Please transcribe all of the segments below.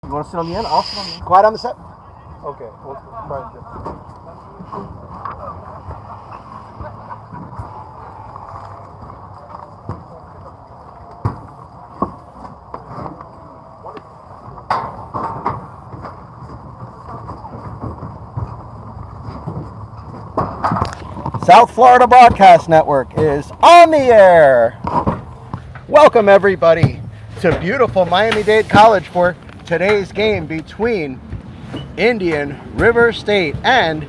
You want to sit on the end? I'll sit on the end. Quiet on the set. Okay, we'll try and get. South Florida Broadcast Network is on the air. Welcome everybody to beautiful Miami-Dade College for today's game between Indian River State and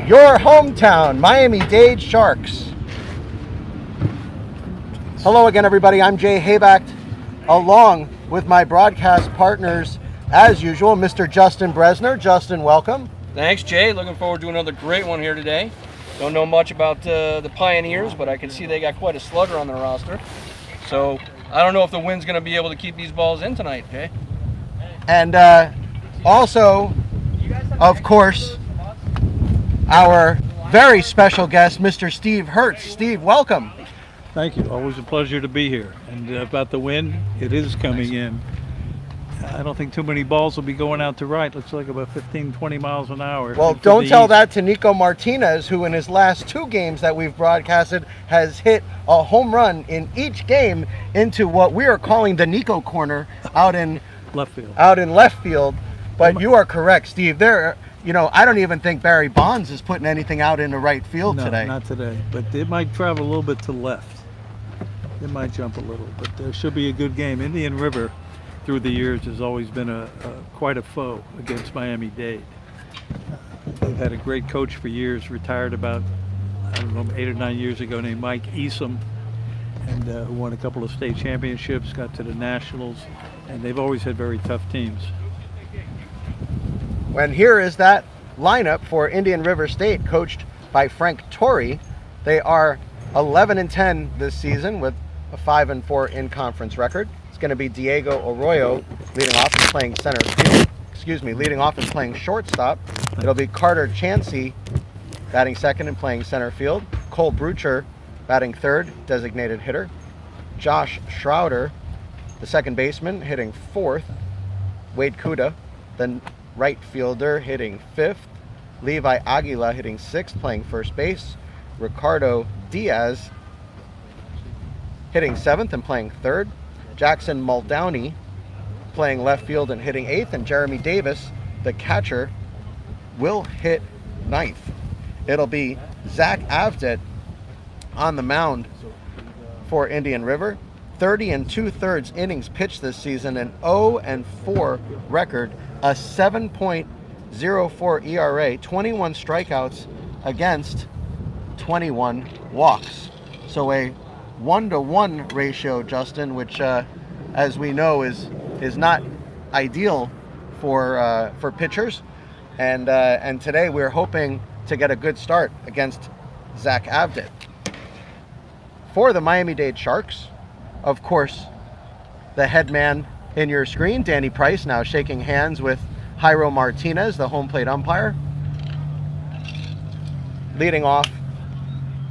your hometown Miami-Dade Sharks. Hello again everybody, I'm Jay Hayback, along with my broadcast partners as usual, Mr. Justin Bresner. Justin, welcome. Thanks, Jay. Looking forward to another great one here today. Don't know much about the Pioneers, but I can see they got quite a slugger on their roster. So I don't know if the wind's going to be able to keep these balls in tonight, Jay. And also, of course, our very special guest, Mr. Steve Hertz. Steve, welcome. Thank you. Always a pleasure to be here. And about the wind, it is coming in. I don't think too many balls will be going out to right. Looks like about 15, 20 miles an hour. Well, don't tell that to Nico Martinez, who in his last two games that we've broadcasted has hit a home run in each game into what we are calling the Nico corner out in left field. But you are correct, Steve. There, I don't even think Barry Bonds is putting anything out into right field today. No, not today. But it might travel a little bit to left. It might jump a little, but there should be a good game. Indian River, through the years, has always been quite a foe against Miami-Dade. They've had a great coach for years, retired about, 8 or 9 years ago, named Mike Easom, and who won a couple of state championships, got to the Nationals, and they've always had very tough teams. And here is that lineup for Indian River State, coached by Frank Torrey. They are 11-10 this season with a 5-4 in-conference record. Going to be Diego Arroyo leading off and playing center field. Leading off and playing shortstop. It'll be Carter Chansey batting second and playing center field. Cole Brucher batting third, designated hitter. Josh Schroeder, the second baseman, hitting fourth. Wade Kuda, the right fielder, hitting fifth. Levi Aguila hitting sixth, playing first base. Ricardo Diaz hitting seventh and playing third. Jackson Muldowney playing left field and hitting eighth, and Jeremy Davis, the catcher, will hit ninth. It'll be Zach Avdet on the mound for Indian River. 30 2/3 innings pitched this season, an 0-4 record, a 7.04 ERA, 21 strikeouts against 21 walks. So a 1-to-1 ratio, Justin, which, as we know, is not ideal for pitchers. And today we're hoping to get a good start against Zach Avdet. For the Miami-Dade Sharks, of course, the head man in your screen, Danny Price, now shaking hands with Jairo Martinez, the home plate umpire. Leading off,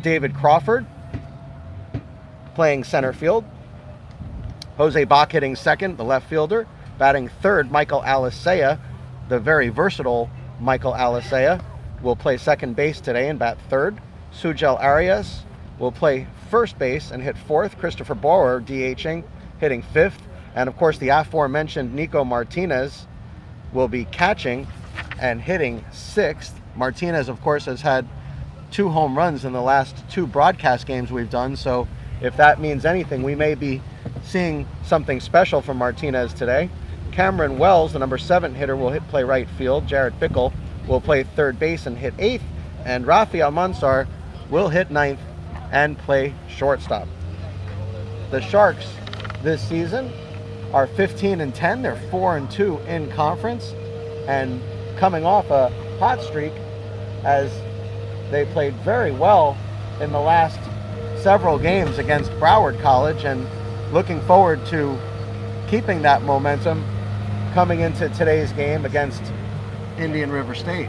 David Crawford, playing center field. Jose Bach hitting second, the left fielder. Batting third, Michael Alicea, the very versatile Michael Alicea, will play second base today and bat third. Sujel Arias will play first base and hit fourth. Christopher Bauer DHing, hitting fifth. And of course, the aforementioned Nico Martinez will be catching and hitting sixth. Martinez, of course, has had 2 home runs in the last 2 broadcast games we've done, so if that means anything, we may be seeing something special from Martinez today. Cameron Wells, the number 7 hitter, will play right field. Jared Bickle will play third base and hit 8th. And Rafael Mansar will hit 9th and play shortstop. The Sharks this season are 15-10. They're 4-2 in conference, and coming off a hot streak as they played very well in the last several games against Broward College, and looking forward to keeping that momentum coming into today's game against Indian River State.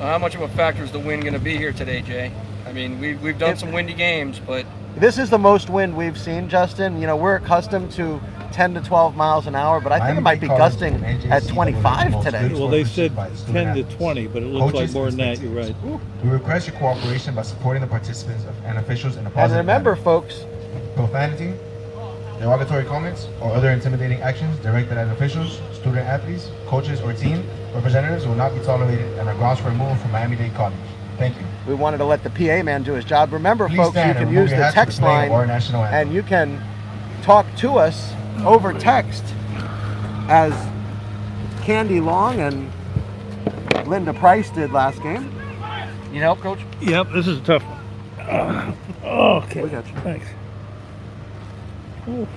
So how much of a factor is the wind going to be here today, Jay? I mean, we've done some windy games, but this is the most wind we've seen, Justin. You know, we're accustomed to 10 to 12 miles an hour, but I think it might be gusting at 25 today. Well, they said 10 to 20, but it looks like more than that. You're right. We request your cooperation by supporting the participants and officials in a positive And remember, manner. folks, Profanity, derogatory comments, or other intimidating actions directed at officials, student athletes, coaches, or team representatives will not be tolerated and are grounds for removal from Miami-Dade College. Thank you. we wanted to let the PA man do his job. Remember, Please folks, you stand can and remove use your the hats for text playing line our national anthem. and you can talk to us over text as Candy Long and Linda Price did last game. need help, Coach? Yep, this is a tough one. Okay. We got you. Thanks. Ooh.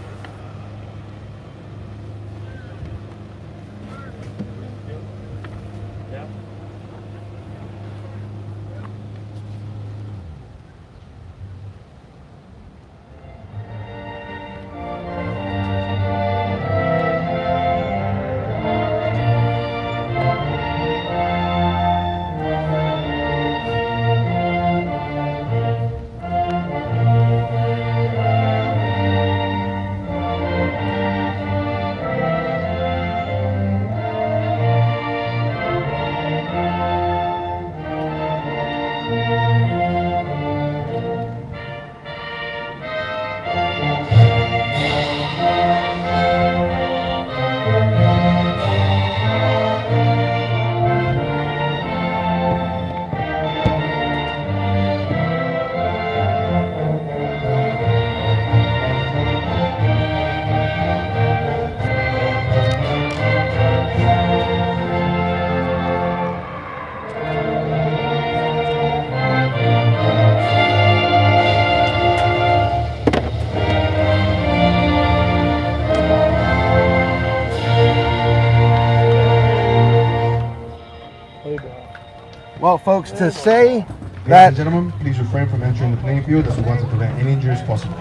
Well, folks, to say Ladies and that gentlemen, please refrain from entering the playing field as we want to prevent any injuries possible.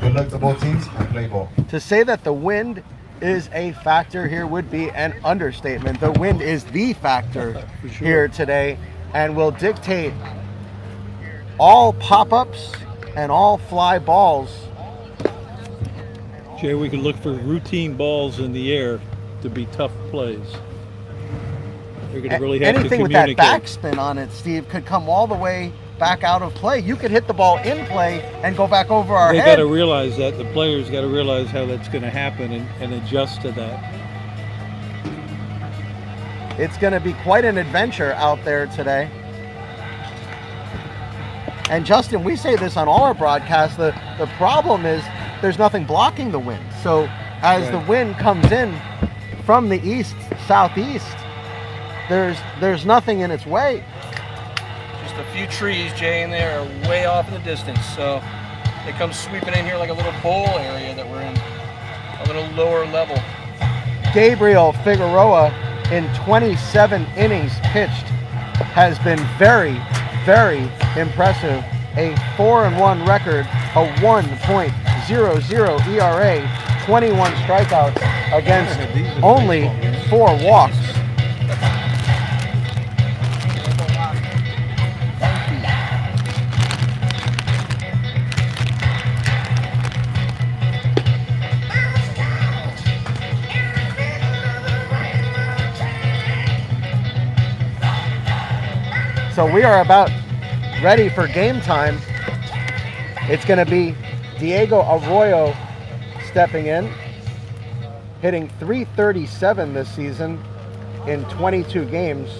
Good luck to both teams and play ball. the wind is a factor here would be an understatement. The wind is the factor here today and will dictate all pop-ups and all fly balls. Jay, we could look for routine balls in the air to be tough plays. They're going to really have Anything to with that communicate. backspin on it, Steve, could come all the way back out of play. You could hit the ball in play and go back over our They head. got to realize that. The players got to realize how that's going to happen and adjust to that. It's going to be quite an adventure out there today. And Justin, we say this on all our broadcasts, the problem is there's nothing blocking the wind. So as the wind comes in from the east, southeast, there's nothing in its way. Just a few trees, Jay, and they are way off in the distance. So they come sweeping in here like a little bowl area that we're in, a little lower level. Gabriel Figueroa in 27 innings pitched has been very, very impressive. A 4-1 record, a 1.00 ERA, 21 strikeouts against only 4 walks. So we are about ready for game time. It's going to be Diego Arroyo stepping in, hitting .337 this season in 22 games.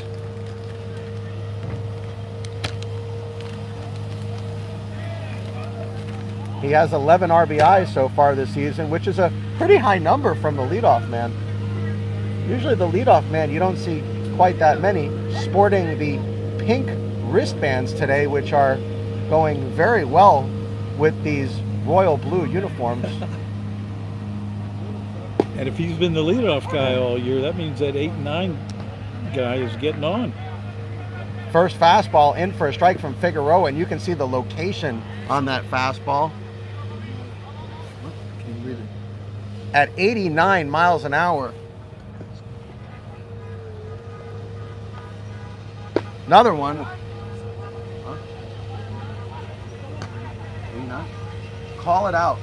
He has 11 RBIs so far this season, which is a pretty high number from the leadoff man. Usually the leadoff man, you don't see quite that many, sporting the pink wristbands today, which are going very well with these royal blue uniforms. And if he's been the leadoff guy all year, that means that 8-9 guy is getting on. First fastball in for a strike from Figueroa, and you can see the location on that fastball. At 89 miles an hour. Another one. Huh? 89. Call it out.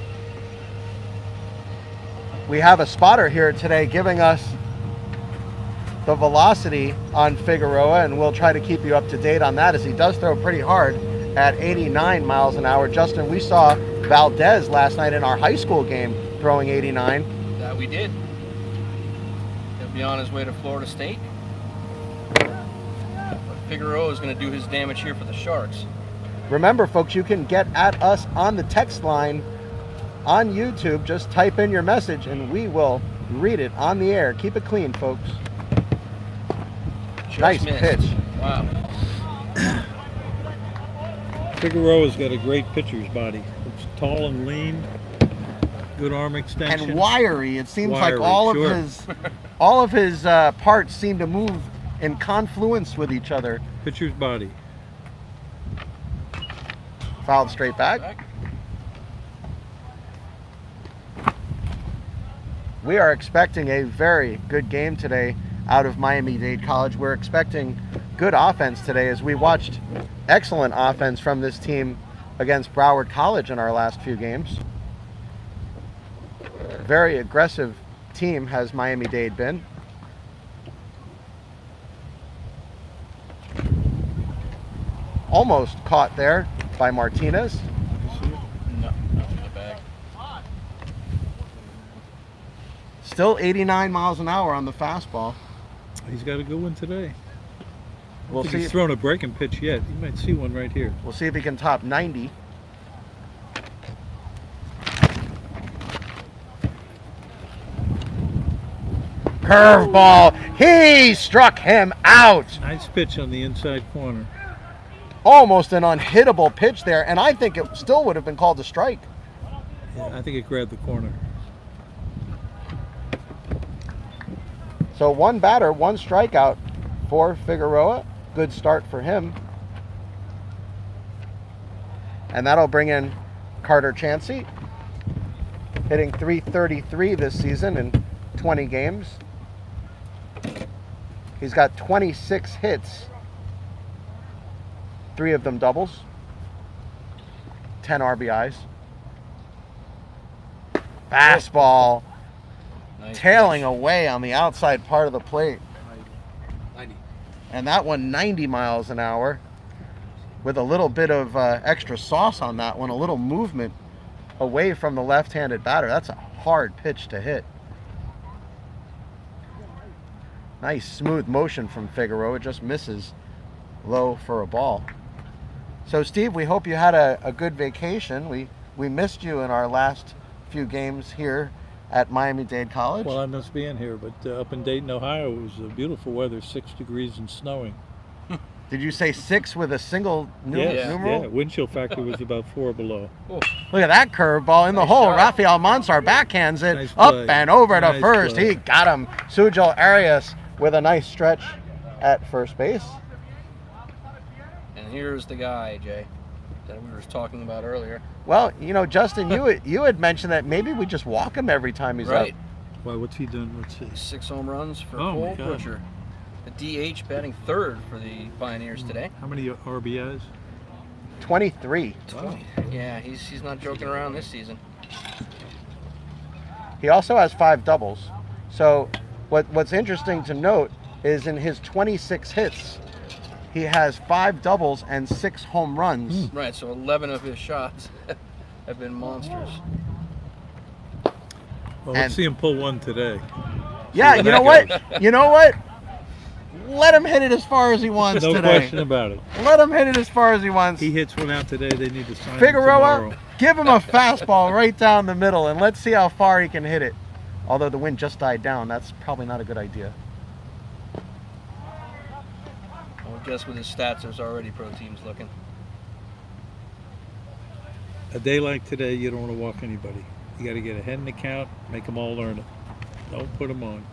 We have a spotter here today giving us the velocity on Figueroa, and we'll try to keep you up to date on that as he does throw pretty hard at 89 miles an hour. Justin, we saw Valdez last night in our high school game throwing 89. That we did. He'll be on his way to Florida State. But Figueroa is going to do his damage here for the Sharks. Remember, folks, you can get at us on the text line on YouTube. Just type in your message and we will read it on the air. Keep it clean, folks. Just Nice missed. pitch. Wow. Figueroa's got a great pitcher's body. It's tall and lean, good arm extension. And wiry. It seems like Wiry, all sure. of his parts seem to move in confluence with each other. Pitcher's body. Fouled straight back. We are expecting a very good game today out of Miami-Dade College. We're expecting good offense today as we watched excellent offense from this team against Broward College in our last few games. Very aggressive team has Miami-Dade been. Almost caught there by Martinez. No, not in the bag. Still 89 miles an hour on the fastball. He's got a good one today. We'll I think see. he's thrown a breaking pitch yet. You might see one right here. We'll see if he can top 90. Curveball. He struck him out. Nice pitch on the inside corner. Almost an unhittable pitch there, and I think it still would have been called a strike. Yeah, I think it grabbed the corner. So one batter, one strikeout for Figueroa. Good start for him. And that'll bring in Carter Chansey, hitting .333 this season in 20 games. He's got 26 hits, 3 of them doubles, 10 RBIs. Fastball Nice tailing pitch. away on the outside part of the plate. 90. And that one 90 miles an hour with a little bit of extra sauce on that one, a little movement away from the left-handed batter. That's a hard pitch to hit. Nice smooth motion from Figueroa, just misses low for a ball. So Steve, we hope you had a good vacation. We missed you in our last few games here at Miami-Dade College. Well, I must be in here, but up in Dayton, Ohio, it was beautiful weather, 6 degrees and snowing. Did you say 6 with a single Yes, numeral? yeah. Wind chill factor was about 4 below. Oh, Look at that curveball in the hole. shot. Rafael Mansar backhands it Nice up play. and over to Nice first. play. He got him. Sujal Arias with a nice stretch at first base. and here's the guy, Jay, that we were talking about earlier. Well, you know, Justin, you had mentioned that maybe we just walk him every time he's Right. up. Why, what's he done? Let's see. 6 home runs for Oh, my Cole God. Butcher. The DH batting third for the Pioneers today. How many RBIs? 23. Yeah, he's not joking around this season. He also has 5 doubles. So what's interesting to note is in his 26 hits, he has 5 doubles and 6 home runs. Right, so 11 of his shots have been monsters. Well, And- let's see him pull one today. Yeah, how you that know what? You know what? Let him hit it as far as he wants No today. question about it. Let him hit it as far as he wants. He hits one out today, they need to sign him Figueroa, tomorrow. give him a fastball right down the middle, and let's see how far he can hit it. Although the wind just died down, that's probably not a good idea. I would guess with his stats, there's already pro teams looking. A day like today, you don't want to walk anybody. You got to get ahead in the count, make them all learn it. Don't put them on.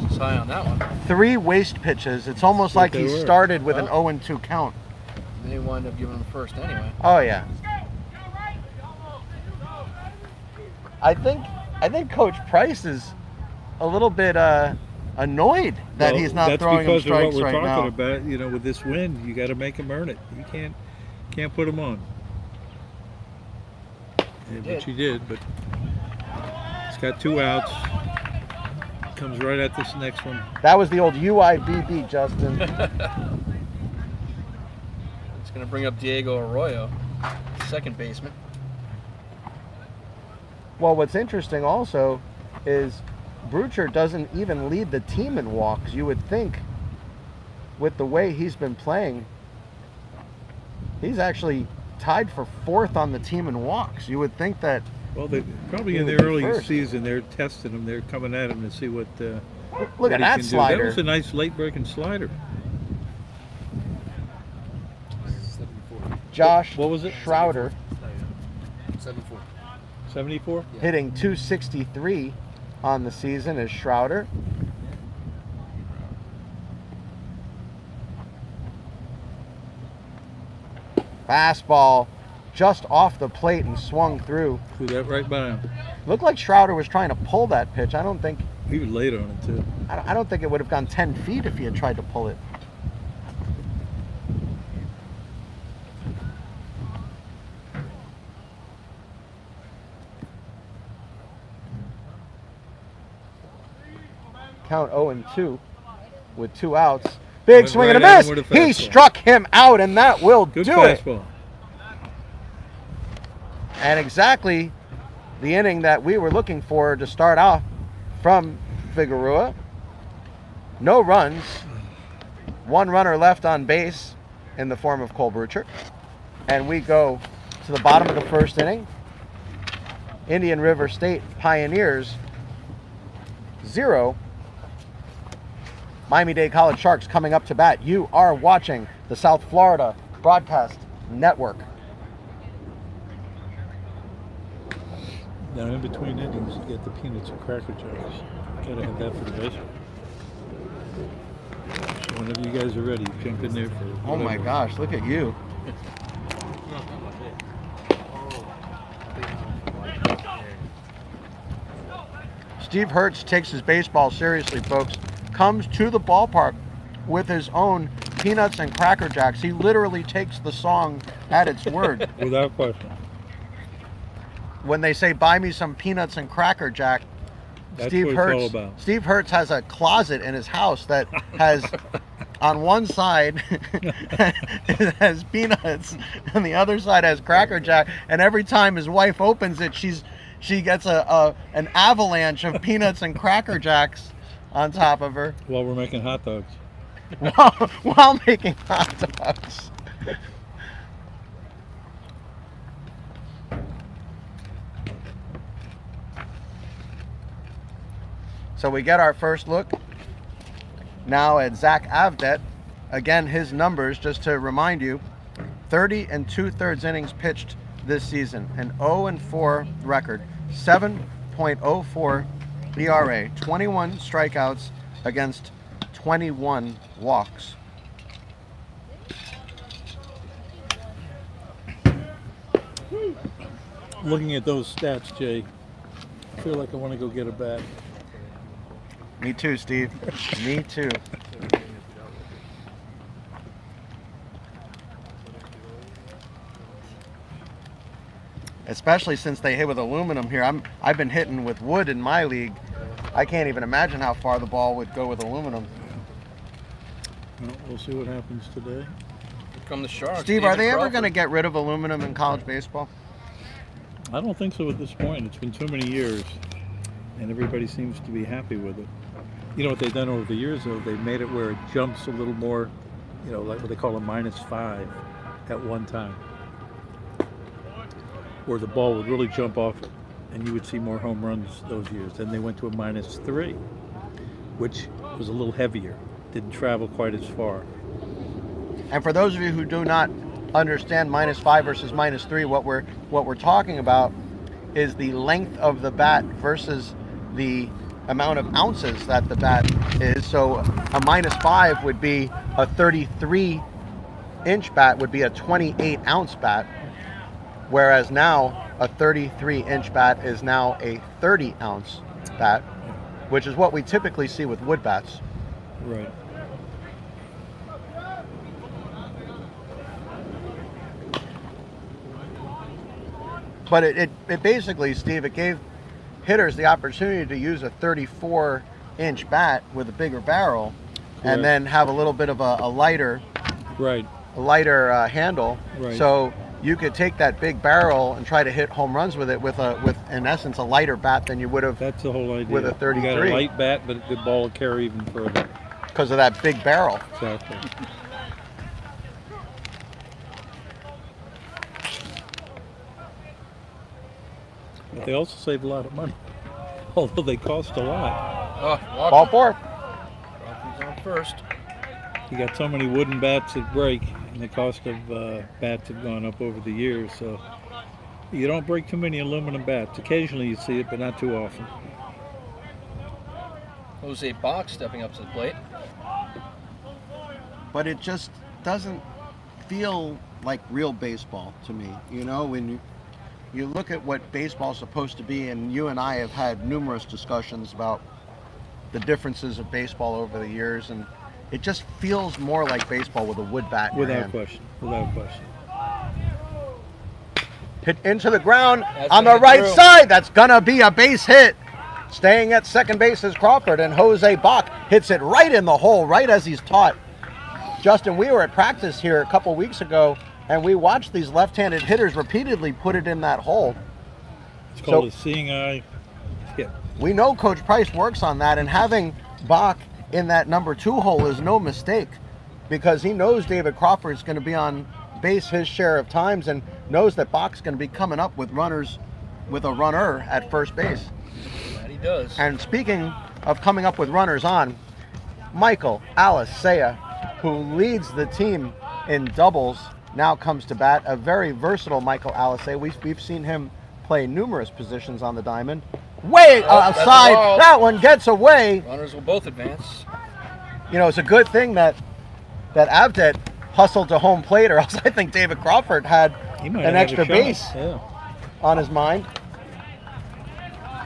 It's high on that one. 3 waste pitches. It's almost What like they he were. started with an Well. 0-2 count. They wind up giving him the first anyway. Oh yeah. I think Coach Price is a little bit annoyed that he's not throwing him strikes right now. That's because of what we're talking about. You know, with this wind, you got to make him earn it. You can't put him on. Yeah, which he did, but he's got 2 outs. Comes right at this next one. That was the old UIBB, Justin. It's going to bring up Diego Arroyo, second baseman. Well, what's interesting also is Brucher doesn't even lead the team in walks. You would think, with the way he's been playing, he's actually tied for 4th on the team in walks. You would think that. Well, they probably in the early season they're testing him. They're coming at him to see what. Look at that slider. That was a nice late breaking slider. Josh, what was it? Schroeder. 74. 74? Hitting 263 on the season is Schroeder. Fastball just off the plate and swung through. Threw that right by him. Looked like Schroeder was trying to pull that pitch. I don't think he was late on it too. I don't think it would have gone 10 feet if he had tried to pull it. Count 0-2 with 2 outs. Big swing and a miss. He struck him out, and that will do it. And exactly the inning that we were looking for to start off from Figueroa. No runs. 1 runner left on base in the form of Cole Brucher. And we go to the bottom of the first inning. Indian River State Pioneers 0. Miami-Dade College Sharks coming up to bat. You are watching the South Florida Broadcast Network. Now, in between innings, you get the peanuts and Cracker Jacks. Gotta have that for the baseball. So whenever you guys are ready, jump in there for. Oh my gosh, look at you. Steve Hertz takes his baseball seriously, folks. Comes to the ballpark with his own peanuts and Cracker Jacks. He literally takes the song at its word. Without question. When they say, buy me some peanuts and Cracker Jack, That's what it's all about. Steve Hertz has a closet in his house that has, on one side, it has peanuts, and the other side has Cracker Jack. And every time his wife opens it, she gets an avalanche of peanuts and Cracker Jacks on top of her. While we're making hot dogs. while making hot dogs. So we get our first look now at Zach Avdet. Again, his numbers, just to remind you, 30 2/3 innings pitched this season, an 0-4 record, 7.04 ERA, 21 strikeouts against 21 walks. Looking at those stats, Jay, I feel like I want to go get a bat. Me too, Steve. Me too. Especially since they hit with aluminum here. I've been hitting with wood in my league. I can't even imagine how far the ball would go with aluminum. Well, we'll see what happens today. Here come the Sharks. Steve, are they ever going to get rid of aluminum in college baseball? I don't think so at this point. It's been too many years, and everybody seems to be happy with it. You know what they've done over the years, though? They've made it where it jumps a little more, you know, like what they call a -5 at one time, where the ball would really jump off it, and you would see more home runs those years. Then they went to a -3, which was a little heavier, didn't travel quite as far. And for those of you who do not understand -5 versus -3, what we're talking about is the length of the bat versus the amount of ounces that the bat is. So a -5 would be a 33 inch bat would be a 28-ounce bat, whereas now a 33-inch bat is now a 30-ounce bat, which is what we typically see with wood bats. Right. But it basically, Steve, it gave hitters the opportunity to use a 34-inch bat with a bigger barrel, and then have a little bit of a lighter, Right. handle. Right. So you could take that big barrel and try to hit home runs with it with in essence a lighter bat than you would have That's the whole idea. with a You got 33 a light bat, but the ball will carry even further. because of that big barrel. Exactly. But they also save a lot of money, although they cost a lot. Oh, Ball four. Walker's on first. You got so many wooden bats that break, and the cost of bats have gone up over the years. So you don't break too many aluminum bats. Occasionally you see it, but not too often. Jose Bach stepping up to the plate. But it just doesn't feel like real baseball to me. You know, when you look at what baseball's supposed to be, and you and I have had numerous discussions about the differences of baseball over the years, and it just feels more like baseball with a wood bat in your Without hand. question. Without question. Hit into the ground That's on the gonna be right through. side. That's gonna be a base hit. Staying at second base is Crawford, and Jose Bach hits it right in the hole, right as he's taught. Justin, we were at practice here a couple weeks ago, and we watched these left-handed hitters repeatedly put it in that hole. It's called So- a seeing eye hit. We know Coach Price works on that, and having Bach in that number 2 hole is no mistake, because he knows David Crawford is going to be on base his share of times, and knows that Bach's going to be coming up with runners, with a runner at first base. That he does. And speaking of coming up with runners on, Michael Alisea, who leads the team in doubles, now comes to bat. A very versatile Michael Alisea. We've seen him play numerous positions on the diamond. Way that's a outside, ball. that one gets away. Runners will both advance. You know, it's a good thing that Avdet hustled to home plate, or else I think David Crawford had He might an have had a extra shot. base Yeah. on his mind.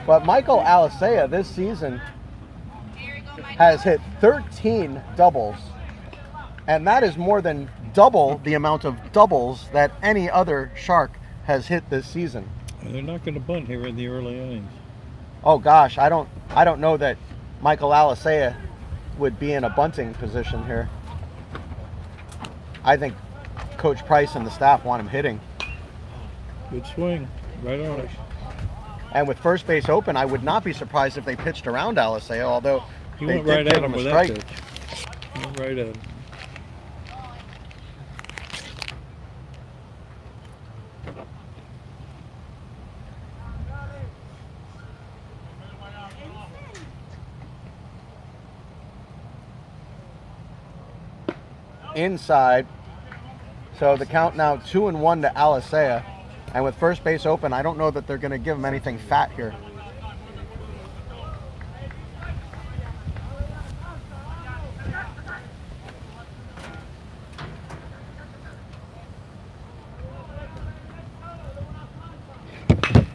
But Michael Alisea this season has hit 13 doubles, and that is more than double the amount of doubles that any other Shark has hit this season. And they're not going to bunt here in the early innings. Oh gosh, I don't know that Michael Alisea would be in a bunting position here. I think Coach Price and the staff want him hitting. Good swing. Right on it. And with first base open, I would not be surprised if they pitched around Alisea, although He they went did right give at him him a with that strike. pitch. He went right at him. Inside. So the count now 2-1 to Alisea. And with first base open, I don't know that they're going to give him anything fat here.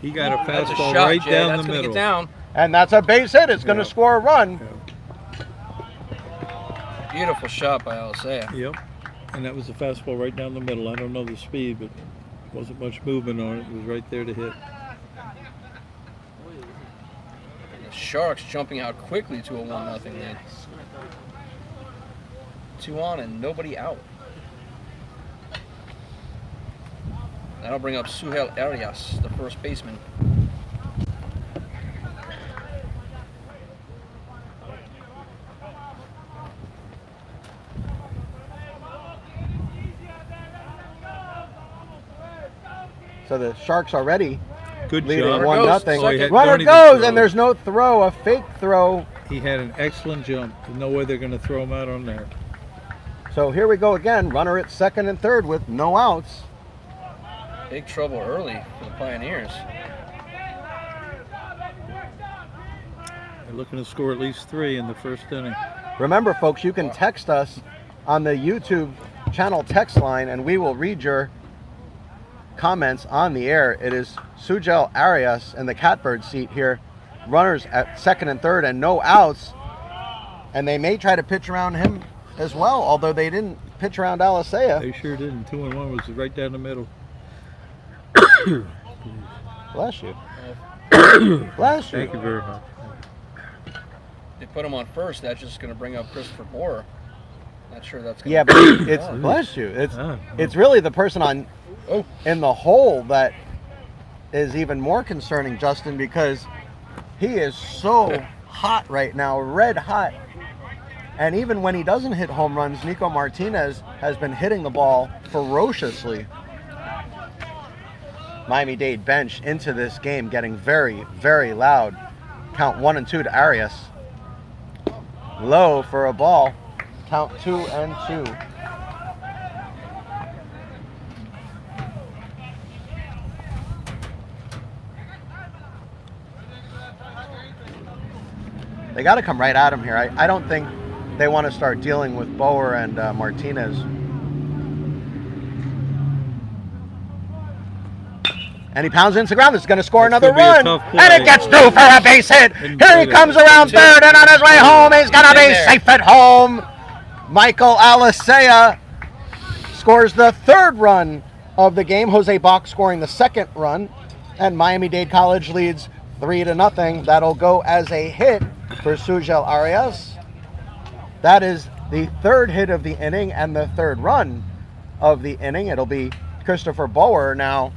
He got a That's a fastball shot, right Jay. down That's the gonna middle. get down. And that's a base hit. It's going to Yeah. score a run. Beautiful shot by Alisea. Yep. And that was a fastball right down the middle. I don't know the speed, but wasn't much movement on it. It was right there to hit. The Sharks jumping out quickly to a 1-0 lead. 2 on and nobody out. That'll bring up Suhel Arias, the first baseman. So the Sharks already Good leading job. 1-0. Oh, he had- Runner don't even goes, throw. and there's no throw, a fake throw. He had an excellent jump. There's no way they're going to throw him out on there. So here we go again. Runner at second and third with no outs. Big trouble early for the Pioneers. They're looking to score at least 3 in the first inning. Remember, folks, you can text us on the YouTube channel text line, and we will read your comments on the air. It is Sujel Arias in the catbird seat here. Runners at second and third and no outs. And they may try to pitch around him as well, although they didn't pitch around Alisea. They sure didn't. 2-1 was right down the middle. Bless you. Bless you. Thank you very much. They put him on first. That's just going to bring up Christopher Borer. Not sure that's going Yeah, but it's bless you. It's really the person on in the hole that is even more concerning, Justin, because he is so hot right now, red hot. And even when he doesn't hit home runs, Nico Martinez has been hitting the ball ferociously. Miami-Dade bench into this game getting very, very loud. Count 1 and 2 to Arias. Low for a ball. Count 2 and 2. They got to come right at him here. I don't think they want to start dealing with Bower and Martinez. And he pounds into the ground. This is going to score another run. And it gets through for a base hit. Here he comes around third, and on his way home, he's going to be safe at home. Michael Alisea scores the third run of the game. Jose Bach scoring the second run. And Miami-Dade College leads 3-0. That'll go as a hit for Sujel Arias. That is the third hit of the inning and the third run of the inning. It'll be Christopher Bower now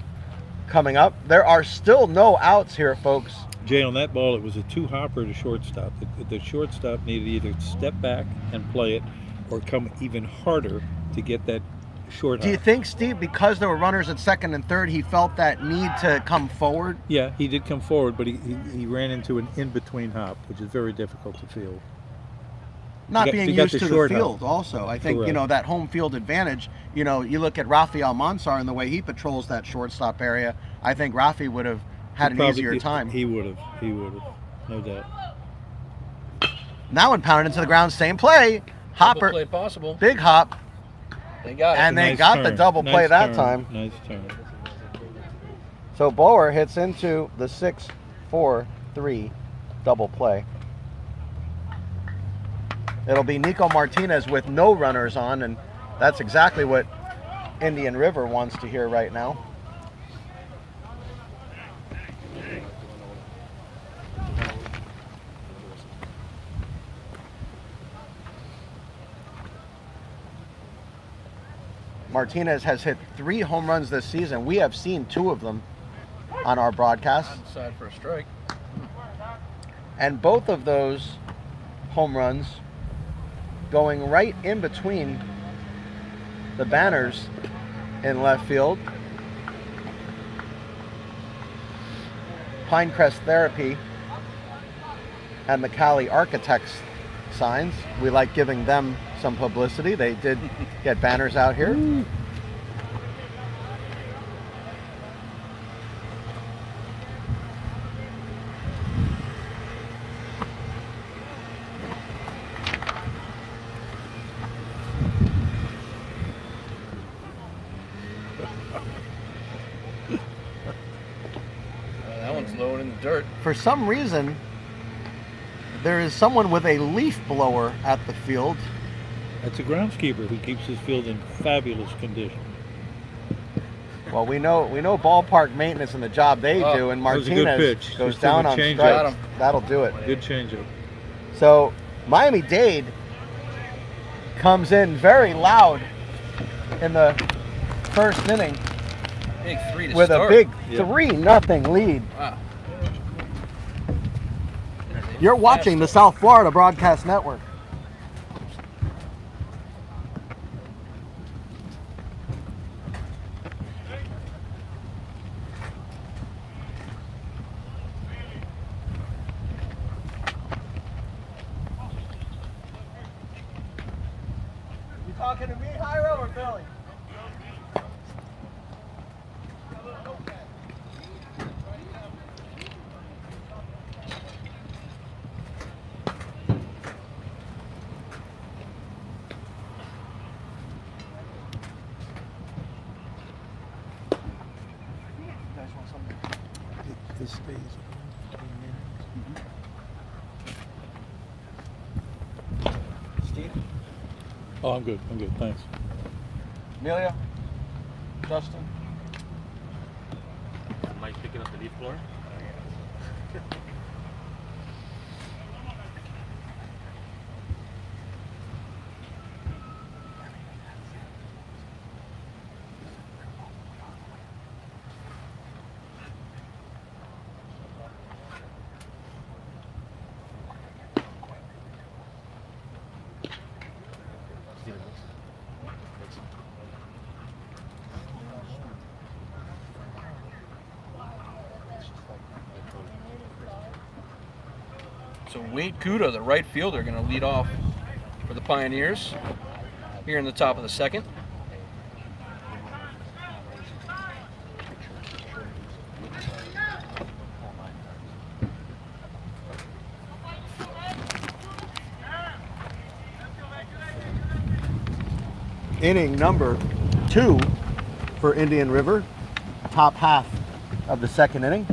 coming up. There are still no outs here, folks. Jay, on that ball, it was a two-hopper to shortstop. The shortstop needed to either step back and play it or come even harder to get that short Do you hop. think, Steve, because there were runners at second and third, he felt that need to come forward? Yeah, he did come forward, but he ran into an in-between hop, which is very difficult to field. Not being used to the short field hop. also. I think, Correct. that home field advantage, you look at Rafael Monsar and the way he patrols that shortstop area, I think Rafi would have had an easier time. He would have, no doubt. Now one pounded into the ground, same play. Hopper, play possible. big hop, They got it. and they Nice got the turn. double Nice play that turn. time. Nice turn. So Bower hits into the 6-4-3 double play. It'll be Nico Martinez with no runners on, and that's exactly what Indian River wants to hear right now. Martinez has hit 3 home runs this season. We have seen 2 of them on our broadcast. Side for a strike. And both of those home runs going right in between the banners in left field. Pinecrest Therapy and the Cali Architects signs. We like giving them some publicity. They did get banners out here. That one's low in the dirt. For some reason, there is someone with a leaf blower at the field. That's a groundskeeper who keeps his field in fabulous condition. Well, we know ballpark maintenance and the job they do, and that was a good Martinez pitch. goes Just down a on change strikes. up. That'll do it. Good changeup. So Miami-Dade comes in very loud in the first inning Big 3 to with start. a big Yeah. 3-0 lead. Wow. You're watching the South Florida Broadcast Network. You talking to me, Hyro, or Billy? This stays. Steve? Oh, I'm good. I'm good. Thanks. Amelia? Justin? Mike picking up the leaf blower. So Wade Kuda, the right fielder, going to lead off for the Pioneers here in the top of the second. Inning number 2 for Indian River, top half of the second inning.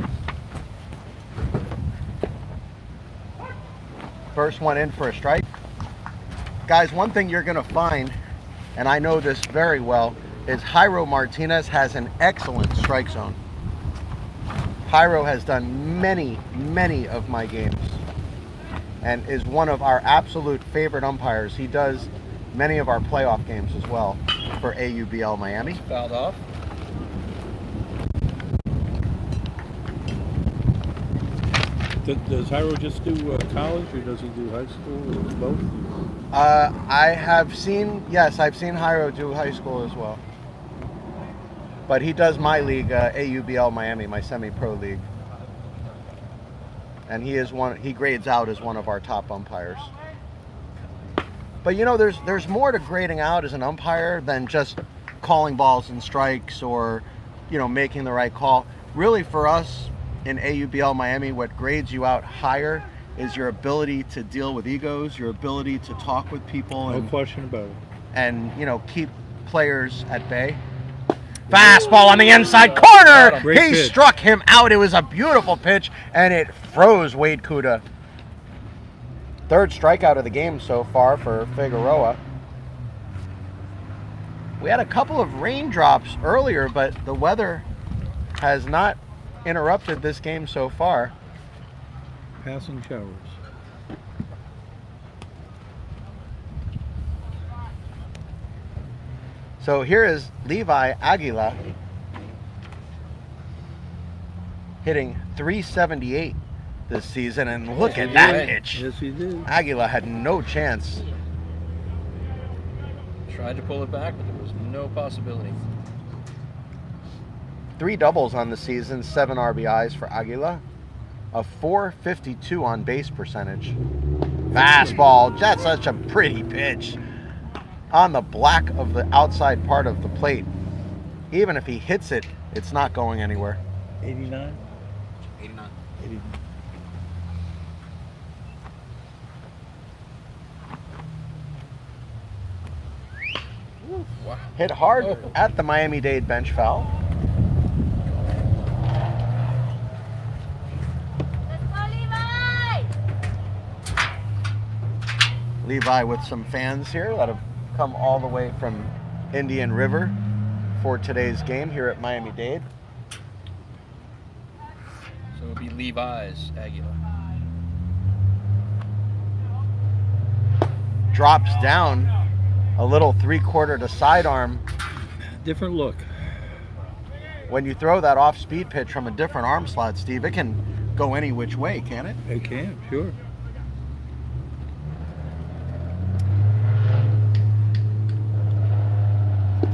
First one in for a strike. Guys, one thing you're going to find, and I know this very well, is Jairo Martinez has an excellent strike zone. Jairo has done many of my games and is one of our absolute favorite umpires. He does many of our playoff games as well for AUBL Miami. Fouled off. Does Jairo just do college, or does he do high school, or both? I've seen Jairo do high school as well. But he does my league, AUBL Miami, my semi-pro league. And he grades out as one of our top umpires. But you know, there's more to grading out as an umpire than just calling balls and strikes or, you know, making the right call. Really, for us in AUBL Miami, what grades you out higher is your ability to deal with egos, your ability to talk with people, No and question about it. and you know, keep players at bay. Fastball on the inside corner. Great He pitch. struck him out. It was a beautiful pitch, and it froze Wade Kuda. Third strikeout of the game so far for Figueroa. We had a couple of raindrops earlier, but the weather has not interrupted this game so far. Passing showers. So here is Levi Aguila hitting .378 this season, and look at that pitch. Yes, he did. Aguila had no chance. Tried to pull it back, but there was no possibility. 3 doubles on the season, 7 RBIs for Aguila, a .452 on base percentage. Fastball, that's such a pretty pitch. On the black of the outside part of the plate. Even if he hits it, it's not going anywhere. 89? 89. 89. Wow. Hit hard Oh. at the Miami-Dade bench foul. Levi with some fans here that have come all the way from Indian River for today's game here at Miami-Dade. So it'll be Levi's Aguila. Drops down a little 3/4 to sidearm. Different look. When you throw that off-speed pitch from a different arm slot, Steve, it can go any which way, can it? It can, sure.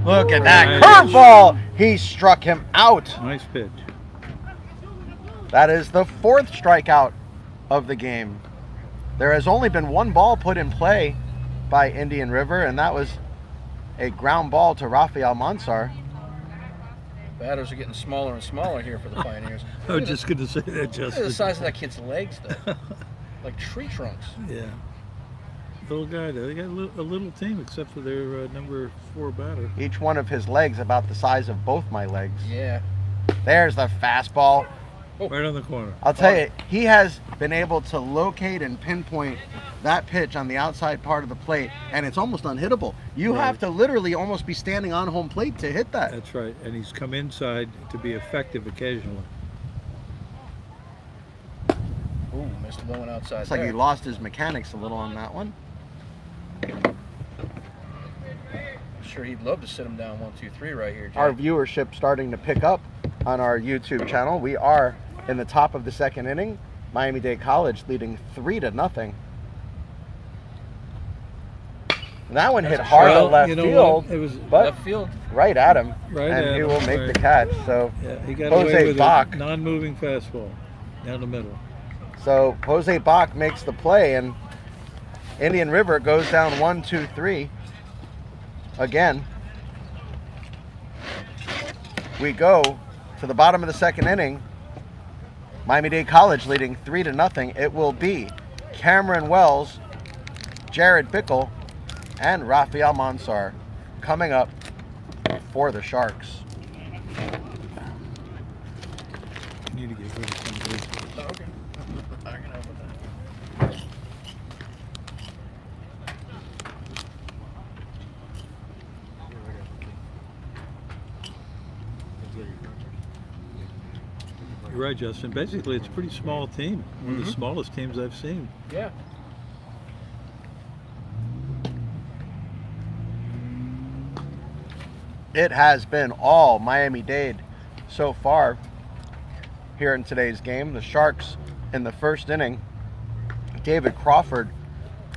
Look at that Nice. curveball! He struck him out. Nice pitch. That is the 4th strikeout of the game. There has only been 1 ball put in play by Indian River, and that was a ground ball to Rafael Mansar. Batters are getting smaller and smaller here for the Pioneers. I was just going to say that, Look at the Justin. size of that kid's legs, though. Like tree trunks. Yeah. Little guy, though. They got a little team except for their number 4 batter. Each one of his legs about the size of both my legs. Yeah. There's the fastball. Right on the corner. I'll tell you, he has been able to locate and pinpoint that pitch on the outside part of the plate, and it's almost unhittable. You Right. have to literally almost be standing on home plate to hit that. That's right. And he's come inside to be effective occasionally. Ooh, missed the one outside. It's like he lost his mechanics a little on that one. Sure, he'd love to sit him down 1, 2, 3 right here, Jay. Our viewership starting to pick up on our YouTube channel. We are in the top of the second inning. Miami-Dade College leading 3-0. That one hit hard to Well, left you know field, what? It was but Left field. right at him, Right and at he him, will make the right. catch. So Yeah, he got Jose away with Bach. a non-moving fastball down the middle. So Jose Bach makes the play, and Indian River goes down 1-2-3. Again, we go to the bottom of the second inning. Miami-Dade College leading 3-0. It will be Cameron Wells, Jared Bickle, and Rafael Monsar coming up for the Sharks. You need to get rid of some of these. Okay. I can help with that. You're right, Justin. Basically, it's a pretty small team. One of the smallest teams I've seen. Yeah. It has been all Miami-Dade so far here in today's game. The Sharks in the first inning, David Crawford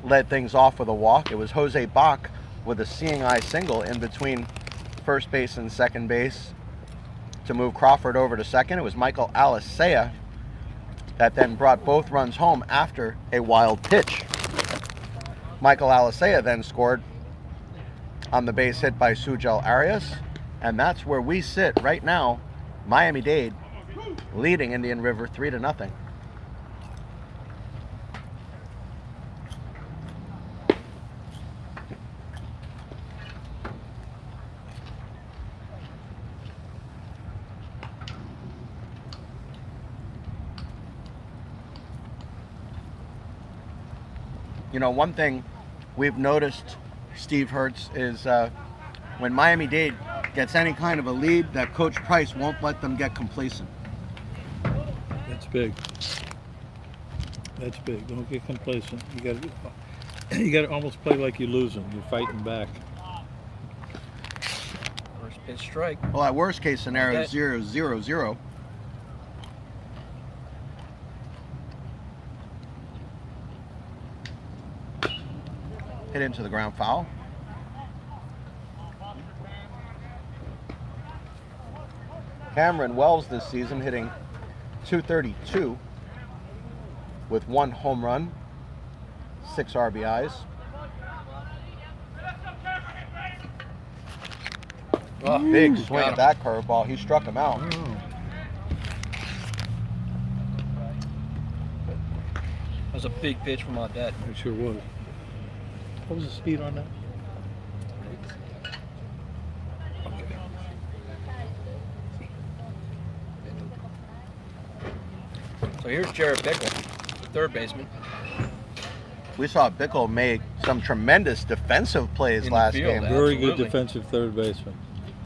led things off with a walk. It was Jose Bach with a seeing eye single in between first base and second base to move Crawford over to second. It was Michael Alisea that then brought both runs home after a wild pitch. Michael Alisea then scored on the base hit by Sujal Arias, and that's where we sit right now. Miami-Dade leading Indian River 3-0. You know, one thing we've noticed, Steve Hertz, is when Miami-Dade gets any kind of a lead, that Coach Price won't let them get complacent. That's big. That's big. Don't get complacent. You got to almost play like you're losing. You're fighting back. First pitch strike. Well, that worst case scenario is Okay. 0-0-0. Hit into the ground foul. Cameron Wells this season hitting .232 with 1 home run, 6 RBIs. Oh, Big swing got at him. that curveball. He struck him out. That was a big pitch from Dade. It sure was. What was the speed on that? Okay. So here's Jared Bickle, third baseman. We saw Bickle make some tremendous defensive plays In the last field, game. Very good Absolutely. defensive third baseman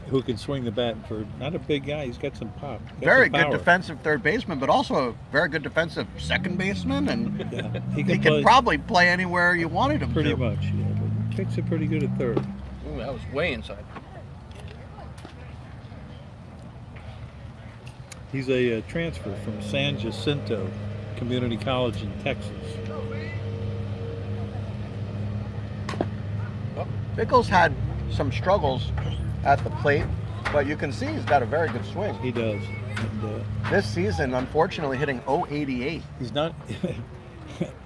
who can swing the bat for not a big guy. He's got some pop. Got Very some good power. defensive third baseman, but also a very good defensive second baseman, and Yeah, he can can play probably play anywhere you wanted him pretty to. much. Yeah, but kicks it pretty good at third. Ooh, that was way inside. He's a transfer from San Jacinto Community College in Texas. Bickle's had some struggles at the plate, but you can see he's got a very good swing. He does. And, This season, unfortunately, hitting .088. he's not.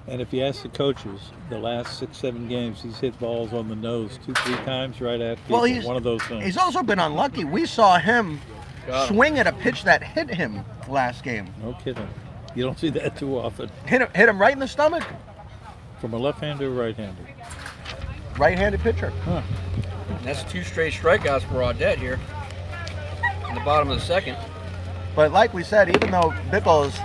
And if you ask the coaches, the last 6-7 games, he's hit balls on the nose 2-3 times right at people. Well, he's one of those things. He's also been unlucky. We saw him Got him. swing at a pitch that hit him last game. No kidding. You don't see that too often. Hit him right in the stomach. From a left-hander or right-hander. Right-handed pitcher. Huh. And that's 2 straight strikeouts for Dade here. In the bottom of the second. But like we said, even though Bickle is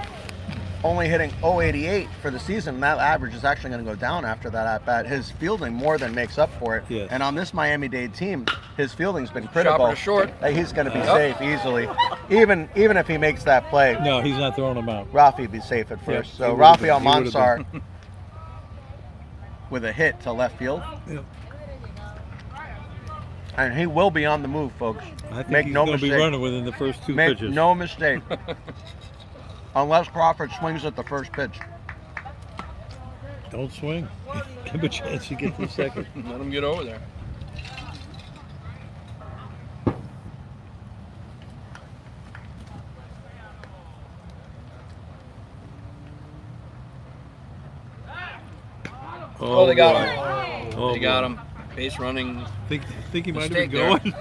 only hitting 088 for the season, that average is actually going to go down after that at bat. His fielding more than makes up for it. Yes. And on this Miami-Dade team, his fielding's been critical. Chopper to short. He's going to be safe easily. Even if he makes that play, No, he's not throwing them out. Rafi would be safe at first. Yeah, So he would've Rafael been. He would've Monsar with a hit to left field. Yep. And he will be on the move, folks. I think Make he's no going to be mistake. running within the first 2 Make pitches. no mistake. Unless Crawford swings at the first pitch. Don't swing. Give him a chance to get to the second. Let him get over there. Oh, they got him. Oh, They got boy. him. Base running. Think he might have Mistake been there. going.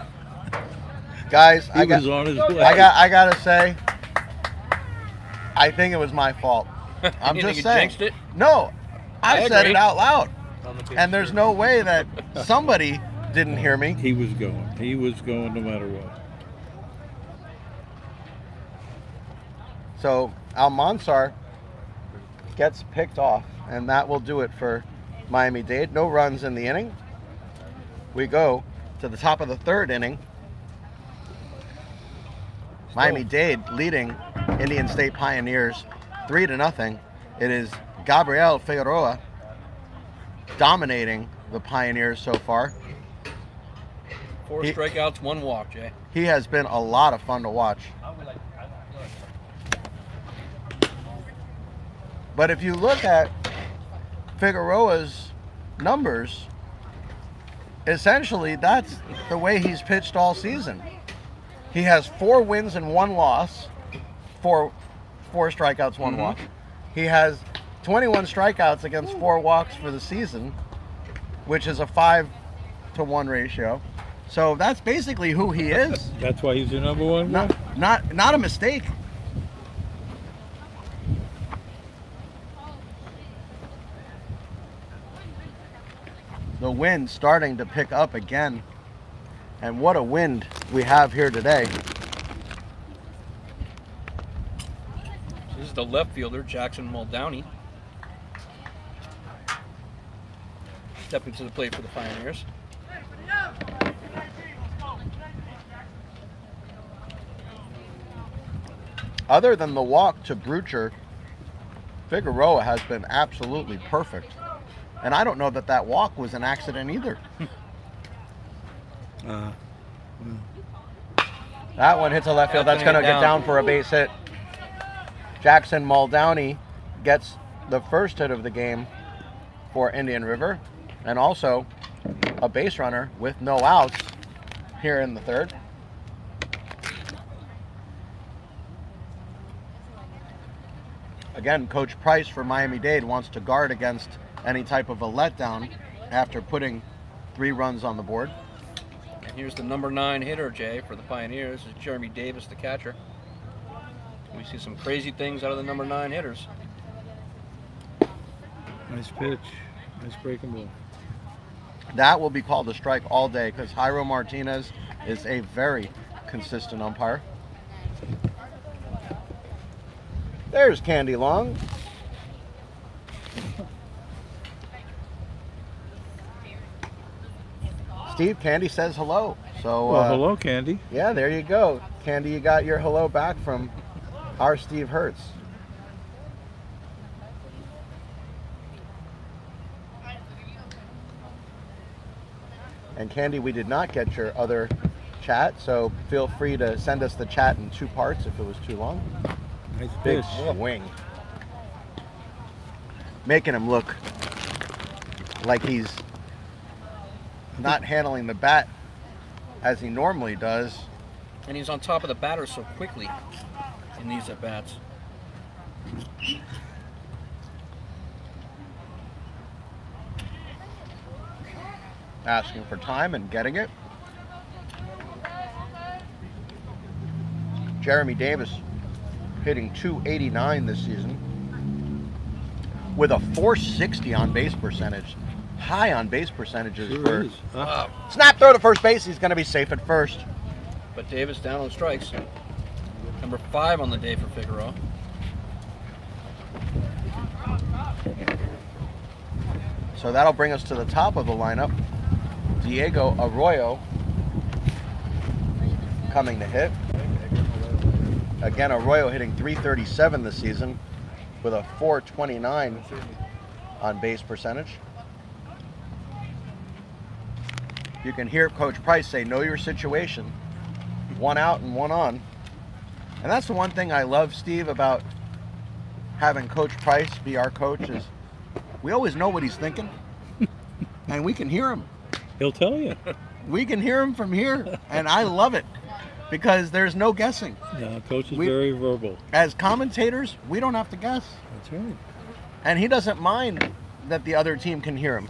Guys, He was on his way. I gotta say, I think it was my fault. I'm You just think you saying. jinxed it? No, I said agree. it out loud, and there's no way that somebody didn't hear me. He was going. He was going no matter what. So Almanzar gets picked off, and that will do it for Miami-Dade. No runs in the inning. We go to the top of the third inning. Miami-Dade leading Indian State Pioneers 3-0. It is Gabriel Figueroa dominating the Pioneers so far. 4 strikeouts, 1 walk, Jay. He has been a lot of fun to watch. But if you look at Figueroa's numbers, essentially that's the way he's pitched all season. He has 4 wins and 1 loss, 4 strikeouts, 1 walk. He has 21 strikeouts against 4 walks for the season, which is a 5-to-1 ratio. So that's basically who he is. That's why he's the number one guy? Not a mistake. The wind starting to pick up again. And what a wind we have here today. This is the left fielder, Jackson Muldowney. Stepping to the plate for the Pioneers. Other than the walk to Brucher, Figueroa has been absolutely perfect. And I don't know that that walk was an accident either. That one hits a left field. That's going to get down for a base hit. Jackson Muldowney gets the first hit of the game for Indian River, and also a base runner with no outs here in the third. Again, Coach Price for Miami-Dade wants to guard against any type of a letdown after putting 3 runs on the board. And here's the number 9 hitter, Jay, for the Pioneers. Is Jeremy Davis, the catcher. We see some crazy things out of the number 9 hitters. Nice pitch. Nice breaking ball. That will be called a strike all day because Jairo Martinez is a very consistent umpire. There's Candy Long. Steve, Candy says hello. So, Well, hello, Candy. yeah, there you go. Candy, you got your hello back from our Steve Hertz. And Candy, we did not get your other chat, so feel free to send us the chat in 2 parts if it was too long. Nice Big pitch. swing. Making him look like he's not handling the bat as he normally does. And he's on top of the batter so quickly in these at-bats. Asking for time and getting it. Jeremy Davis hitting .289 this season with a .460 on base percentage. High on base percentages. Sure for is. snap throw to first base. He's going to be safe at first. But Davis down on strikes. Number 5 on the day for Figueroa. So that'll bring us to the top of the lineup. Diego Arroyo coming to hit. Again, Arroyo hitting .337 this season with a .429 on base percentage. You can hear Coach Price say, know your situation. 1 out and 1 on. And that's the one thing I love, Steve, about having Coach Price be our coach is we always know what he's thinking. And we can hear him. He'll tell you. We can hear him from here. And I love it because there's no guessing. No, Coach is very verbal. As commentators, we don't have to guess. That's right. And he doesn't mind that the other team can hear him.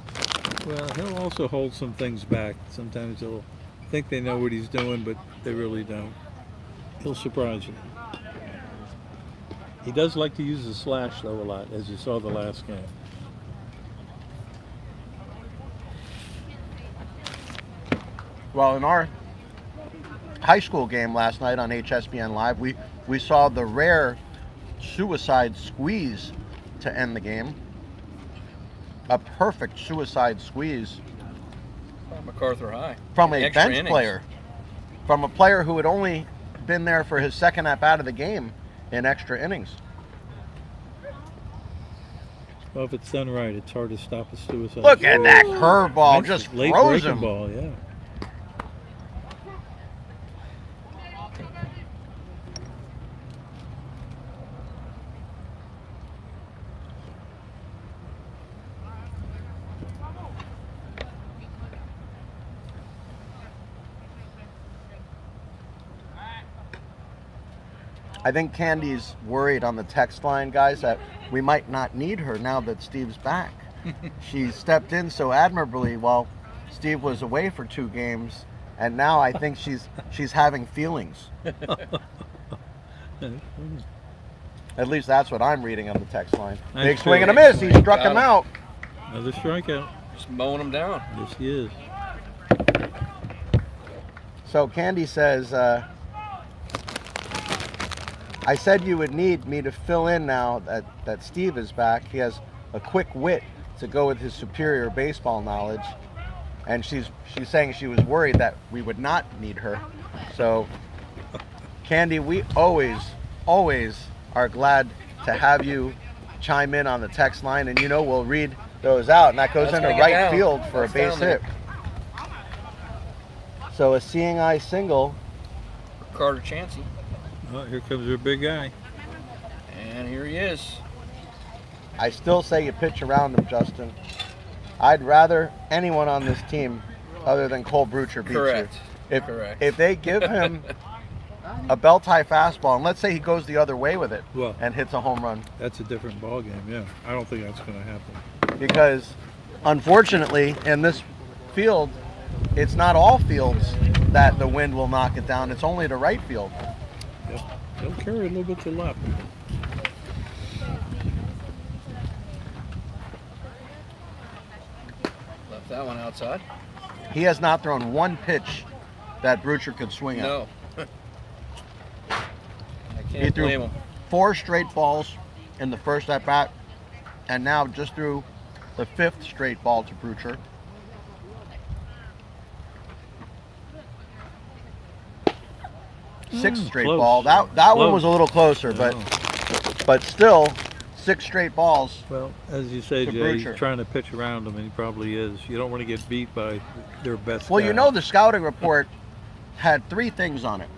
Well, he'll also hold some things back. Sometimes he'll think they know what he's doing, but they really don't. He'll surprise you. He does like to use the slash, though, a lot, as you saw the last game. Well, in our high school game last night on HSBN Live, we saw the rare suicide squeeze to end the game. A perfect suicide squeeze MacArthur High. from a Extra bench innings. player. From a player who had only been there for his second at-bat of the game in extra innings. Well, if it's done right, it's hard to stop a suicide. Look at that squeeze. curveball, Nice just late froze breaking him. ball, yeah. I think Candy's worried on the text line, guys, that we might not need her now that Steve's back. She stepped in so admirably while Steve was away for 2 games, and now I think she's having feelings. At least that's what I'm reading on the text line. Nice Big swing and a try. miss. He struck him Got him. out. Another strikeout. Just mowing them down. Yes, he is. So Candy says, I said you would need me to fill in now that Steve is back. He has a quick wit to go with his superior baseball knowledge. And she's saying she was worried that we would not need her. So, Candy, we always are glad to have you chime in on the text line. And we'll read those out. And that goes That's into gonna get right down. field for That's a base down there. hit. So a seeing eye single. Carter Chansey. Oh, here comes your big guy. And here he is. I still say you pitch around him, Justin. I'd rather anyone on this team other than Cole Brucher beat Correct. you. Correct. If they give him a belt-high fastball, and let's say he goes the other way with it Well, and hits a home run, that's a different ball game, yeah. I don't think that's going to happen. because unfortunately in this field, it's not all fields that the wind will knock it down. It's only the right field. Yep. He'll carry a little bit to left. Left that one outside. He has not thrown one pitch that Brucher could swing at. No. I He can't threw blame him. 4 straight balls in the first at bat, and now just threw the 5th straight ball to Brucher. Sixth straight close. ball. That one Close. was a little closer, but still 6 straight balls. Well, as you say, To Jay, Brucher. he's trying to pitch around him, and he probably is. You don't want to get beat by their best Well, guy. the scouting report had 3 things on it.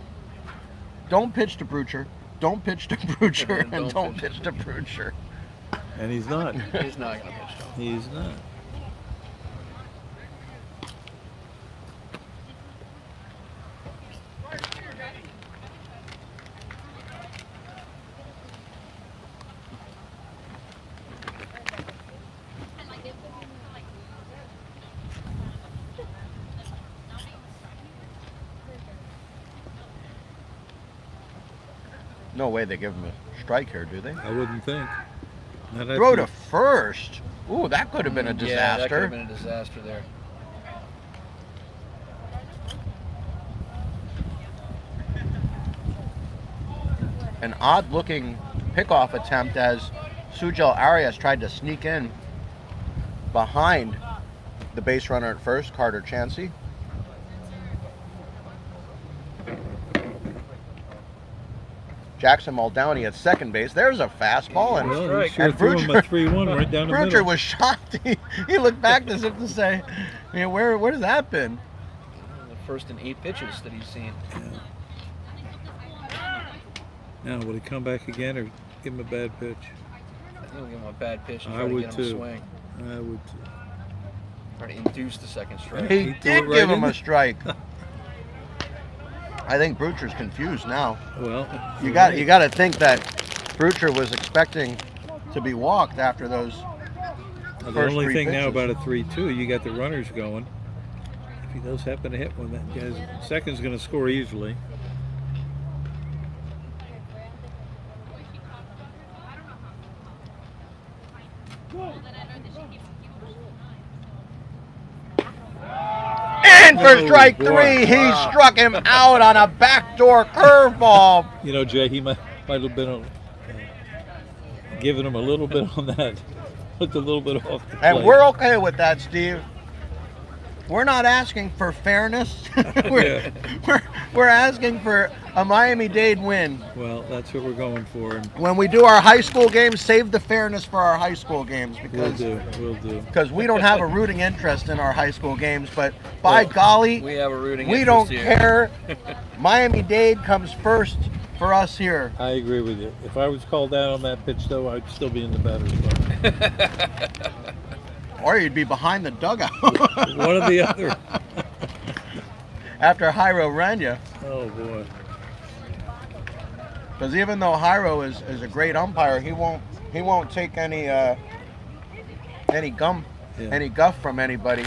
Don't pitch to Brucher, don't pitch to Brucher, and don't pitch to Brucher. And he's not. He's not going to pitch to him. He's not. No way they give him a strike here, do they? I wouldn't think. Not Throw after- to first. Ooh, that could have been a disaster. Yeah, that could have been a disaster there. an odd-looking pickoff attempt as Sujal Arias tried to sneak in behind the base runner at first, Carter Chansey. Jackson Muldowney at second base. There's a fastball, and, Well, he sure and threw him a 3-1 right down the Brucher middle. was shocked. He looked back as if to say, where has that been? The first in 8 pitches that he's seen. Now, will he come back again or give him a bad pitch? I think he'll give him a bad pitch and I try to would get him to too. swing. I would too. Try to induce the second strike. He He threw did it right give him in. a strike. I think Brucher's confused now. Well, You got to think that Brucher was expecting to be walked after those the first only 3 thing now pitches. about a 3-2, you got the runners going. If he does happen to hit one, that guy's second's going to score easily. And for Oh, strike boy. 3, he struck him out on a backdoor curveball. You know, Jay, he might have been giving him a little bit on that. Looked a little bit off the And plate. we're okay with that, Steve. We're not asking for fairness. Yeah. we're asking for a Miami-Dade win. Well, that's what we're going for. And When we do our high school games, save the fairness for our high school games we'll because do. because we don't have a rooting interest in our high school games. But by golly, We have a rooting we interest don't here. care. Miami-Dade comes first for us here. I agree with you. If I was called out on that pitch, though, I'd still be in the batter's box. Or you'd be behind the dugout One or the other. after Jairo ran you. Oh, boy. Because even though Jairo is a great umpire, he won't take any guff from anybody.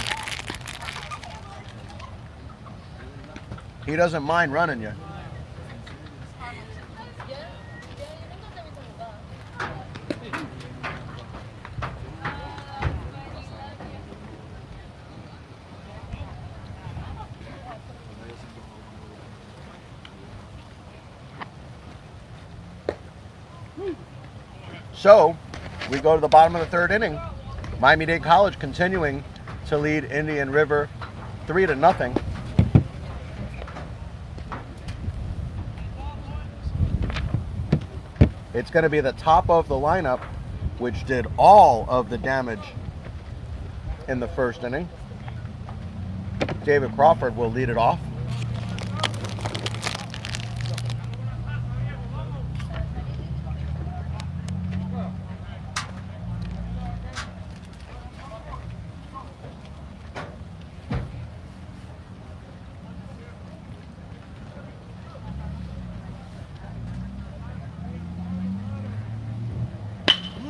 He doesn't mind running you. So, we go to the bottom of the 3rd inning. Miami-Dade College continuing to lead Indian River 3-0. It's going to be the top of the lineup, which did all of the damage in the 1st inning. David Crawford will lead it off.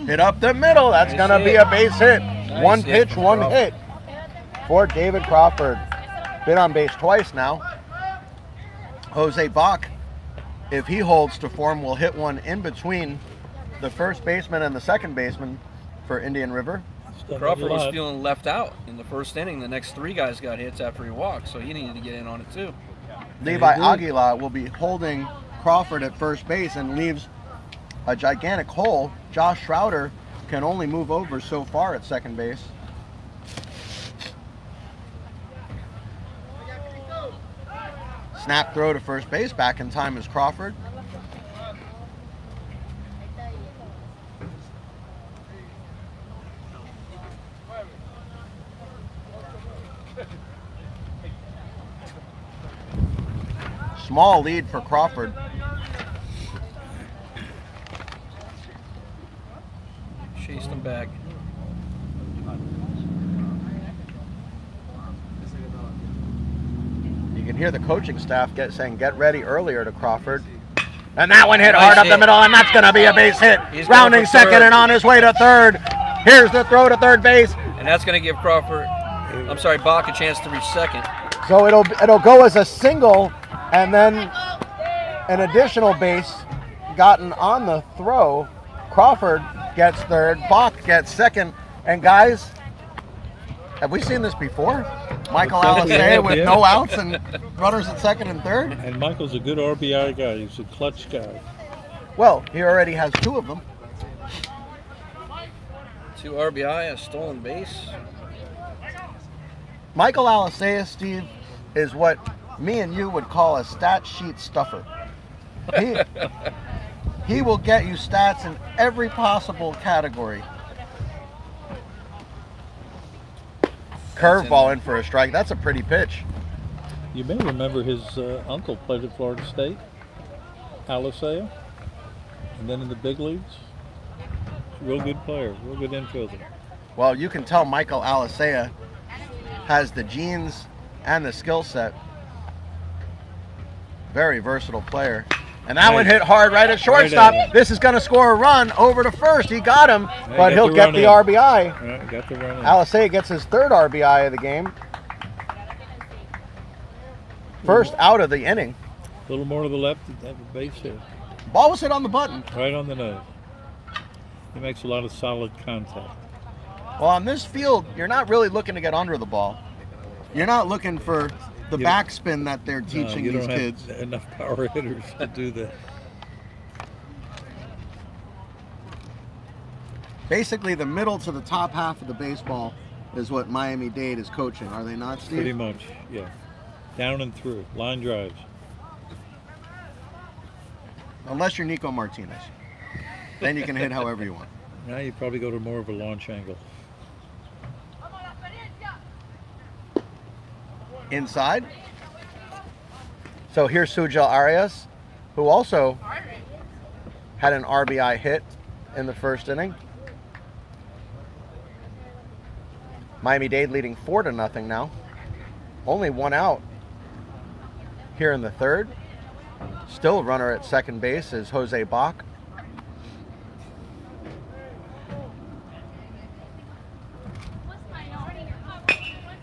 Hit up the middle. That's Nice going to be hit. a base hit. Nice One hit pitch, from one Crawford. hit for David Crawford. Been on base twice now. Jose Bach, if he holds to form, will hit one in between the first baseman and the second baseman for Indian River. He's done Crawford that a was lot. feeling left out in the 1st inning. The next 3 guys got hits after he walked, so he needed to get in on it too. Levi agree. Aguilar will be holding Crawford at first base and leaves a gigantic hole. Josh Schroeder can only move over so far at second base. Snap throw to first base. Back in time is Crawford. Small lead for Crawford. Chased him back. You can hear the coaching staff saying get ready earlier to Crawford. And that one hit hard up the hit. middle, and that's going to be a base hit. He's going Rounding for second third. and on his way to third. Here's the throw to third base. And that's going to give Bach a chance to reach second. So it'll go as a single, and then an additional base gotten on the throw. Crawford gets third, Bach gets second, and guys, have we seen this before? Michael Looks like we Alisea have, with yeah. no outs and runners at second and third. And Michael's a good RBI guy. He's a clutch guy. Well, he already has 2 of them. 2 RBI, a stolen base. Michael Alisea, Steve, is what me and you would call a stat sheet stuffer. He will get you stats in every possible category. Curveball in for a strike. That's a pretty pitch. You may remember his uncle played at Florida State, Alisea, and then in the big leagues. Real good player, real good infielder. Well, you can tell Michael Alisea has the genes and the skill set. Very versatile player. And that one hit hard right at shortstop. Right at this is going to score a run over to first. He got him, but got he'll the get run the in. RBI. Right, got the run in. Alisea gets his 3rd RBI of the game. First out of the inning. A little more to the left, have a base hit. Ball was hit on the button. Right on the nose. He makes a lot of solid contact. Well, on this field, you're not really looking to get under the ball. You're not looking for the You- backspin that they're teaching you these don't kids. have enough power hitters to do that. Basically, the middle to the top half of the baseball is what Miami-Dade is coaching, are they not, Steve? Pretty much, yeah. Down and through, line drives. Unless you're Nico Martinez. Then you can hit however you want. Now you probably go to more of a launch angle. Inside. So here's Sujel Arias, who also had an RBI hit in the first inning. Miami-Dade leading 4-0 now. Only 1 out here in the 3rd. Still a runner at second base is Jose Bach.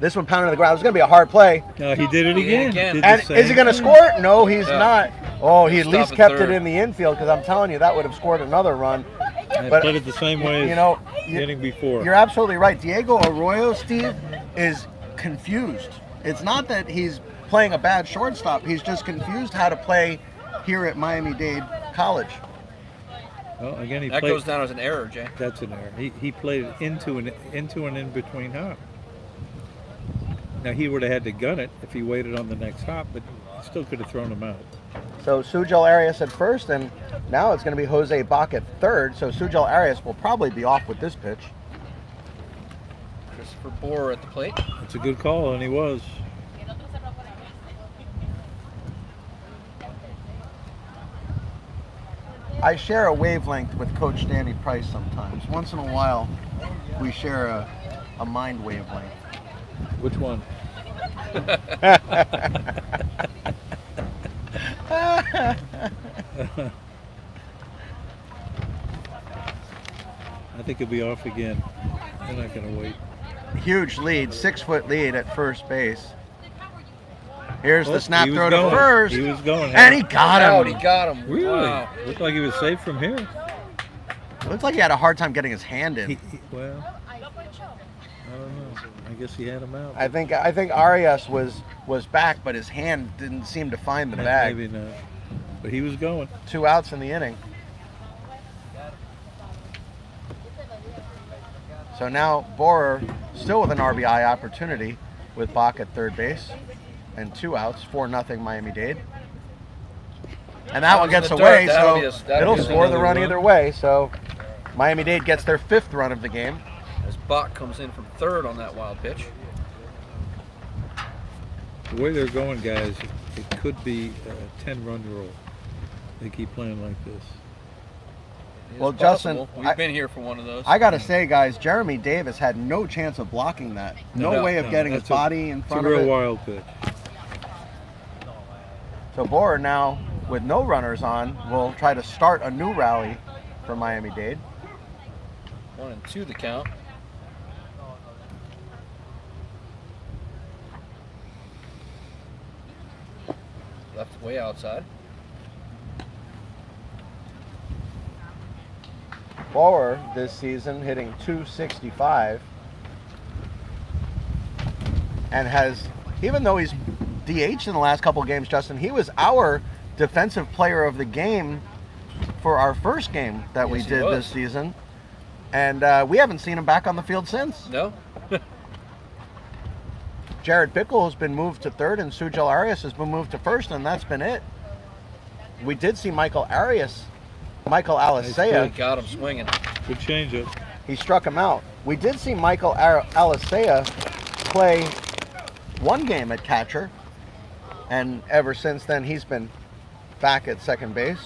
This one pounded to the ground. It was going to be a hard play. No, he did it again. again. Did the And same is he going to thing. score it? No, he's Yeah. not. Oh, he at Stop least at kept third. it in the infield, because I'm telling you, that would have scored another run. I But, played it the same way you as know, the inning before. You're absolutely right. Diego Arroyo, Steve, is confused. It's not that he's playing a bad shortstop. He's just confused how to play here at Miami-Dade College. Well, again, he That played. goes down as an error, Jay. That's an error. He played it into an in between hop. Now he would have had to gun it if he waited on the next hop, but he still could have thrown him out. So Sujel Arias at first, and now it's going to be Jose Bach at third. So Sujel Arias will probably be off with this pitch. Christopher Bohr at the plate. It's a good call, and he was. I share a wavelength with Coach Danny Price sometimes. Once in a while, we share a mind wavelength. Which one? I think he'll be off again. They're not going to wait. Huge lead, 6-foot lead at first base. Here's Oh, the snap he was throw to going. first. He was going. And he got Out, him. he got him. Really? Wow. Looked like he was safe from here. Looks like he had a hard time getting his hand in. Well, I don't know. I guess he had him out. I think Arias was back, but his hand didn't seem to find the bag. Maybe not. But he was going. 2 outs in the inning. So now Borer still with an RBI opportunity with Bach at third base. And 2 outs, 4-0 Miami-Dade. And that one was in gets the away, dirt. That'll so be a- that'll it'll be score the another run run. either way. So Miami-Dade gets their 5th run of the game. As Bach comes in from third on that wild pitch. The way they're going, guys, it could be a 10-run roll. They keep playing like this. It is Well, Justin, possible. We've been here for one of those. I got to say, guys, Jeremy Davis had no chance of blocking that. No way of No, getting his that's a- body in It's a front of real it. wild pitch. So Borer now, with no runners on, will try to start a new rally for Miami-Dade. 1-2 the count. Left way outside. Borer this season hitting .265 and has, even though he's DH in the last couple games, Justin, he was our defensive player of the game for our first game that we Yes, he did was. this season. And we haven't seen him back on the field since. No? Jared Bickle has been moved to third, and Sujal Arias has been moved to first, and that's been it. We did see Michael Alisea. Got him swinging. Good change-up. He struck him out. We did see Michael Alisea play one game at catcher, and ever since then he's been back at second base.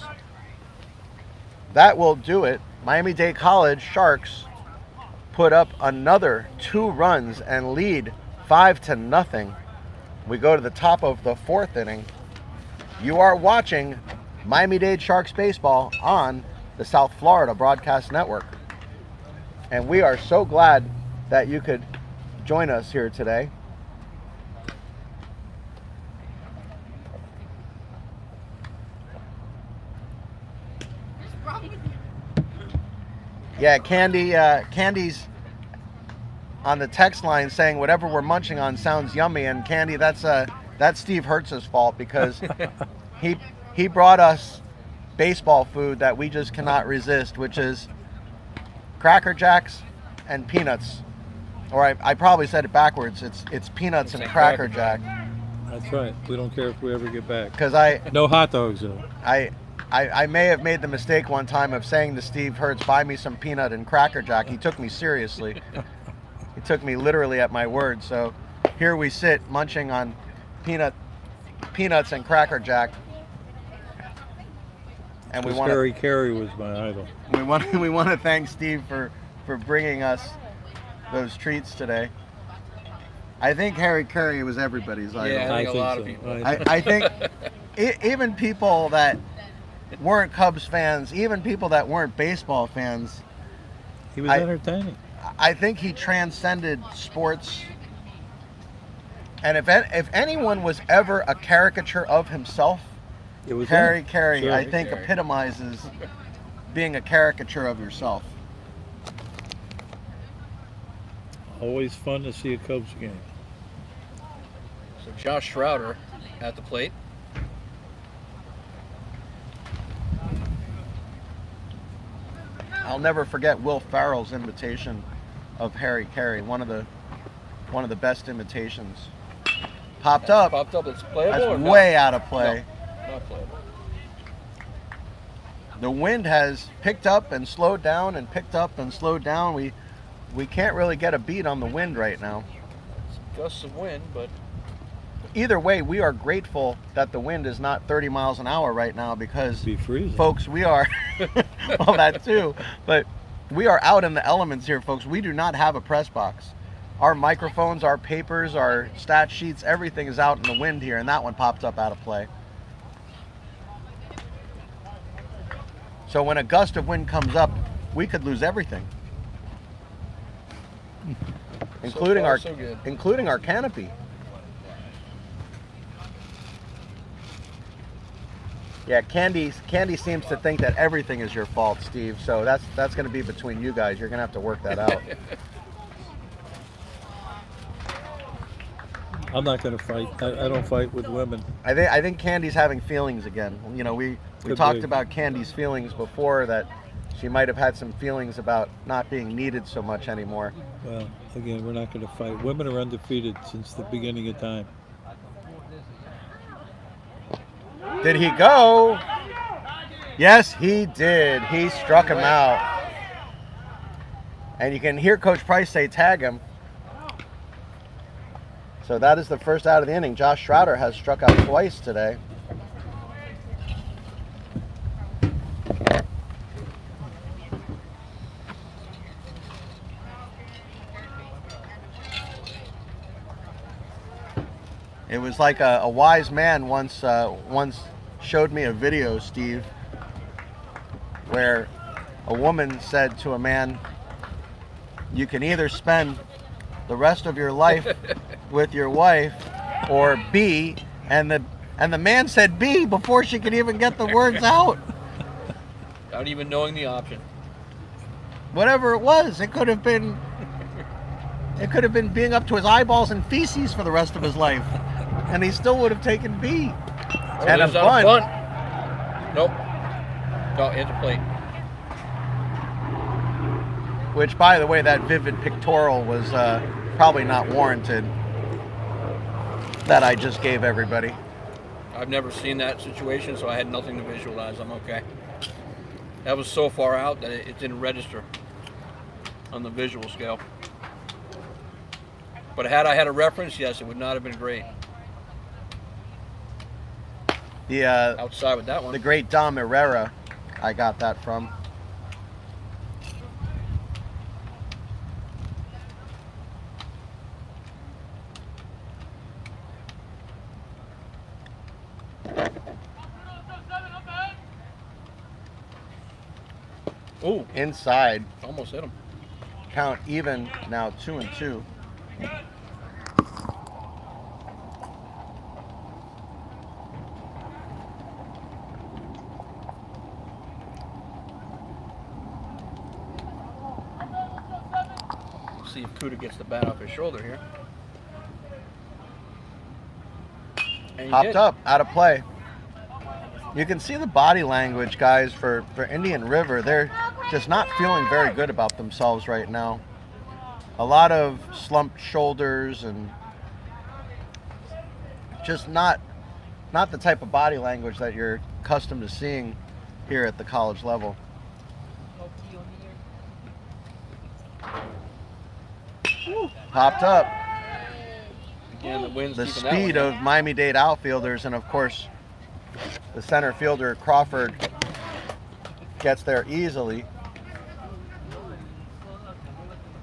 That will do it. Miami-Dade College Sharks put up another 2 runs and lead 5-0. We go to the top of the 4th inning. You are watching Miami-Dade Sharks baseball on the South Florida Broadcast Network. And we are so glad that you could join us here today. Yeah, Candy's on the text line saying whatever we're munching on sounds yummy, and Candy, that's Steve Hertz's fault because he brought us baseball food that we just cannot resist, which is Cracker Jacks and peanuts. Or I probably said it backwards. It's peanuts and Cracker Jack. That's right. We don't care if we ever get back. Because No hot dogs, though. I may have made the mistake one time of saying to Steve Hertz, buy me some peanut and Cracker Jack. He took me seriously. He took me literally at my word. So here we sit munching on peanuts and Cracker Jack. And we want Harry Carey was my idol. we want to thank Steve for bringing us those treats today. I think Harry Carey was everybody's idol. Yeah, I think a think lot so. of people. I think even people that weren't Cubs fans, even people that weren't baseball fans, He was entertaining. I think he transcended sports. And if anyone was ever a caricature of himself, It was Harry him. Carey, Sure. I think, epitomizes being a caricature of yourself. Always fun to see a Cubs game. So Josh Schroeder at the plate. I'll never forget Will Farrell's imitation of Harry Carey, one of the best imitations. Popped up. Popped up. It's playable or That's not? way out of play. No, not playable. The wind has picked up and slowed down and picked up and slowed down. We can't really get a beat on the wind right now. Gusts of wind, but Either way, we are grateful that the wind is not 30 miles an hour right now because, Be freezing. folks, we are, well, that too, but we are out in the elements here, folks. We do not have a press box. Our microphones, our papers, our stat sheets, everything is out in the wind here, and that one popped up out of play. So when a gust of wind comes up, we could lose everything, including far, our so good. including our canopy. Yeah, Candy seems to think that everything is your fault, Steve. So that's going to be between you guys. You're going to have to work that out. I'm not going to fight. I don't fight with women. I think Candy's having feelings again. You know, we Could talked be. about Candy's feelings before, that she might have had some feelings about not being needed so much anymore. Well, again, we're not going to fight. Women are undefeated since the beginning of time. Did he go? Yes, he did. He struck him out. And you can hear Coach Price say, tag him. So that is the first out of the inning. Josh Schroeder has struck out twice today. It was like a wise man once showed me a video, Steve, where a woman said to a man, you can either spend the rest of your life with your wife or B, and the man said B before she could even get the words out. without even knowing the option. Whatever it was, it could have been being up to his eyeballs in feces for the rest of his life, and he still would have taken B. Oh, And a there's not bunt. Nope. Oh, hit the plate. Which, by the way, that vivid pictorial was probably not warranted that I just gave everybody. I've never seen that situation, so I had nothing to visualize. I'm okay. That was so far out that it didn't register on the visual scale. But had I had a reference, yes, it would not have been great. The Outside with that one. the great Dom Herrera, I got that from. Ooh, Inside, almost hit him. count even now, 2-2. See if Kuda gets the bat off his shoulder here. And he Popped did. up, out of play. You can see the body language, guys, for Indian River. They're just not feeling very good about themselves right now. A lot of slumped shoulders and just not the type of body language that you're accustomed to seeing here at the college level. Popped up. Again, the wind's The keeping that one speed in. of Miami-Dade outfielders, and of course the center fielder Crawford gets there easily.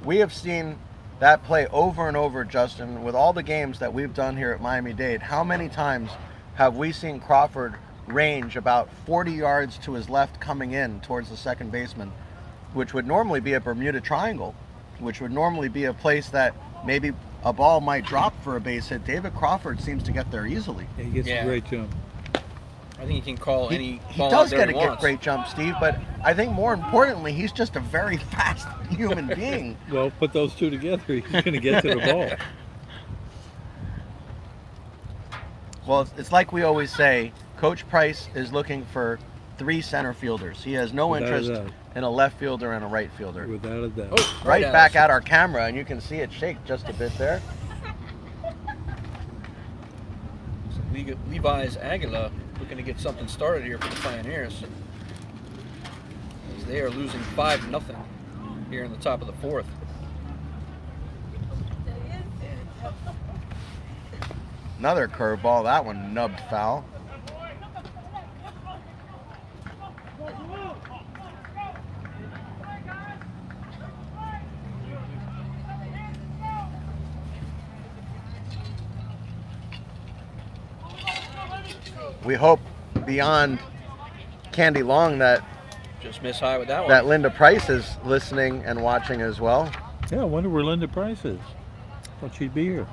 We have seen that play over and over, Justin, with all the games that we've done here at Miami-Dade. How many times have we seen Crawford range about 40 yards to his left coming in towards the second baseman, which would normally be a Bermuda Triangle, which would normally be a place that maybe a ball might drop for a base hit. David Crawford seems to get there easily. He gets Yeah. a great jump. I think he can call any He ball does out there get a he wants. great jump, Steve, but I think more importantly, he's just a very fast human being. Well, put those two together, he's going to get to the ball. Well, it's like we always say, Coach Price is looking for 3 center fielders. He has no Without a interest doubt. in a left fielder and a right fielder. Without a doubt. Oh, Right at back us. at our camera, and you can see it shake just a bit there. Levi's Aguila looking to get something started here for the Pioneers. As they are losing 5-0 here in the top of the 4th. Another curveball, that one nubbed foul. We hope beyond Candy Long that Just miss high with that one. that Linda Price is listening and watching as well. Yeah, I wonder where Linda Price is. Thought she'd be here.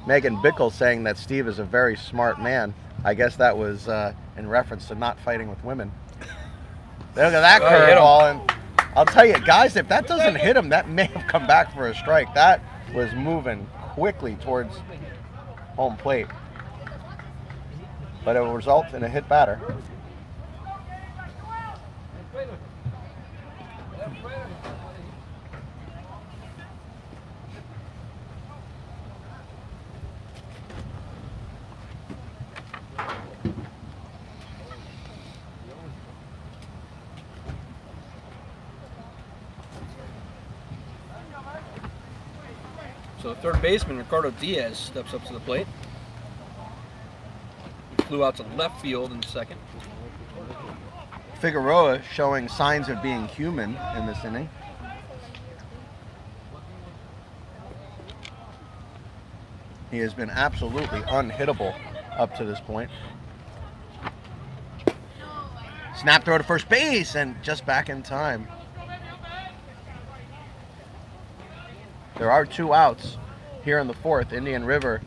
Megan Bickle saying that Steve is a very smart man. I guess that was in reference to not fighting with women. Look at that Oh, he hit him. curveball, and I'll tell you, guys, if that doesn't hit him, that may have come back for a strike. That was moving quickly towards home plate, but it will result in a hit batter. So third baseman Ricardo Diaz steps up to the plate. He flew out to left field in the second. Figueroa showing signs of being human in this inning. He has been absolutely unhittable up to this point. Snap throw to first base and just back in time. There are 2 outs here in the 4th. Indian River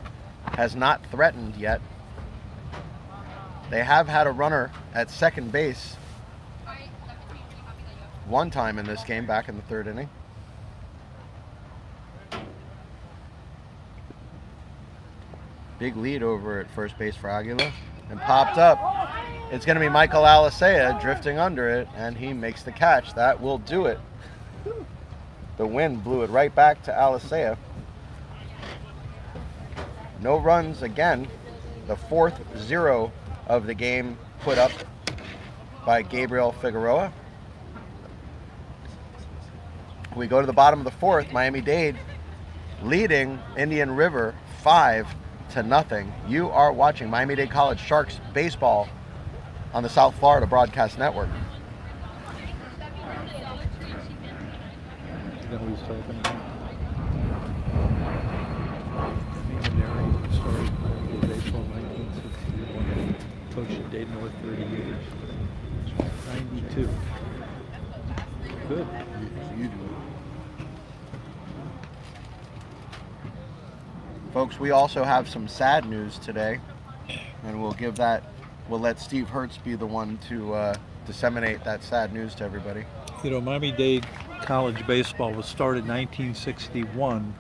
has not threatened yet. They have had a runner at second base one time in this game back in the 3rd inning. Big lead over at first base for Aguila. And popped up. It's going to be Michael Alisea drifting under it, and he makes the catch. That will do it. The wind blew it right back to Alisea. No runs again. The 4th 0 of the game put up by Gabriel Figueroa. We go to the bottom of the 4th. Miami-Dade leading Indian River 5-0. You are watching Miami-Dade College Sharks baseball on the South Florida Broadcast Network. You know who he's talking about? Maneri started baseball in 1961. Coached at Dade North 30 years. 92. Good. Folks, we also have some sad news today, and we'll let Steve Hertz be the one to disseminate that sad news to everybody. You know, Miami-Dade College baseball was started in 1961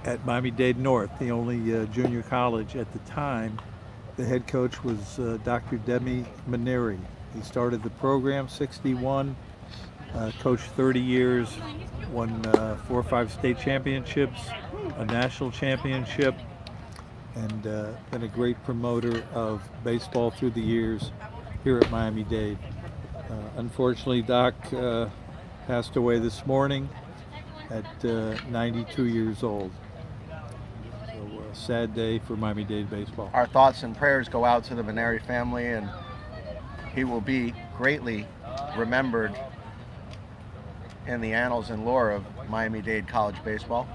at Miami-Dade North, the only junior college at the time. The head coach was Dr. Demi Maneri. He started the program 61, coached 30 years, won 4 or 5 state championships, a national championship, and been a great promoter of baseball through the years here at Miami-Dade. Unfortunately, Doc passed away this morning at 92 years old. So a sad day for Miami-Dade baseball. Our thoughts and prayers go out to the Maneri family, and he will be greatly remembered in the annals and lore of Miami-Dade College baseball.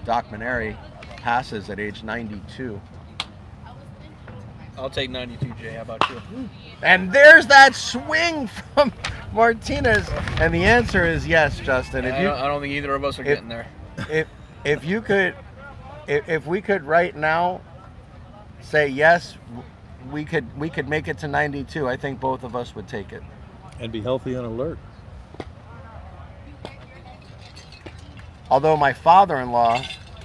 Doc Maneri passes at age 92. I'll take 92, Jay. How about you? And there's that swing from Martinez. And the answer is yes, Justin. I don't think either of us are getting there. If we could right now say yes, we could make it to 92, I think both of us would take it. And be healthy and alert. Although my father-in-law,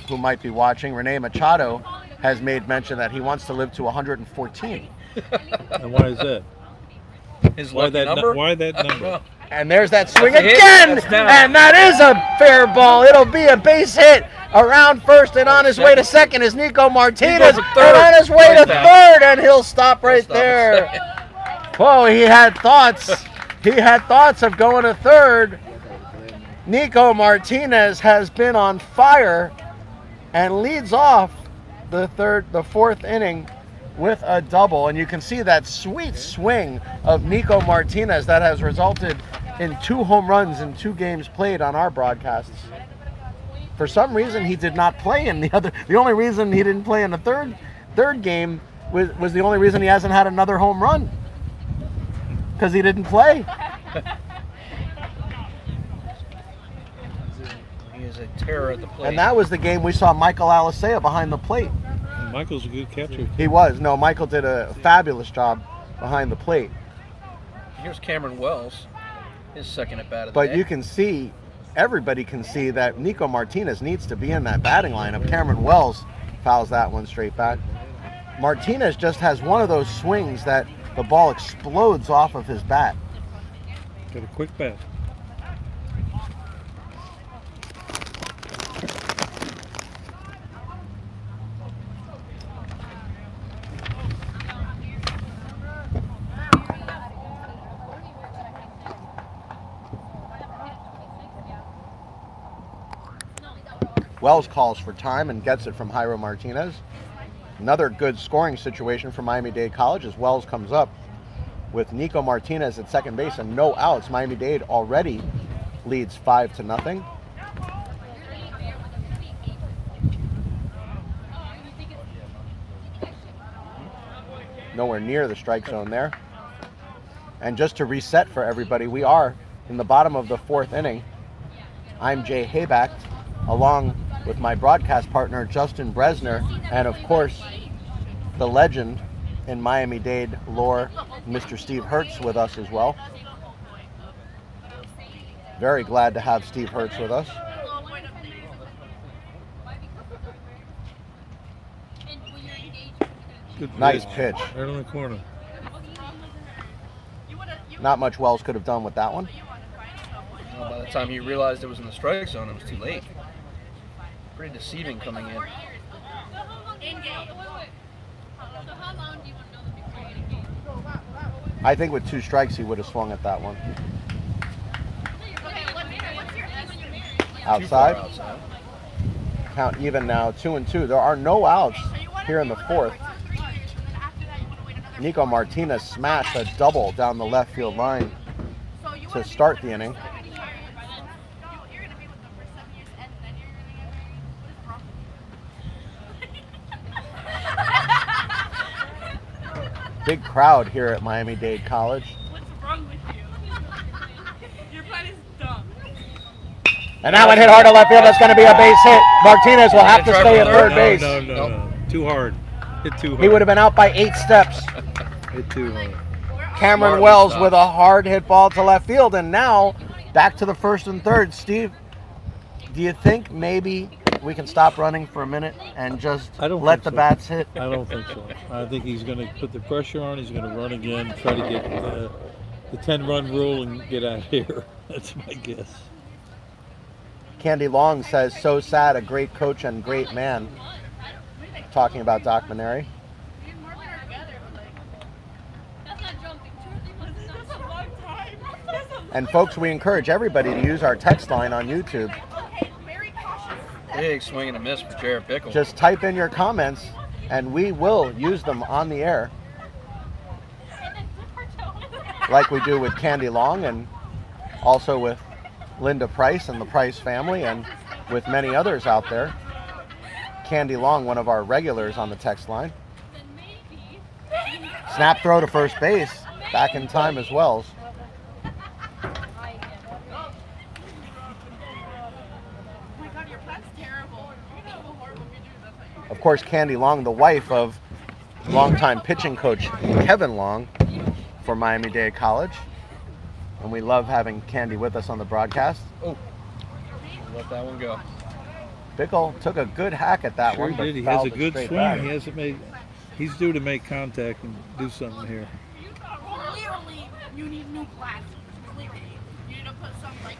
who might be watching, Rene Machado, has made mention that he wants to live to 114. And why is that? His Why lucky that number? Why that number? And there's that swing That's a hit. again! That's down. And that is a fair ball. It'll be a base hit around first, and on his way to second is Nico Martinez. He goes to third. And on his way to Right down. third, and he'll stop right Stop there. it. Whoa, he had thoughts. He had thoughts of going to third. Nico Martinez has been on fire and leads off the 4th inning with a double. And you can see that sweet swing of Nico Martinez that has resulted in 2 home runs in 2 games played on our broadcasts. For some reason, he did not play in the other. The only reason he didn't play in the third game was the only reason he hasn't had another home run, because he didn't play. He is a terror at the plate. And that was the game we saw Michael Alisea behind the plate. And Michael's a good catcher. He was. No, Michael did a fabulous job behind the plate. Here's Cameron Wells, his second at bat of the But day. you can see, everybody can see that Nico Martinez needs to be in that batting lineup. Cameron Wells fouls that one straight back. Martinez just has one of those swings that the ball explodes off of his bat. Got a quick bat. Wells calls for time and gets it from Jairo Martinez. Another good scoring situation for Miami-Dade College as Wells comes up with Nico Martinez at second base and no outs. Miami-Dade already leads 5-0. Nowhere near the strike zone there. And just to reset for everybody, we are in the bottom of the 4th inning. I'm Jay Hayback, along with my broadcast partner Justin Bresner, and of course the legend in Miami-Dade lore, Mr. Steve Hertz, with us as well. Very glad to have Steve Hertz with us. Good Nice pitch. Right on the corner. Not much Wells could have done with that one. Well, by the time he realized it was in the strike zone, it was too late. Pretty deceiving coming in. I think with 2 strikes, he would have swung at that one. Outside. Outside. Count even now, 2-2. There are no outs here in the 4th. Nico Martinez smashed a double down the left field line to start the inning. Big crowd here at Miami-Dade College. What's wrong with you? Your plan is dumb. And that one hit hard to left field. That's going to be a base hit. Martinez will have to stay at third base. No. Too hard. Hit too hard. He would have been out by 8 steps. Hit too hard. Cameron Smart Wells stop. with a hard hit ball to left field. And now back to the 1st and 3rd. Steve, do you think maybe we can stop running for a minute and just I don't let think the so. bats hit? I don't think so. I think he's going to put the pressure on. He's going to run again, try to get the 10-run rule and get out of here. That's my guess. Candy Long says, so sad, a great coach and great man. Talking about Doc Maneri. And folks, we encourage everybody to use our text line on YouTube. Big swing and a miss for Jared Bickle. Just type in your comments and we will use them on the air. Like we do with Candy Long and also with Linda Price and the Price family and with many others out there. Candy Long, one of our regulars on the text line. Snap throw to first base, back in time as well. Of course, Candy Long, the wife of longtime pitching coach Kevin Long for Miami-Dade College. And we love having Candy with us on the broadcast. Oh, let that one go. Bickle took a good hack at that Sure one, he but did. He has fouled a it good straight swing. back. He hasn't made. He's due to make contact and do something here. Clearly, you need new glasses. Clearly, you need to put some like.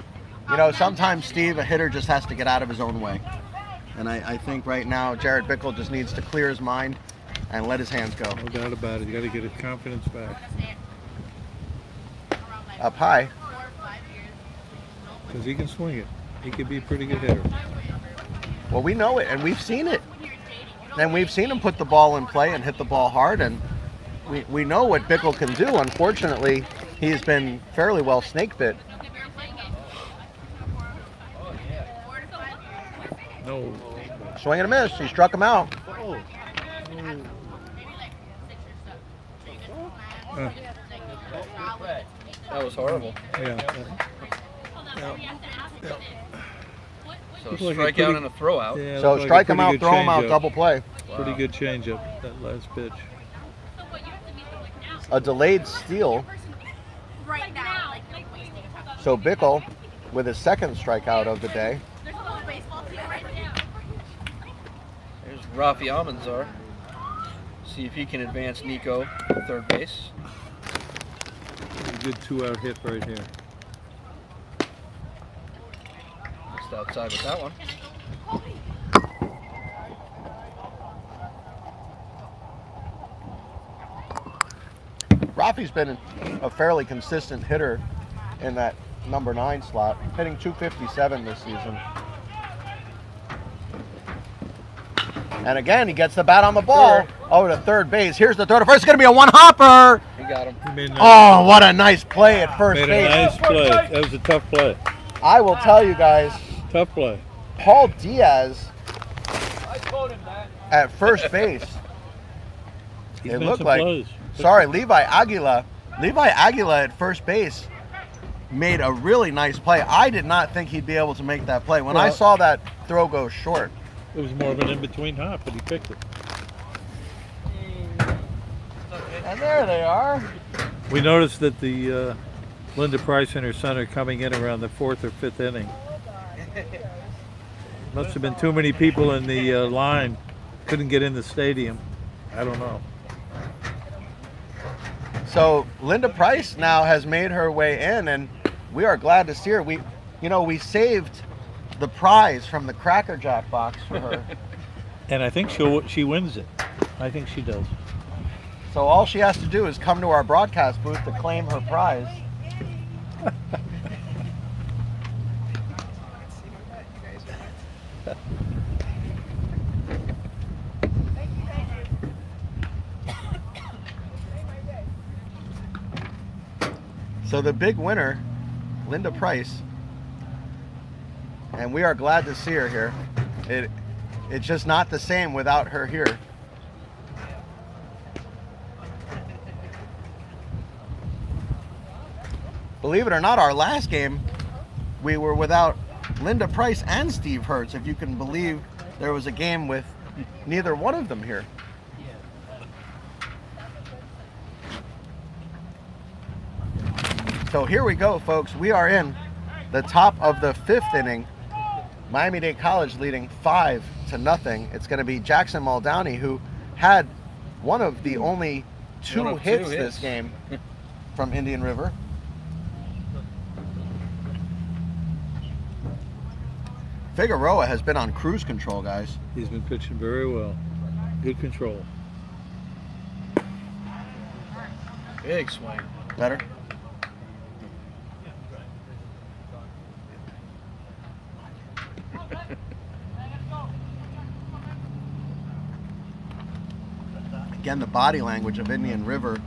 You know, sometimes, Steve, a hitter just has to get out of his own way. And I think right now, Jared Bickle just needs to clear his mind and let his hands go. No doubt about it. You got to get his confidence back Up high. because he can swing it. He could be a pretty good hitter. Well, we know it, and we've seen it. And we've seen him put the ball in play and hit the ball hard, and we know what Bickle can do. Unfortunately, he's been fairly well snake bit. No. Swing and a miss. He struck him out. That was horrible. Yeah. So Looked like a strikeout pretty- and a throw out. Yeah, So looked like a strike him pretty out, good throw him out, changeup. double play. Pretty good changeup, that last pitch. A delayed steal. Right now. So Bickle, with his 2nd strikeout of the day. There's a little baseball team right now. There's Rafi Almanzar. See if he can advance Nico to third base. A good 2-out hit right here. Just outside with that one. Rafi's been a fairly consistent hitter in that number 9 slot, hitting .257 this season. And again, he gets the bat on the ball over to third base. Here's the throw to first. It's going to be a one-hopper. He got him. He made, Oh, what a nice play at first made a base. nice play. That was a tough play. I will tell you guys, Tough play. Paul Diaz at first base. He's It made looked some like, plays. sorry, Levi Aguila. Levi Aguila at first base made a really nice play. I did not think he'd be able to make that play. When I Well- saw that throw go short, It was more of an in-between hop, but he picked it. and there they are. We noticed that the Linda Price and her son are coming in around the 4th or 5th inning. Must have been too many people in the line. Couldn't get in the stadium. I don't know. So Linda Price now has made her way in, and we are glad to see her. We saved the prize from the Cracker Jack box for her. And I think she wins it. I think she does. So all she has to do is come to our broadcast booth to claim her prize. So the big winner, Linda Price, and we are glad to see her here. It's just not the same without her here. Believe it or not, our last game, we were without Linda Price and Steve Hertz, if you can believe there was a game with neither one of them here. So here we go, folks. We are in the top of the 5th inning. Miami-Dade College leading 5-0. It's going to be Jackson Muldowney, who had one of the only two hits this game from Indian River. Figueroa has been on cruise control, guys. He's been pitching very well. Good control. Big swing. Better? Again, the body language of Indian River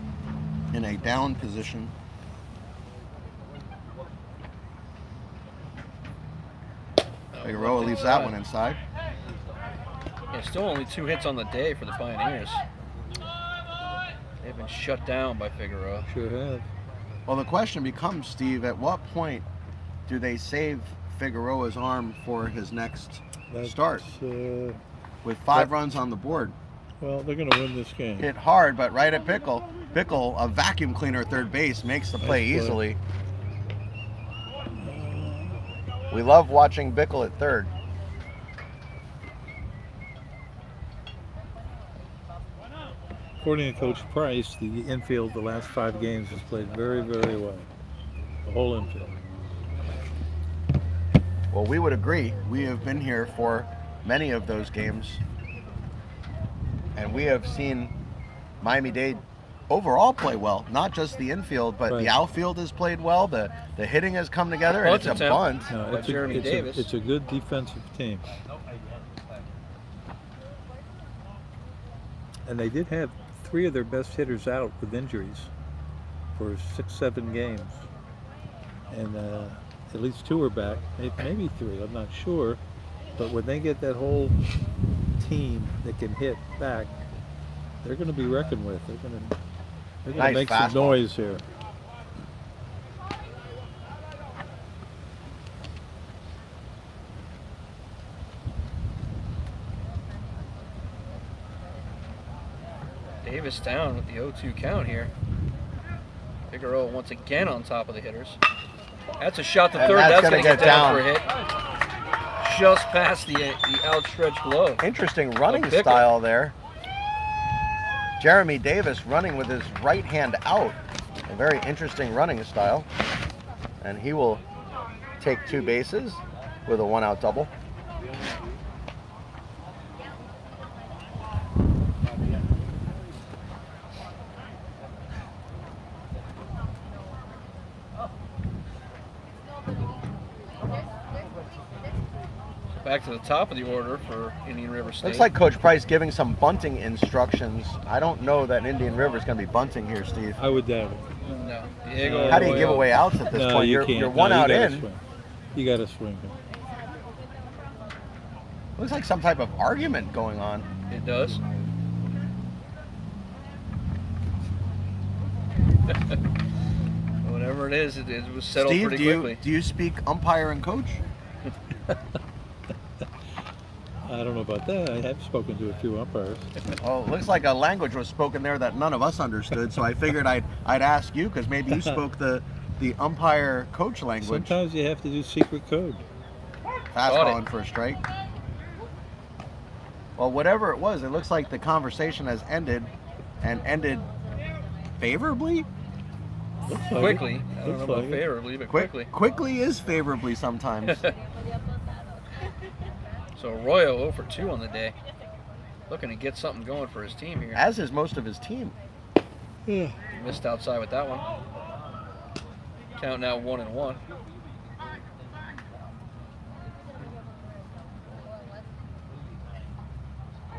in a down position. Figueroa leaves that one inside. Yeah, still only 2 hits on the day for the Pioneers. They've been shut down by Figueroa. Sure have. Well, the question becomes, Steve, at what point do they save Figueroa's arm for his next start? With 5 runs on the board. Well, they're going to win this game. Hit hard, but right at Pickle. Pickle, a vacuum cleaner at third base, makes the play easily. We love watching Bickle at third. According to Coach Price, the infield the last 5 games has played very, very well. The whole infield. Well, we would agree. We have been here for many of those games. And we have seen Miami-Dade overall play well. Not just the infield, but the outfield has played well. The hitting has come together, and it's a bunt. No, it's a good defensive team. And they did have 3 of their best hitters out with injuries for 6-7 games. And at least 2 are back, maybe 3, I'm not sure. But when they get that whole team that can hit back, they're going to be reckoned with. They're going to make some noise here. Davis down with the 0-2 count here. Figueroa once again on top of the hitters. That's a shot to third. That's going to get down for a hit. Just past the outstretched glove. Interesting running style there. Jeremy Davis running with his right hand out. A very interesting running style. And he will take 2 bases with a 1-out double. Back to the top of the order for Indian River State. Looks like Coach Price giving some bunting instructions. I don't know that Indian River is going to be bunting here, Steve. I would doubt it. No. How do you give away outs at this point? You're 1 out in. Swing. You got to swing. Looks like some type of argument going on. It does. Whatever it is, it was settled Steve, pretty quickly. Do you speak umpire and coach? I don't know about that. I have spoken to a few umpires. Well, it looks like a language was spoken there that none of us understood, so I figured I'd ask you, because maybe you spoke the the umpire coach language. Sometimes you have to do secret code. Fastball in for a strike. Well, whatever it was, it looks like the conversation has ended, and ended favorably. Looks like Quickly. it. I don't know Looks about like it. favorably, but quickly. Quickly is favorably sometimes. So Arroyo 0 for 2 on the day. Looking to get something going for his team here. As is most of his team. Yeah. Missed outside with that one. Count now 1-1.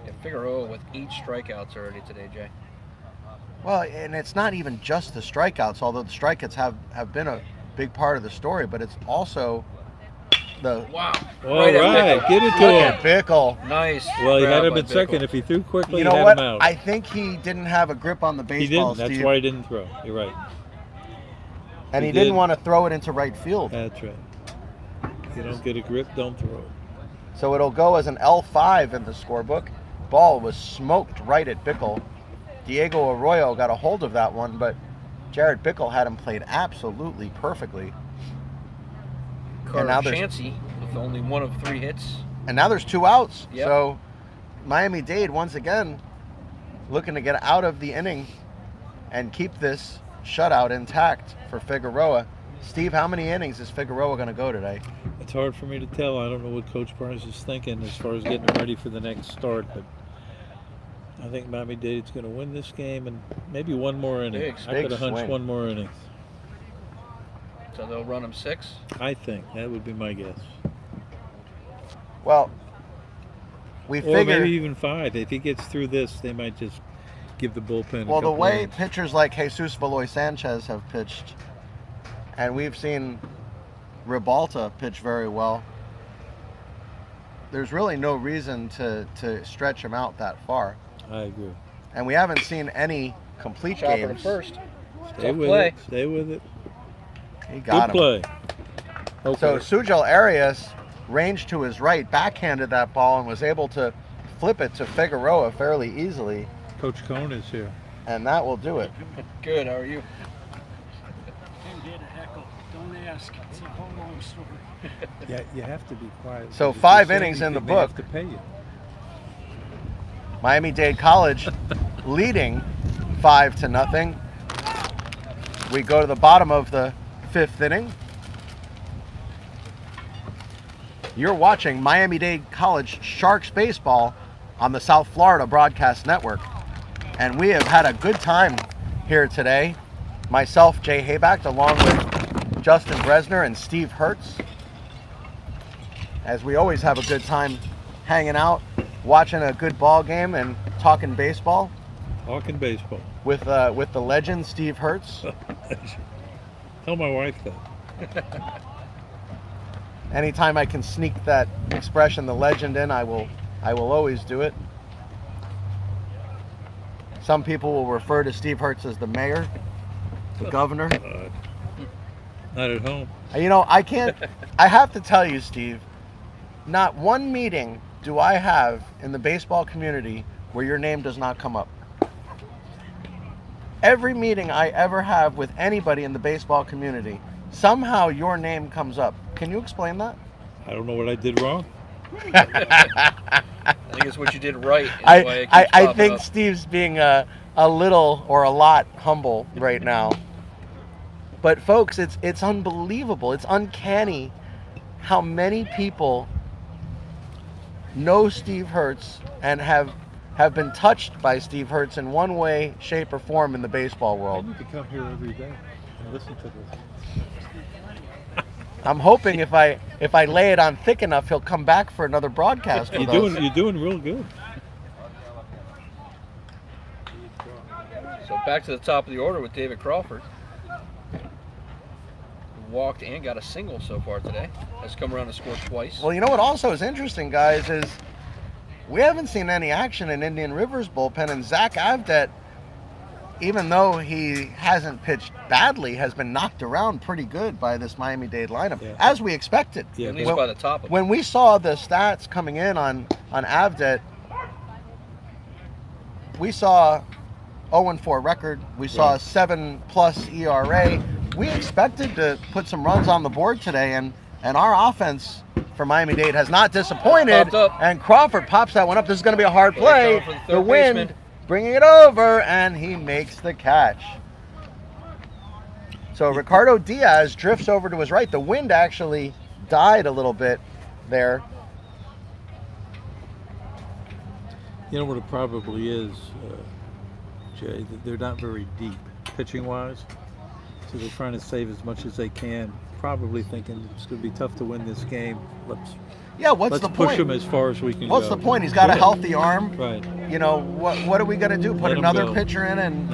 Yeah, Figueroa with 8 strikeouts already today, Jay. Well, and it's not even just the strikeouts, although the strikeouts have been a big part of the story, but it's also the Wow. All Right right, at Bickle. get it look to at him. Bickle. Nice. Well, he grab had him by in second. Bickle. If he threw quickly, You he know had what? him out. I think he didn't have a grip on the He baseball, didn't. That's Steve. why he didn't throw. You're right. And he he didn't did. want to throw it into right field. That's right. If you don't get a grip, don't throw it. So it'll go as an L5 in the scorebook. Ball was smoked right at Bickle. Diego Arroyo got a hold of that one, but Jared Bickle had him played absolutely perfectly. Carter now there's- Chansey with only 1 of 3 hits. And now there's 2 outs. Yep. So Miami-Dade once again looking to get out of the inning and keep this shutout intact for Figueroa. Steve, how many innings is Figueroa going to go today? It's hard for me to tell. I don't know what Coach Barnes is thinking as far as getting him ready for the next start, but I think Miami-Dade's going to win this game and maybe one more inning. Big I could have hunched swing. one more inning. So they'll run him 6. I think that would be my guess. Well, we Or figure. maybe even 5. If he gets through this, they might just give the bullpen. Well, a the couple way innings. pitchers like Jesus Veloy Sanchez have pitched, and we've seen Ribalta pitch very well, there's really no reason to stretch him out that far. I agree. And we haven't seen any complete Chopper to games. first. Stay Tough with play. it. Stay with it. He got Good him. play. Okay. So Sujal Arias ranged to his right, backhanded that ball, and was able to flip it to Figueroa fairly easily, Coach Cohn is here. and that will do it. Good, how are you? Didn't get a heckle. Don't ask. It's a whole long story. Yeah, you have to be quiet. So because if 5 you say innings in the anything, they have book. to pay you. Miami-Dade College leading 5-0. We go to the bottom of the 5th inning. You're watching Miami-Dade College Sharks baseball on the South Florida Broadcast Network. And we have had a good time here today. Myself, Jay Hayback, along with Justin Bresner and Steve Hertz. As we always have a good time hanging out, watching a good ball game and talking baseball Talking baseball. with the legend Steve Hertz. Tell my wife that. Anytime I can sneak that expression, the legend, in, I will always do it. Some people will refer to Steve Hertz as the mayor, the governor. Not at home. You know, I have to tell you, Steve, not one meeting do I have in the baseball community where your name does not come up. Every meeting I ever have with anybody in the baseball community, somehow your name comes up. Can you explain that? I don't know what I did wrong. I think it's what you did right. is why it keeps I popping think up. Steve's being a little or a lot humble right now. But folks, it's unbelievable. It's uncanny how many people know Steve Hertz and have been touched by Steve Hertz in one way, shape, or form in the baseball I world. need to come here every day and listen to this. I'm hoping if I lay it on thick enough, he'll come back for another broadcast with us. You're doing real good. So back to the top of the order with David Crawford. Walked and got a single so far today. Has come around to score twice. Well, you know what also is interesting, guys, is we haven't seen any action in Indian River's bullpen, and Zach Avdet, even though he hasn't pitched badly, has been knocked around pretty good by this Miami-Dade lineup, Yeah. as we expected. Yeah, At least by the top of it. When we saw the stats coming in on Avdet, we saw 0-4 record. We saw Right. a 7+ ERA, we expected to put some runs on the board today, and our offense for Miami-Dade has not disappointed. Popped up. And Crawford pops that one up. This is going to be a hard play. coming for the The third wind baseman. bringing it over, and he makes the catch. So Ricardo Diaz drifts over to his right. The wind actually died a little bit there. You know what it probably is, Jay? That they're not very deep pitching-wise, so they're trying to save as much as they can. Probably thinking it's going to be tough to win this game. Let's What's the push point? him as far as we can What's go. the point? He's got a healthy arm. Right. You know, what are we going to do? Put Let him another go. pitcher in, and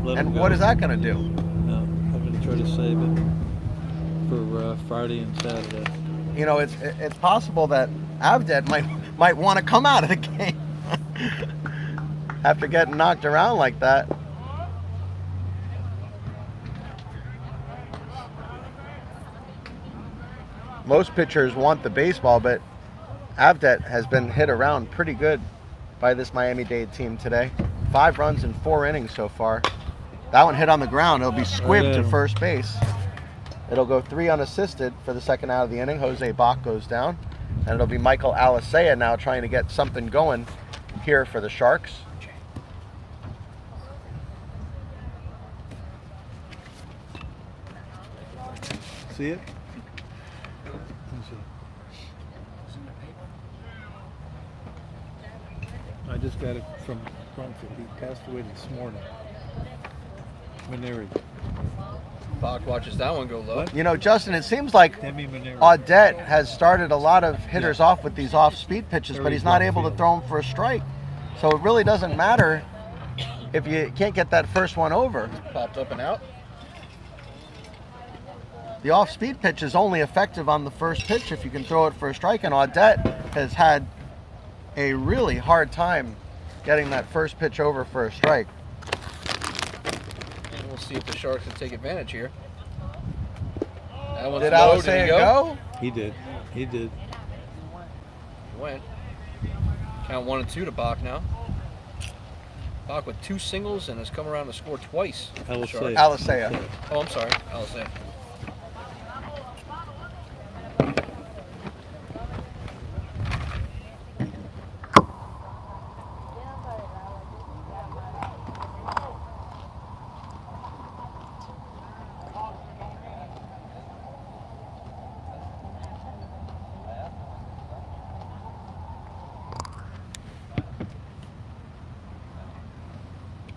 Let him go. what is that going to do? No, I'm going to try to save it for Friday and Saturday. You know, it's possible that Avdet might want to come out of the game after getting knocked around like that. Most pitchers want the baseball, but Avdet has been hit around pretty good by this Miami-Dade team today. 5 runs in 4 innings so far. That one hit on the ground. It'll be squibbed to first base. It'll go 3 unassisted for the second out of the inning. Jose Bach goes down. And it'll be Michael Alisea now trying to get something going here for the Sharks. See it? I just got it from Frankfurt. He passed away this morning. Maneri. Bach watches that one go low. What? You know, Justin, it seems like Demi Maneri. Audet has started a lot of hitters off with these off-speed pitches, but Very he's not good able to field. throw them for a strike. So it really doesn't matter if you can't get that first one over. Popped up and out. The off-speed pitch is only effective on the first pitch if you can throw it for a strike, and Audet has had a really hard time getting that first pitch over for a strike. And we'll see if the Sharks can take advantage here. That one's Did low. Alisea Did he go? He did. He did. He went. Count 1 and 2 to Bach now. Bach with 2 singles and has come around to score twice. for the Alisea. Sharks. Alisea. Oh, I'm sorry. Alisea.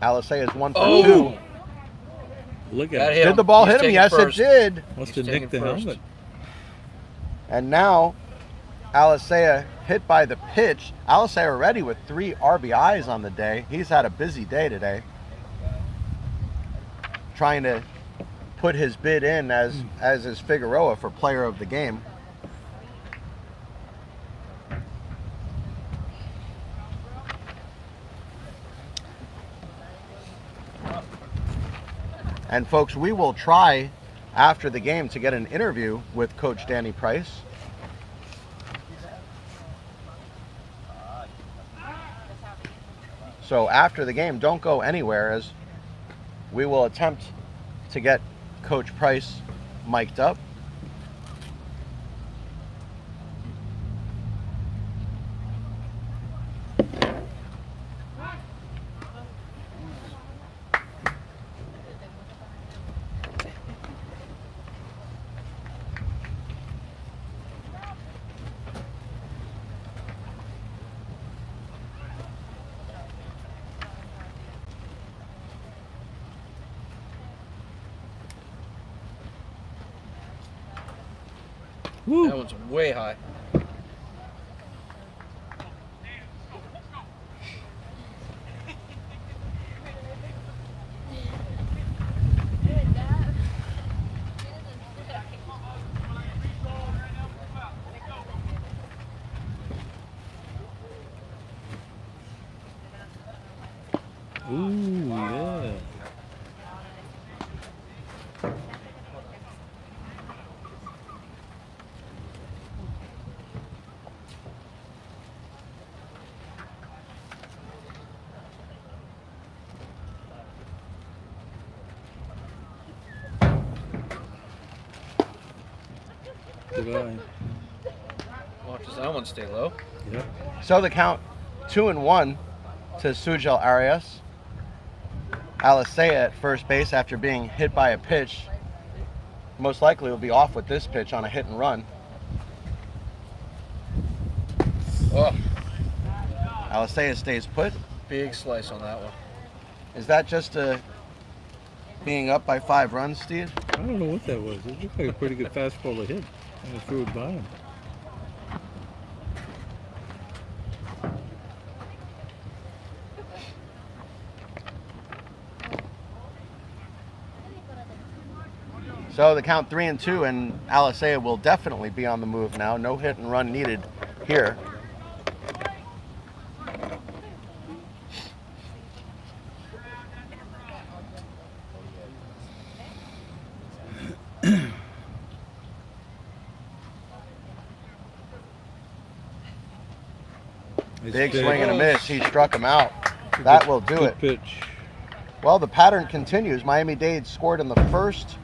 Alisea is 1 for Oh! 2. Look That at hit it. Did the ball He's hit him? taking Yes, first. it did. Must He's have nicked the taking first. helmet. And now, Alisea hit by the pitch. Alisea already with 3 RBIs on the day. He's had a busy day today. Trying to put his bid in as is Figueroa for player of the game. And folks, we will try after the game to get an interview with Coach Danny Price. So after the game, don't go anywhere, as we will attempt to get Coach Price mic'd up. That one's way high. Ooh, yeah. Goodbye. Watch as that one stay low. Yep. So the count 2-1 to Sujal Arias. Alisea at first base after being hit by a pitch. Most likely will be off with this pitch on a hit and run. Oh, Alisea stays put. big slice on that one. Is that just being up by 5 runs, Steve? I don't know what that was. It looked like a pretty good fastball to hit. And I threw it by him. So the count 3-2, and Alisea will definitely be on the move now. No hit and run needed here. Big swing and a miss. He struck him out. That will do it. Good pitch. Well, the pattern continues. Miami-Dade scored in the first,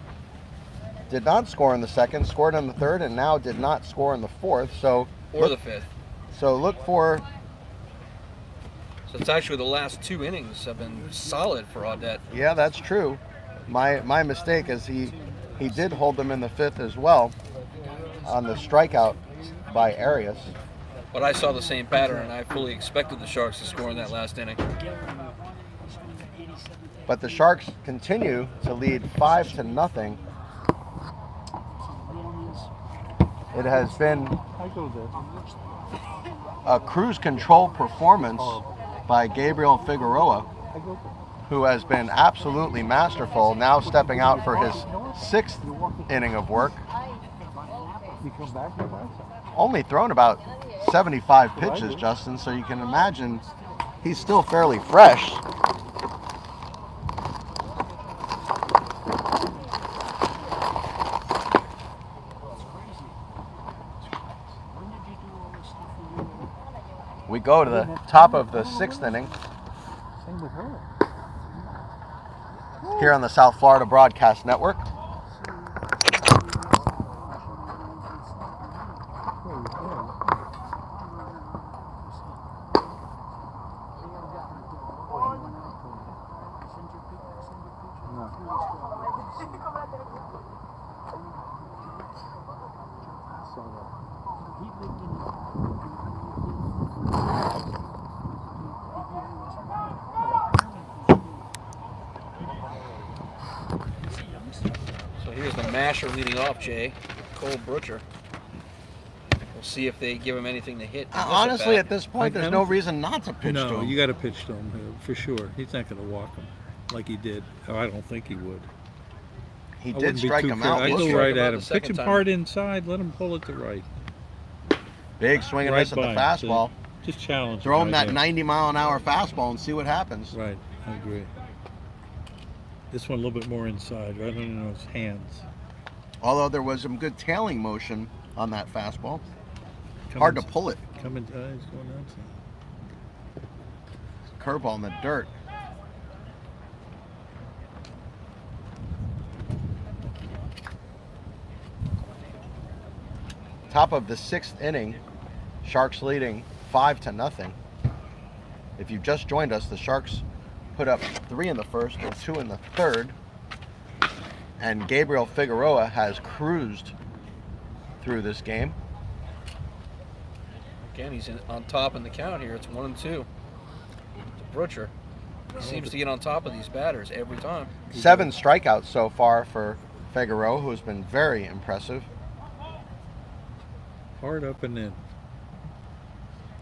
did not score in the second, scored in the third, and now did not score in the fourth. So, Or the fifth. So look for. So it's actually the last 2 innings have been solid for Dade. Yeah, that's true. My mistake is he did hold them in the fifth as well on the strikeout by Arias. But I saw the same pattern, and I fully expected the Sharks to score in that last inning. But the Sharks continue to lead 5-0. It has been I go there. a cruise control performance by Gabriel Figueroa, I go there. who has been absolutely masterful, now stepping out for his 6th inning of work. You come back here by Only thrown about 75 pitches, Justin, so you can imagine he's still fairly fresh. We go to the top of the 6th inning Same with her. here on the South Florida Broadcast Network. So here's the masher leading off, Jay. Cole Butcher. We'll see if they give him anything to hit. Honestly, at this point, there's no reason not to pitch to No, him. you got to pitch to him for sure. He's not going to walk him like he did. Oh, I don't think he would. He I did wouldn't be strike too him fair. out. I'd We'll go strike right him out at the him. Pitch second him time. hard inside. Let him pull it to right. Big swing and miss at the by him. fastball. Just challenge Throw him right that there. 90-mile-an-hour fastball and see what happens. Right, I agree. This one a little bit more inside, rather than in his hands. Although there was some good tailing motion on that fastball. Hard to pull it. He's going outside. Curveball in the dirt. Top of the 6th inning, Sharks leading 5-0. If you've just joined us, the Sharks put up 3 in the first and 2 in the third. And Gabriel Figueroa has cruised through this game. Again, he's on top in the count here. It's 1-2 to Butcher. He seems to get on top of these batters every time. 7 strikeouts so far for Figueroa, who has been very impressive. Hard up and in.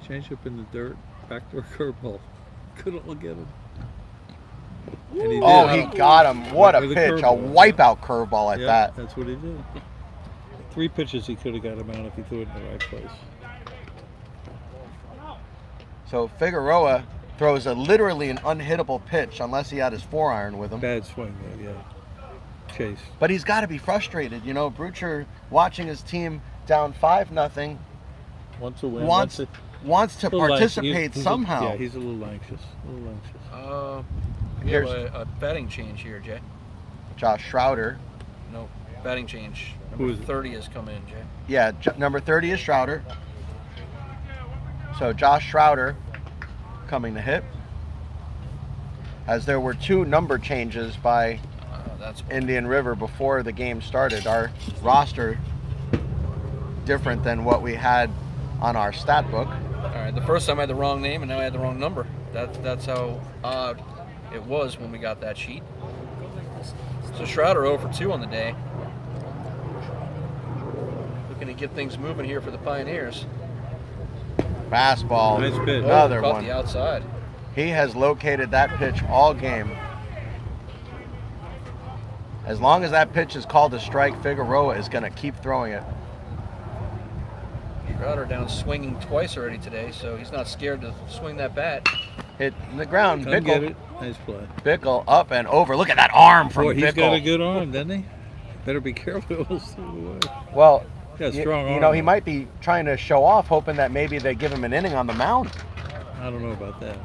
Change up in the dirt. Backdoor curveball. Couldn't look at him. And he Oh, did. he got him. What a With a pitch. A curveball. wipeout curveball at Yeah, that. that's what he did. 3 pitches he could have got him out if he threw it in the right place. So Figueroa throws literally an unhittable pitch unless he had his 4-iron with him. Bad swing though, yeah. Chase. But he's got to be frustrated. You know, Butcher watching his team down 5-0 Wants to win. wants to little participate he's somehow. Yeah, he's a little anxious. We have Here's a betting change here, Jay. Josh Schroeder No. batting change. Who is Number it? 30 has come in, Jay. Yeah, number 30 is Schroeder. So Josh Schroeder coming to hit. As there were 2 number changes by That's Indian River before the game started. Our roster different than what we had on our stat book. all right. The first time I had the wrong name, and now I had the wrong number. That's how odd it was when we got that sheet. So Schroeder 0 for 2 on the day. Looking to get things moving here for the Pioneers. Fastball. Nice pitch. Another Caught one. the outside. He has located that pitch all game. As long as that pitch is called a strike, Figueroa is going to keep throwing it. Schroeder down swinging twice already today, so he's not scared to swing that bat. Hit in the ground. Come get Bickle. it. Nice play. Bickle up and over. Look at that arm from Boy, he's Bickle. got a good arm, doesn't he? Better be careful. It will steal away. Well, Yeah, strong you arm. know, he might be trying to show off, hoping that maybe they give him an inning on the mound. I don't know about that.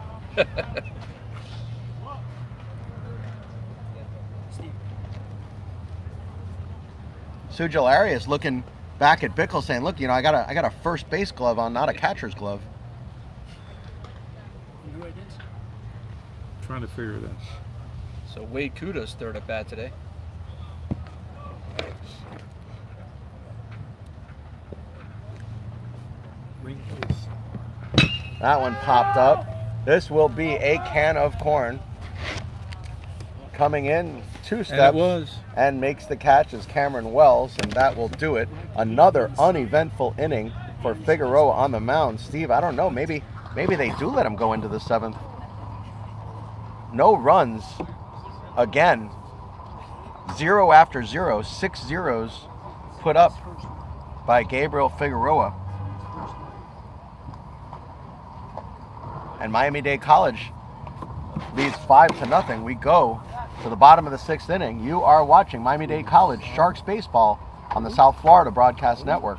Sujal is looking back at Bickle saying, look, you know, I got a first base glove on, not a catcher's glove. You know who it is? Trying to figure it out. So Wade Kuda's third at bat today. That one popped up. This will be a can of corn. Coming in 2 steps. And it was. And makes the catch is Cameron Wells, and that will do it. Another uneventful inning for Figueroa on the mound. Steve, I don't know, maybe they do let him go into the 7th. No runs again. 0 after 0, 6 zeros put up by Gabriel Figueroa. And Miami-Dade College leads 5-0. We go to the bottom of the 6th inning. You are watching Miami-Dade College Sharks baseball on the South Florida Broadcast Network.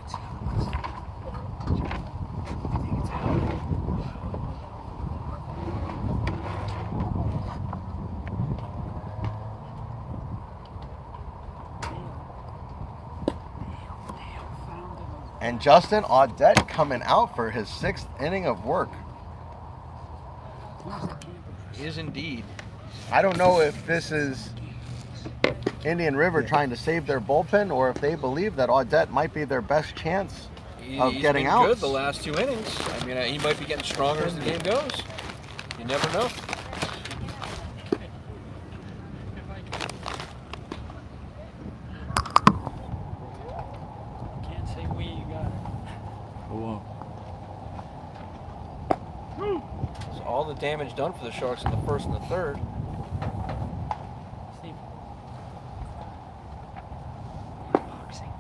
And Justin Audette coming out for his 6th inning of work. He is indeed. I don't know if this is Indian River trying to save their bullpen or if they believe that Audette might be their best chance of He's getting been out. good the last 2 innings. I mean, he might be getting stronger as the game goes. You never know. Can't say we, you got it. Oh, So all the damage done for the Sharks in the 1st and the 3rd. Steve. Boxing.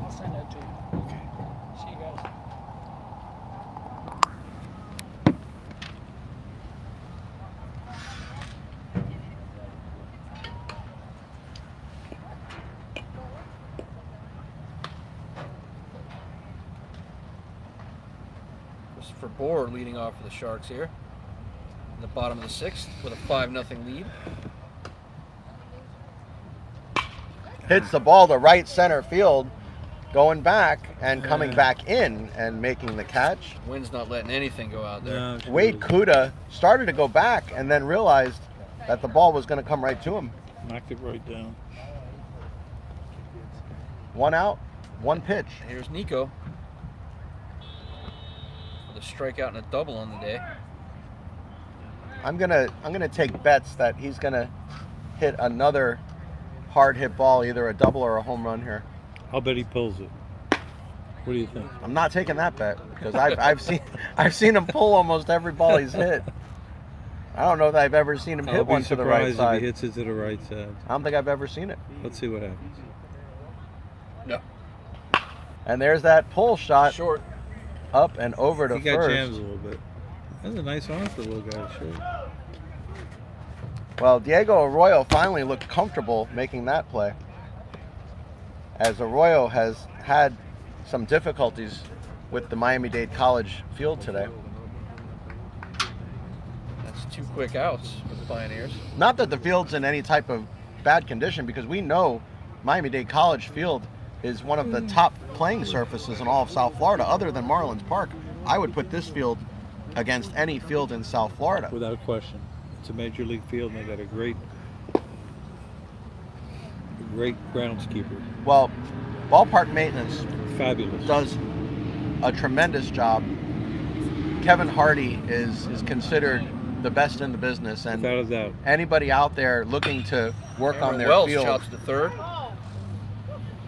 I'll send that to you. Okay. See you guys. Christopher Bohr leading off for the Sharks here. In the bottom of the 6th with a 5-0 lead. Hits the ball to right center field, going back and coming back in and making the catch. Wind's not letting anything go out there. no, it's Wade really- Kuda started to go back and then realized that the ball was going to come right to him. Knocked it right down. 1 out, 1 pitch. Here's Nico with a strikeout and a double on the day. I'm gonna take bets that he's gonna hit another hard hit ball, either a double or a home run here. I'll bet he pulls it. What do you think? I'm not taking that bet because I've seen him pull almost every ball he's hit. I don't know that I've ever seen him I'll hit be one to the right surprised if side. he hits it to the right side. I don't think I've ever seen it. Let's see what happens. No. And there's that pull shot Short. up and over to He got first. jams a little bit. That's a nice arm for a little guy, sure. Well, Diego Arroyo finally looked comfortable making that play, as Arroyo has had some difficulties with the Miami-Dade College field today. That's 2 quick outs for the Pioneers. Not that the field's in any type of bad condition, because we know Miami-Dade College Field is one of the top playing surfaces in all of South Florida, other than Marlins Park. I would put this field against any field in South Florida. Without question. It's a major league field, and they got a great groundskeeper. Well, ballpark maintenance Fabulous. does a tremendous job. Kevin Hardy is considered the best in the business, and Without a doubt. anybody out there looking to work on their Wells field, chops to third.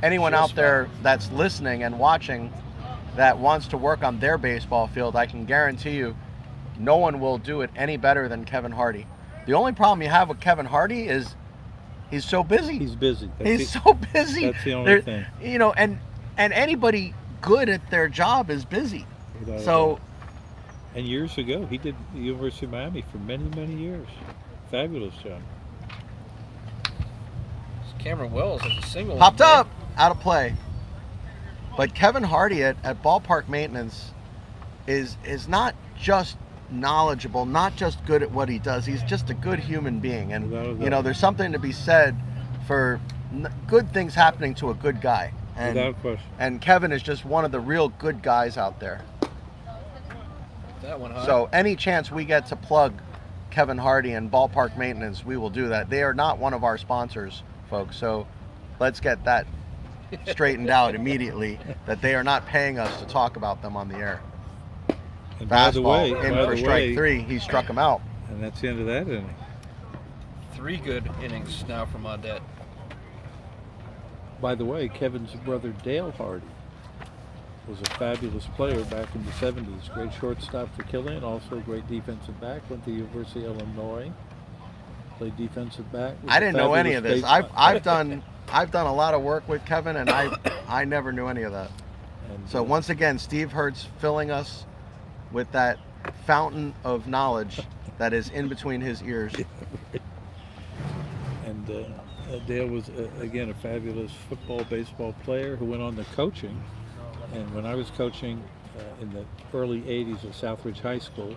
anyone Just out there that's listening and watching that wants to work on their baseball field, I can guarantee you no one will do it any better than Kevin Hardy. The only problem you have with Kevin Hardy is he's so busy. He's busy. He's so busy. That's the only thing. You know, and anybody good at their job is busy. Without a So doubt. And years ago, he did the University of Miami for many, many years. Fabulous job. Cameron Wells has a single. popped up, out of play. But Kevin Hardy at ballpark maintenance is not just knowledgeable, not just good at what he does. He's just a good human being, and Without a doubt. you know, there's something to be said for good things happening to a good guy. And Without question. and Kevin is just one of the real good guys out there. That one high. So any chance we get to plug Kevin Hardy and ballpark maintenance, we will do that. They are not one of our sponsors, folks. So let's get that straightened out immediately, that they are not paying us to talk about them on the air. And by the way, Fastball in for strike three. He struck him out. and that's the end of that inning. 3 good innings now from Dade. By the way, Kevin's brother Dale Hardy was a fabulous player back in the 70s. Great shortstop for Killian, also a great defensive back. Went to the University of Illinois. Played defensive back. Was I a didn't know any fabulous of this. baseball- I've done a lot of work with Kevin, and I never knew any of that. And, So once again, Steve Hertz filling us with that fountain of knowledge that is in between his ears. And Dale was, again, a fabulous football, baseball player who went on to coaching. And when I was coaching in the early 80s at Southridge High School,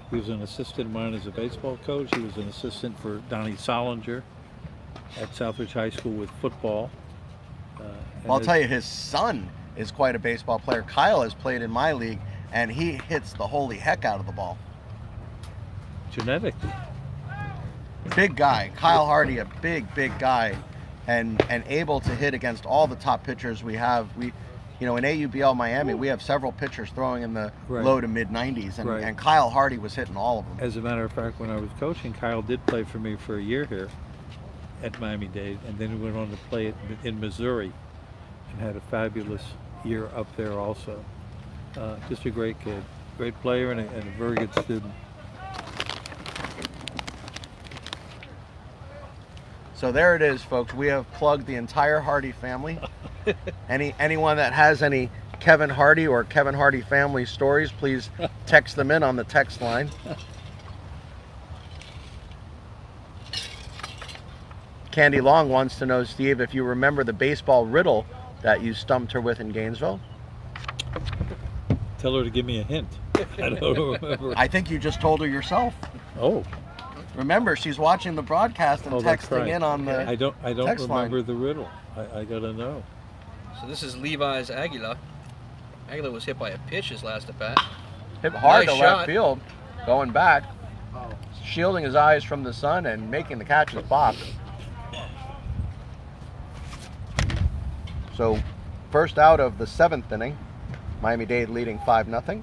he was an assistant of mine as a baseball coach. He was an assistant for Donnie Solinger at Southridge High School with football. Well, I'll tell you, his son is quite a baseball player. Kyle has played in my league, and he hits the holy heck out of the ball. Genetically. Big guy. Kyle Hardy, a big guy, and able to hit against all the top pitchers we have. You know, in AUBL Miami, we have several pitchers throwing in the Right. low to mid 90s, and, Right. and Kyle Hardy was hitting all of them. As a matter of fact, when I was coaching, Kyle did play for me for a year here at Miami-Dade, and then he went on to play in Missouri and had a fabulous year up there also. Just a great kid, great player, and a very good student. So there it is, folks. We have plugged the entire Hardy family. Anyone that has any Kevin Hardy or Kevin Hardy family stories, please text them in on the text line. Candy Long wants to know, Steve, if you remember the baseball riddle that you stumped her with in Gainesville. Tell her to give me a hint. I don't remember. I think you just told her yourself. Oh, Remember, she's watching the broadcast and that's texting right. in on the. I don't text line. remember the riddle. I gotta know. So this is Levi's Aguila. Aguila was hit by a pitch his last at bat. Hit hard Nice to left shot. field, going back, shielding his eyes from the sun and making the catch with Bach. So, first out of the 7th inning, Miami-Dade leading 5-0.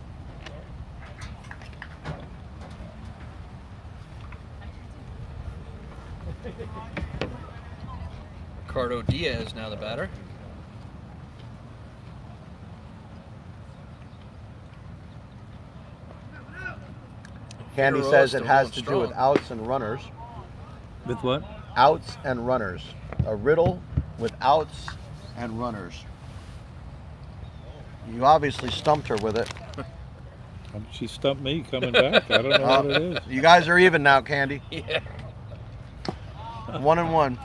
Ricardo Diaz now the batter. Candy Figueroa says it still has going to do with strong. outs and runners. With what? Outs and runners. A riddle with outs and runners. You obviously stumped her with it. She stumped me coming back. I don't know what it is. You guys are even now, Candy. Yeah. 1-1.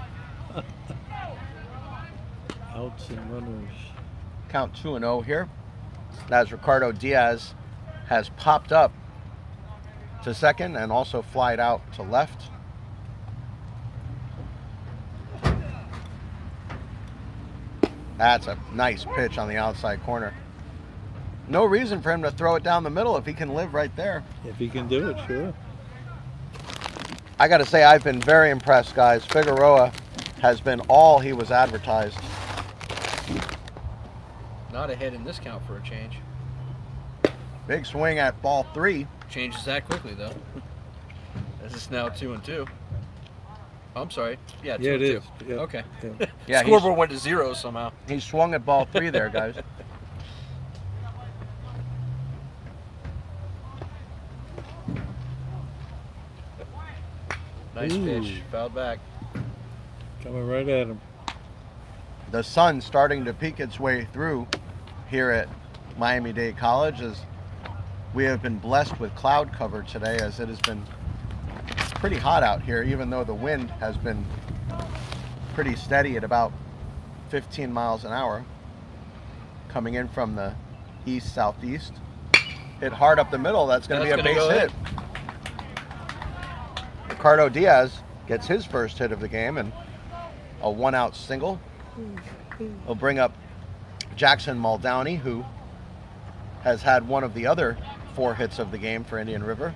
Outs and runners. Count 2-0 here. As Ricardo Diaz has popped up to second and also flied out to left. That's a nice pitch on the outside corner. No reason for him to throw it down the middle if he can live right there. If he can do it, sure. I got to say, I've been very impressed, guys. Figueroa has been all he was advertised. Not ahead in this count for a change. Big swing at ball 3. Changes that quickly, though. This is now 2-2. Oh, I'm sorry. Yeah, 2-2. Yeah, it is. Yeah. Okay. Yeah. Yeah, Scoreboard went to 0 somehow. he swung at ball 3 there, guys. Nice Ooh. pitch. Fouled back. Coming right at him. The sun's starting to peek its way through here at Miami-Dade College, as we have been blessed with cloud cover today, as it has been pretty hot out here, even though the wind has been pretty steady at about 15 miles an hour coming in from the east-southeast. Hit hard up the middle. That's going to be a That's base gonna go hit. Ricardo Diaz gets his first hit of the game and a 1-out single. He'll bring up Jackson Muldowney, who has had one of the other 4 hits of the game for Indian River.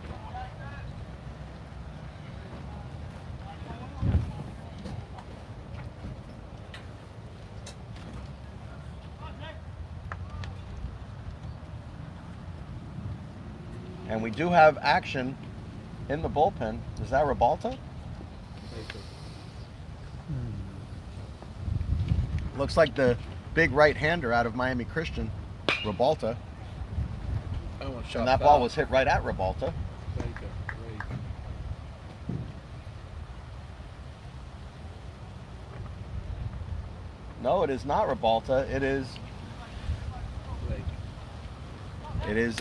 And we do have action in the bullpen. Is that Ribalta? Looks like the big right-hander out of Miami Christian, Ribalta. Oh, one shot And that foul. ball was hit right at Ribalta. No, it is not Ribalta. It is. It is.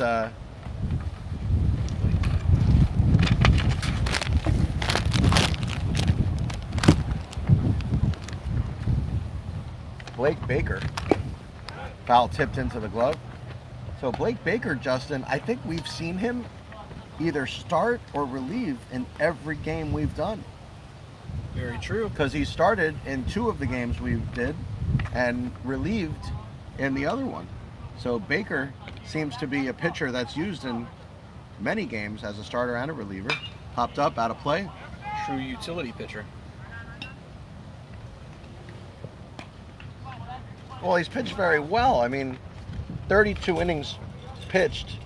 Blake Baker. Foul tipped into the glove. So Blake Baker, Justin, I think we've seen him either start or relieve in every game we've done. Very true. Because he started in 2 of the games we did and relieved in the other one. So Baker seems to be a pitcher that's used in many games as a starter and a reliever. Popped up, out of play. True utility pitcher. Well, he's pitched very well. I mean, 32 innings pitched.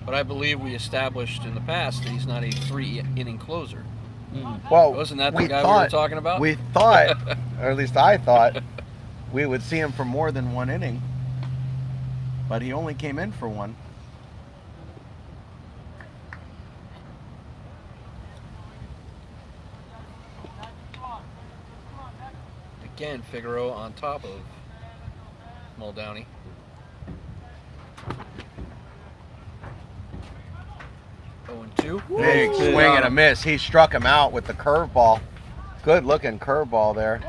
But I believe we established in the past that he's not a 3-inning closer. Well, Wasn't that the guy we were talking about? We thought, or at least I thought, we would see him for more than 1 inning. But he only came in for 1. Again, Figueroa on top of Muldowney. Oh, and 2. Big swing and a miss. He struck him out with the curveball. Good looking curveball there.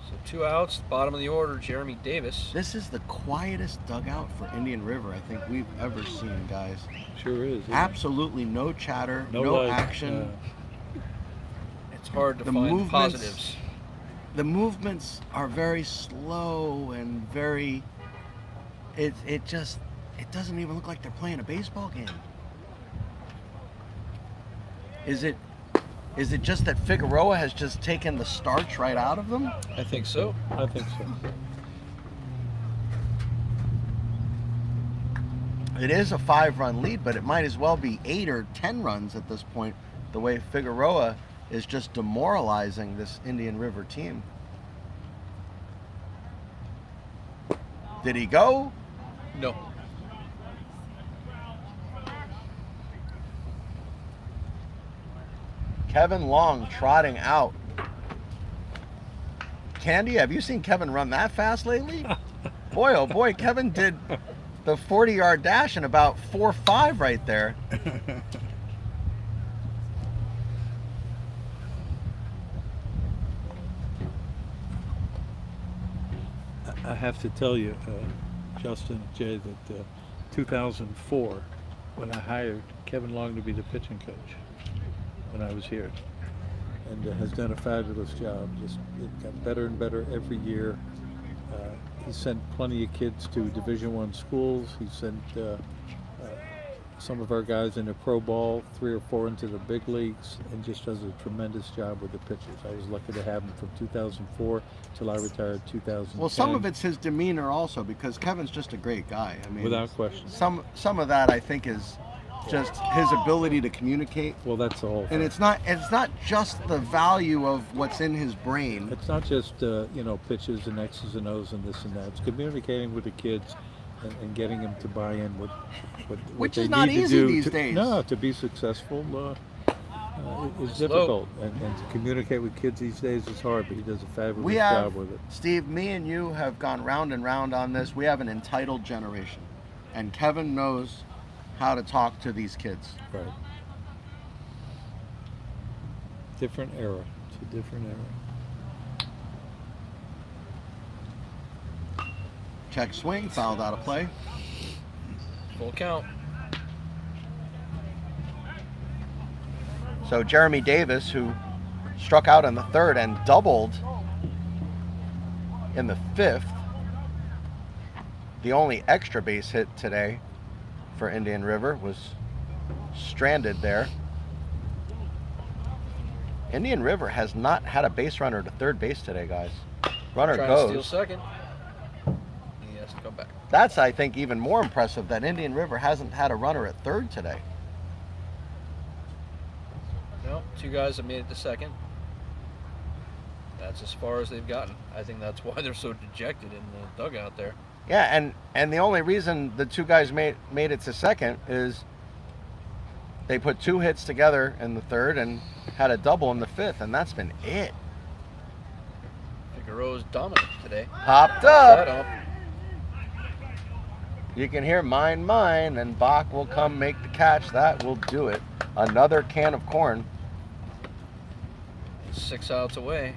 So 2 outs, bottom of the order, Jeremy Davis. This is the quietest dugout for Indian River I think we've ever seen, guys. Sure is. isn't it? Absolutely no chatter, no life. action. It's hard to The find movements- positives. The movements are very slow and very. It doesn't even look like they're playing a baseball game. Is it just that Figueroa has just taken the starch right out of them? I think so. I think so. It is a 5-run lead, but it might as well be 8 or 10 runs at this point, the way Figueroa is just demoralizing this Indian River team. Did he go? No. Kevin Long trotting out. Candy, have you seen Kevin run that fast lately? Boy, oh boy, Kevin did the 40-yard dash in about 4.5 right there. I have to tell you, Justin, Jay, that 2004, when I hired Kevin Long to be the pitching coach, when I was here, and has done a fabulous job. Just it got better and better every year. He sent plenty of kids to Division I schools. He sent some of our guys into pro ball, 3 or 4 into the big leagues, and just does a tremendous job with the pitchers. I was lucky to have him from 2004 till I retired 2010. Well, some of it's his demeanor also, because Kevin's just a great guy. I mean, without question. Some of that I think is just his ability to communicate. Well, that's the whole thing. And it's not just the value of what's in his brain. It's not just pitches and X's and O's and this and that. It's communicating with the kids and getting them to buy in with what Which they is not need easy to do these days. No, to be successful is difficult, and to communicate with kids these days is hard. But he does a fabulous job with it. Steve, me and you have gone round and round on this. We have an entitled generation, and Kevin knows how to talk to these kids. Right. Different era. It's a different era. Check swing, fouled out of play. Full count. So Jeremy Davis, who struck out in the 3rd and doubled in the 5th, the only extra base hit today for Indian River, was stranded there. Indian River has not had a base runner to 3rd base today, guys. Runner Trying goes. to steal second. He has to come back. That's, I think, even more impressive that Indian River hasn't had a runner at 3rd today. No, 2 guys have made it to second. That's as far as they've gotten. I think that's why they're so dejected in the dugout there. Yeah, and the only reason the 2 guys made it to second is they put 2 hits together in the 3rd and had a double in the 5th, and that's been it. Figueroa's dominant today. Popped That up. up. You can hear mine, and Bach will come make the catch. That will do it. Another can of corn. 6 outs away.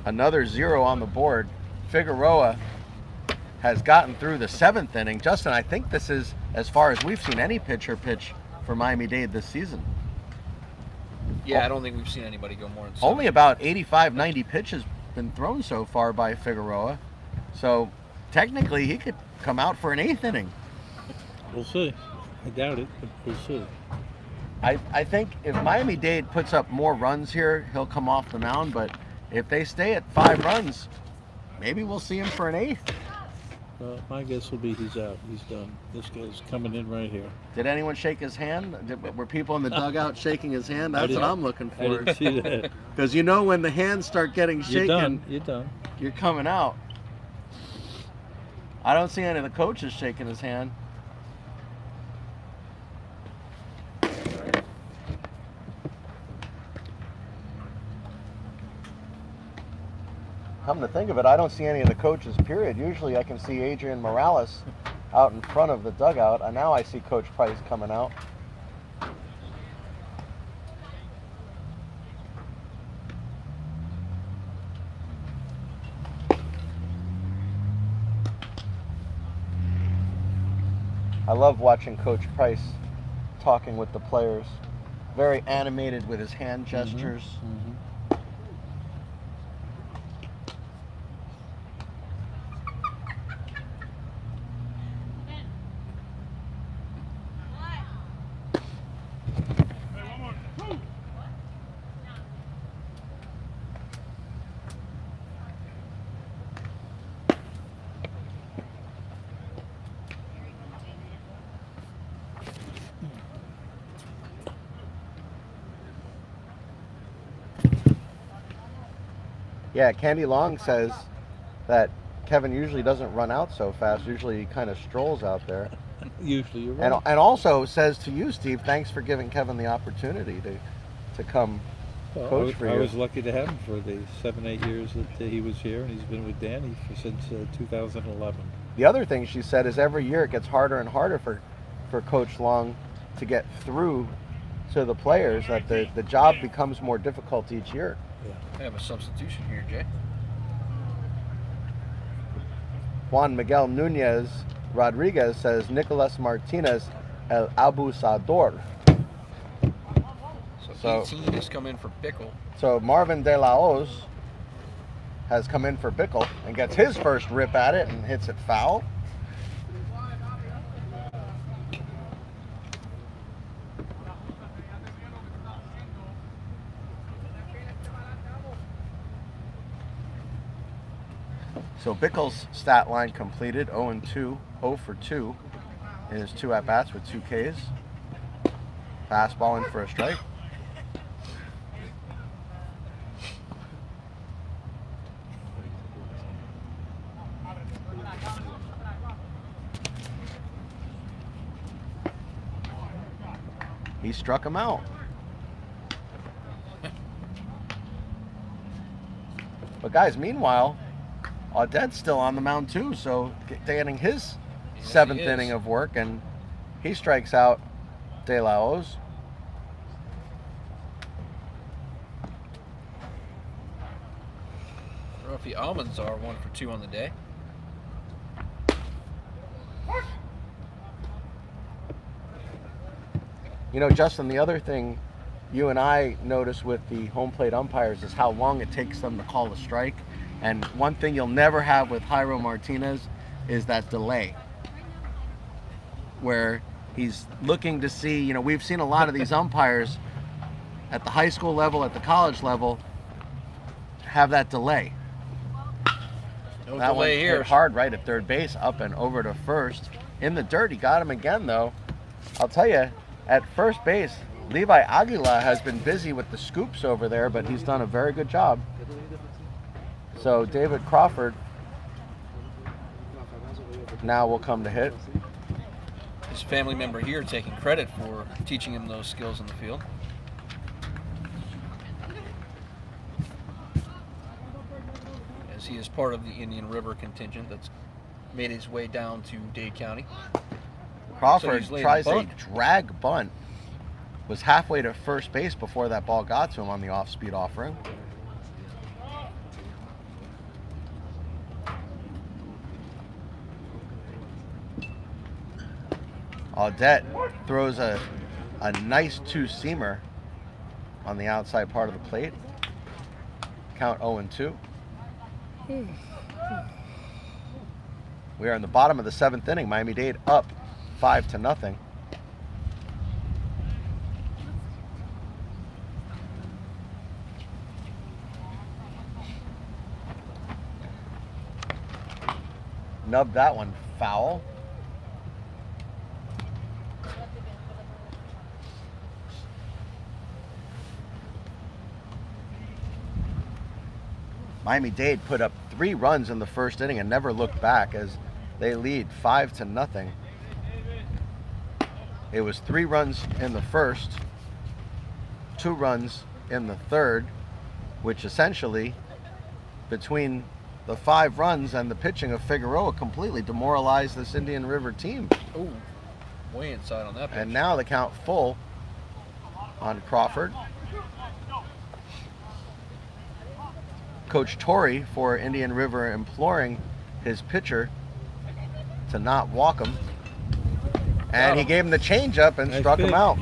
Another 0 on the board. Figueroa has gotten through the 7th inning. Justin, I think this is as far as we've seen any pitcher pitch for Miami-Dade this season. Yeah, I don't think we've seen anybody go more than 7. Only about 85, 90 pitches been thrown so far by Figueroa. So technically he could come out for an 8th inning. We'll see. I doubt it, but we'll see. I think if Miami-Dade puts up more runs here, he'll come off the mound. But if they stay at 5 runs, maybe we'll see him for an 8th. My guess will be he's out. He's done. This guy's coming in right here. Did anyone shake his hand? Were people in the dugout shaking his hand? That's what I'm looking I for. didn't see that. Because you know when the hands start getting You're done. shaken, You're done. you're coming out. I don't see any of the coaches shaking his hand. Come to think of it, I don't see any of the coaches, period. Usually I can see Adrian Morales out in front of the dugout, and now I see Coach Price coming out. I love watching Coach Price talking with the players. Very animated with his hand gestures. Yeah, Candy Long says that Kevin usually doesn't run out so fast. Usually he kind of strolls out there. Usually you're right. And also says to you, Steve, thanks for giving Kevin the opportunity to come coach for you. I was lucky to have him for the 7-8 years that he was here, and he's been with Danny since 2011. The other thing she said is every year it gets harder and harder for Coach Long to get through to the players, that the job becomes more difficult each year. I have a substitution here, Jay. Juan Miguel Nunez Rodriguez says Nicolas Martinez El Abusador. So 18 has come in for Bickle. So Marvin De La Hoz has come in for Bickle and gets his first rip at it and hits it foul. So Bickle's stat line completed, 0-2, 0 for 2 in his 2 at-bats with 2 Ks. Fastball in for a strike. He struck him out. But guys, meanwhile, Dade's still on the mound too, so getting his 7th inning of work, and he strikes out De La Hoz. Rafi Almanzar 1 for 2 on the day. You know, Justin, the other thing you and I notice with the home plate umpires is how long it takes them to call a strike. And one thing you'll never have with Jairo Martinez is that delay, where he's looking to see, you know, we've seen a lot of these umpires at the high school level, at the college level, have that delay. No That one delay here. hit hard right at third base, up and over to first. In the dirt, he got him again, though. I'll tell you, at first base, Levi Aguila has been busy with the scoops over there, but he's done a very good job. So David Crawford now will come to hit. His family member here taking credit for teaching him those skills in the field. As he is part of the Indian River contingent that's made his way down to Dade County. Crawford he's laying tries the a bunt. drag bunt. Was halfway to first base before that ball got to him on the off-speed offering. Dade throws a nice 2-seamer on the outside part of the plate. Count 0-2. We are in the bottom of the 7th inning. Miami-Dade up 5-0. Nubbed that one foul. Miami-Dade put up 3 runs in the first inning and never looked back as they lead 5-0. It was 3 runs in the first, 2 runs in the third, which essentially, between the 5 runs and the pitching of Figueroa, completely demoralized this Indian River team. Oh, way inside on that pitch. And now the count full on Crawford. Coach Torrey for Indian River imploring his pitcher to not walk him. And he gave him the changeup and Nice struck him pitch. out.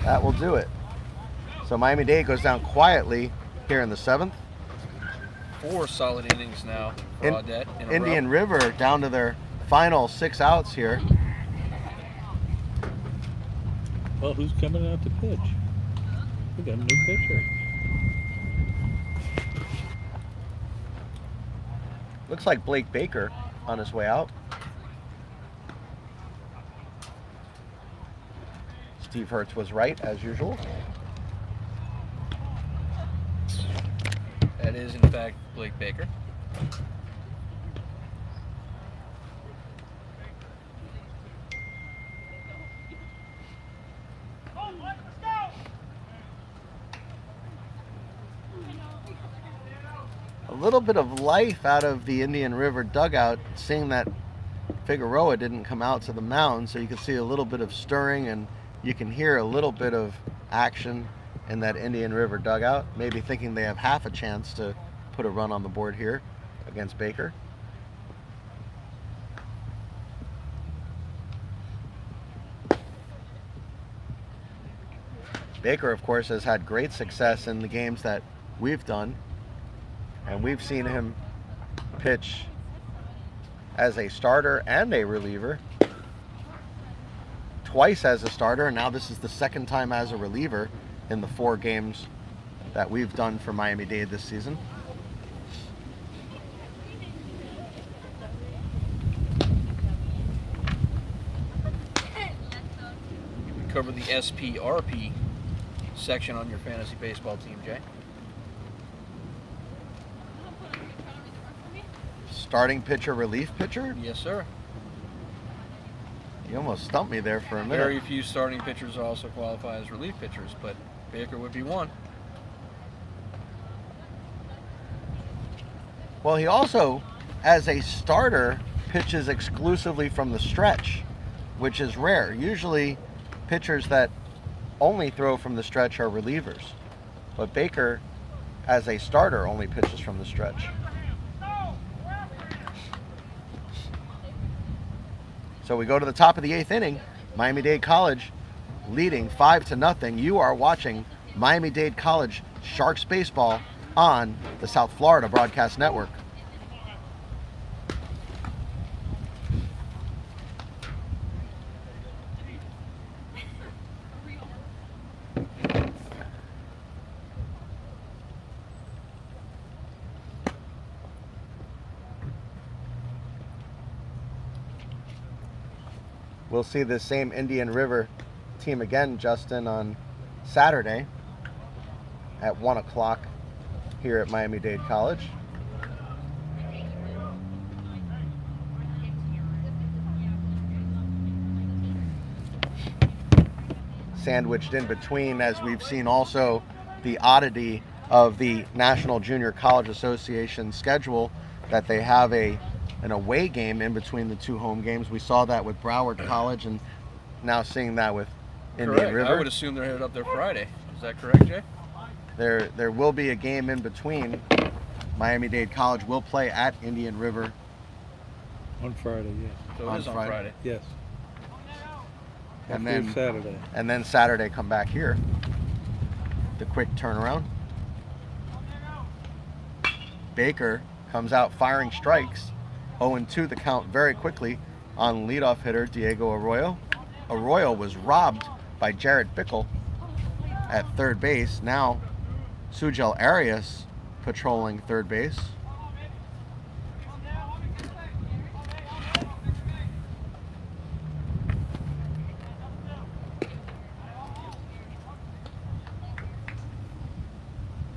That will do it. So Miami-Dade goes down quietly here in the 7th. 4 solid innings now for Dade in a Indian row. River down to their final 6 outs here. Well, who's coming out to pitch? We got a new pitcher. Looks like Blake Baker on his way out. Steve Hertz was right, as usual. That is, in fact, Blake Baker. A little bit of life out of the Indian River dugout, seeing that Figueroa didn't come out to the mound, so you can see a little bit of stirring and you can hear a little bit of action in that Indian River dugout, maybe thinking they have half a chance to put a run on the board here against Baker. Baker, of course, has had great success in the games that we've done, and we've seen him pitch as a starter and a reliever, twice as a starter, and now this is the second time as a reliever in the 4 games that we've done for Miami-Dade this season. Cover the SPRP section on your fantasy baseball team, Jay. Starting pitcher, relief pitcher? Yes, sir. You almost stumped me there for a minute. Very few starting pitchers also qualify as relief pitchers, but Baker would be one. Well, he also, as a starter, pitches exclusively from the stretch, which is rare. Usually, pitchers that only throw from the stretch are relievers, but Baker, as a starter, only pitches from the stretch. So we go to the top of the 8th inning. Miami-Dade College leading 5-0. You are watching Miami-Dade College Sharks baseball on the South Florida Broadcast Network. We'll see this same Indian River team again, Justin, on Saturday at 1 o'clock here at Miami-Dade College. Sandwiched in between, as we've seen also the oddity of the National Junior College Association schedule, that they have an away game in between the 2 home games. We saw that with Broward College, and now seeing that with Indian Correct. River. I would assume they're headed up there Friday. Is that correct, Jay? There will be a game in between. Miami-Dade College will play at Indian River On Friday, yes. So it On is on Friday. Friday. Yes. And After then- Saturday. and then Saturday come back here. The quick turnaround. Baker comes out firing strikes. 0-2 the count very quickly on leadoff hitter Diego Arroyo. Arroyo was robbed by Jarrett Bickle at third base. Now Sujel Arias patrolling third base.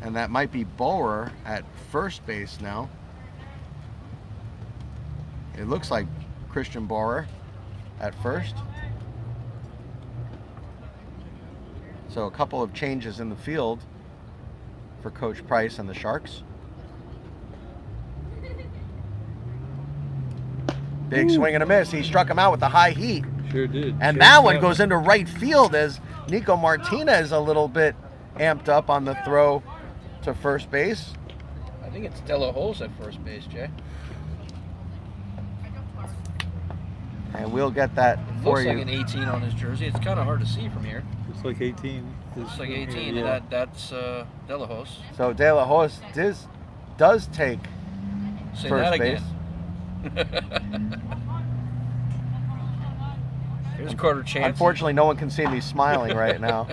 And that might be Bower at first base now. It looks like Christian Bower at first. So a couple of changes in the field for Coach Price and the Sharks. Big swing and a miss. He struck him out with the high heat. Sure did. And Sure that one did. goes into right field as Nico Martinez a little bit amped up on the throw to first base. I think it's De La Hole's at first base, Jay. And we'll get that for Looks you. like an 18 on his jersey. It's kind of hard to see from here. Looks like 18. Looks like 18, Yeah. and that's De La Hole's. So De La Hoz does take Say first that base. again. Here's Carter Chancey. Unfortunately, no one can see me smiling right now.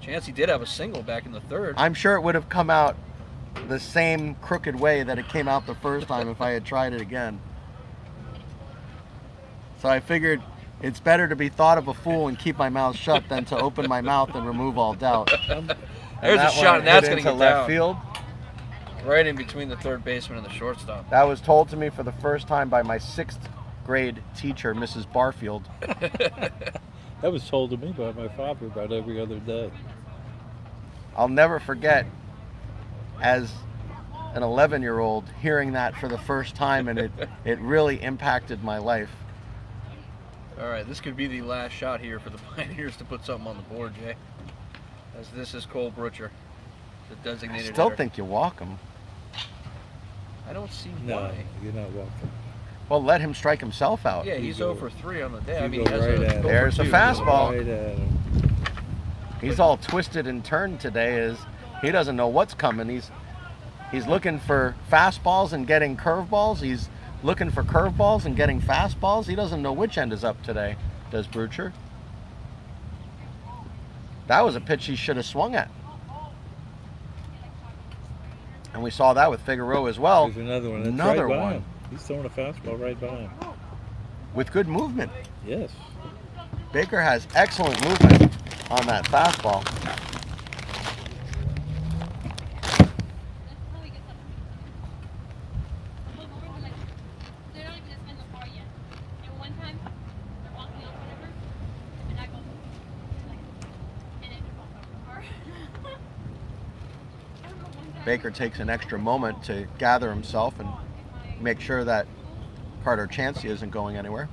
Chancey did have a single back in the third. I'm sure it would have come out the same crooked way that it came out the first time if I had tried it again. So I figured it's better to be thought of a fool and keep my mouth shut than to open my mouth and remove all doubt. And There's a that shot, one and that's hit going to into get left down. field. Right in between the third baseman and the shortstop. That was told to me for the first time by my 6th grade teacher, Mrs. Barfield. That was told to me by my father about every other day. I'll never forget, as an 11-year-old, hearing that for the first time, and it really impacted my life. All right, this could be the last shot here for the Pioneers to put something on the board, Jay. As this is Cole Brutcher, the I designated still hitter. think you walk him. I don't see No, why. you're not welcome. Well, let him strike himself out. Yeah, he's 0 for 3 on the day. I You mean, go he has right a at it. 0 for There's a 2. fastball. Right at him. He's all twisted and turned today. He doesn't know what's coming. He's looking for fastballs and getting curveballs. He's looking for curveballs and getting fastballs. He doesn't know which end is up today, does Brucher? That was a pitch he should have swung at. And we saw that with Figueroa as well. There's another one. That's Another right by one. him. He's throwing a fastball right by him. With good movement. Yes. Baker has excellent movement on that fastball. Baker takes an extra moment to gather himself and make sure that Carter Chansey isn't going anywhere.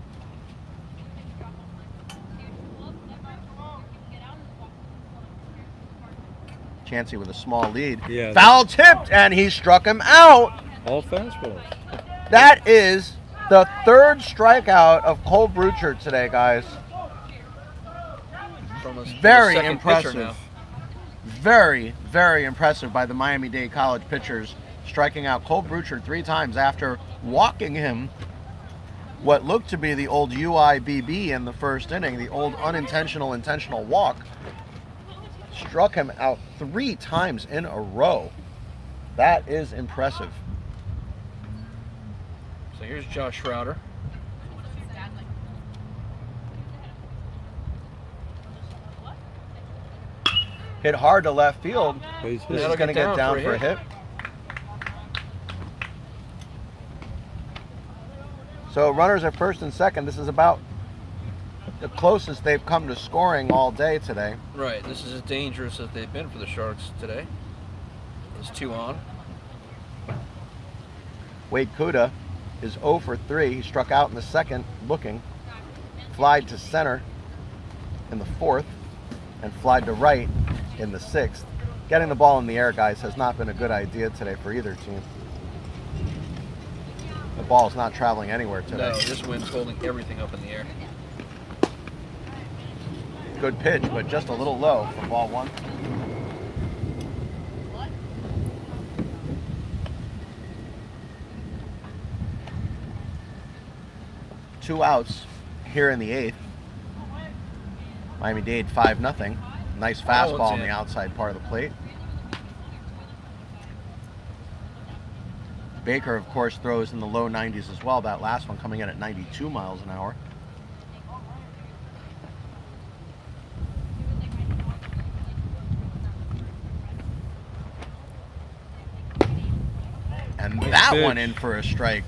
Chansey with a small lead. Yeah. Foul tipped, and he struck him out. All fastballs. That is the third strikeout of Cole Brucher today, guys. From the Very second impressive. pitcher now. Very, very impressive by the Miami-Dade College pitchers, striking out Cole Brucher 3 times after walking him what looked to be the old UIBB in the first inning, the old unintentional intentional walk. Struck him out 3 times in a row. That is impressive. So here's Josh Schroeder. Hit hard to left field. Base This hit. is That'll going to get get down for a hit. So runners at first and second. This is about the closest they've come to scoring all day today. Right, this is as dangerous as they've been for the Sharks today. There's 2 on. Wade Kuda is 0 for 3. He struck out in the second, looking. Flied to center in the fourth, and flied to right in the sixth. Getting the ball in the air, guys, has not been a good idea today for either team. The ball's not traveling anywhere today. No, this wind's holding everything up in the air. Good pitch, but just a little low for ball 1. Two outs here in the 8th. Miami-Dade 5-0. Nice fastball on the outside part of the plate. Baker, of course, throws in the low 90s as well. That last one coming in at 92 miles an hour. And that pitch. one in for a strike.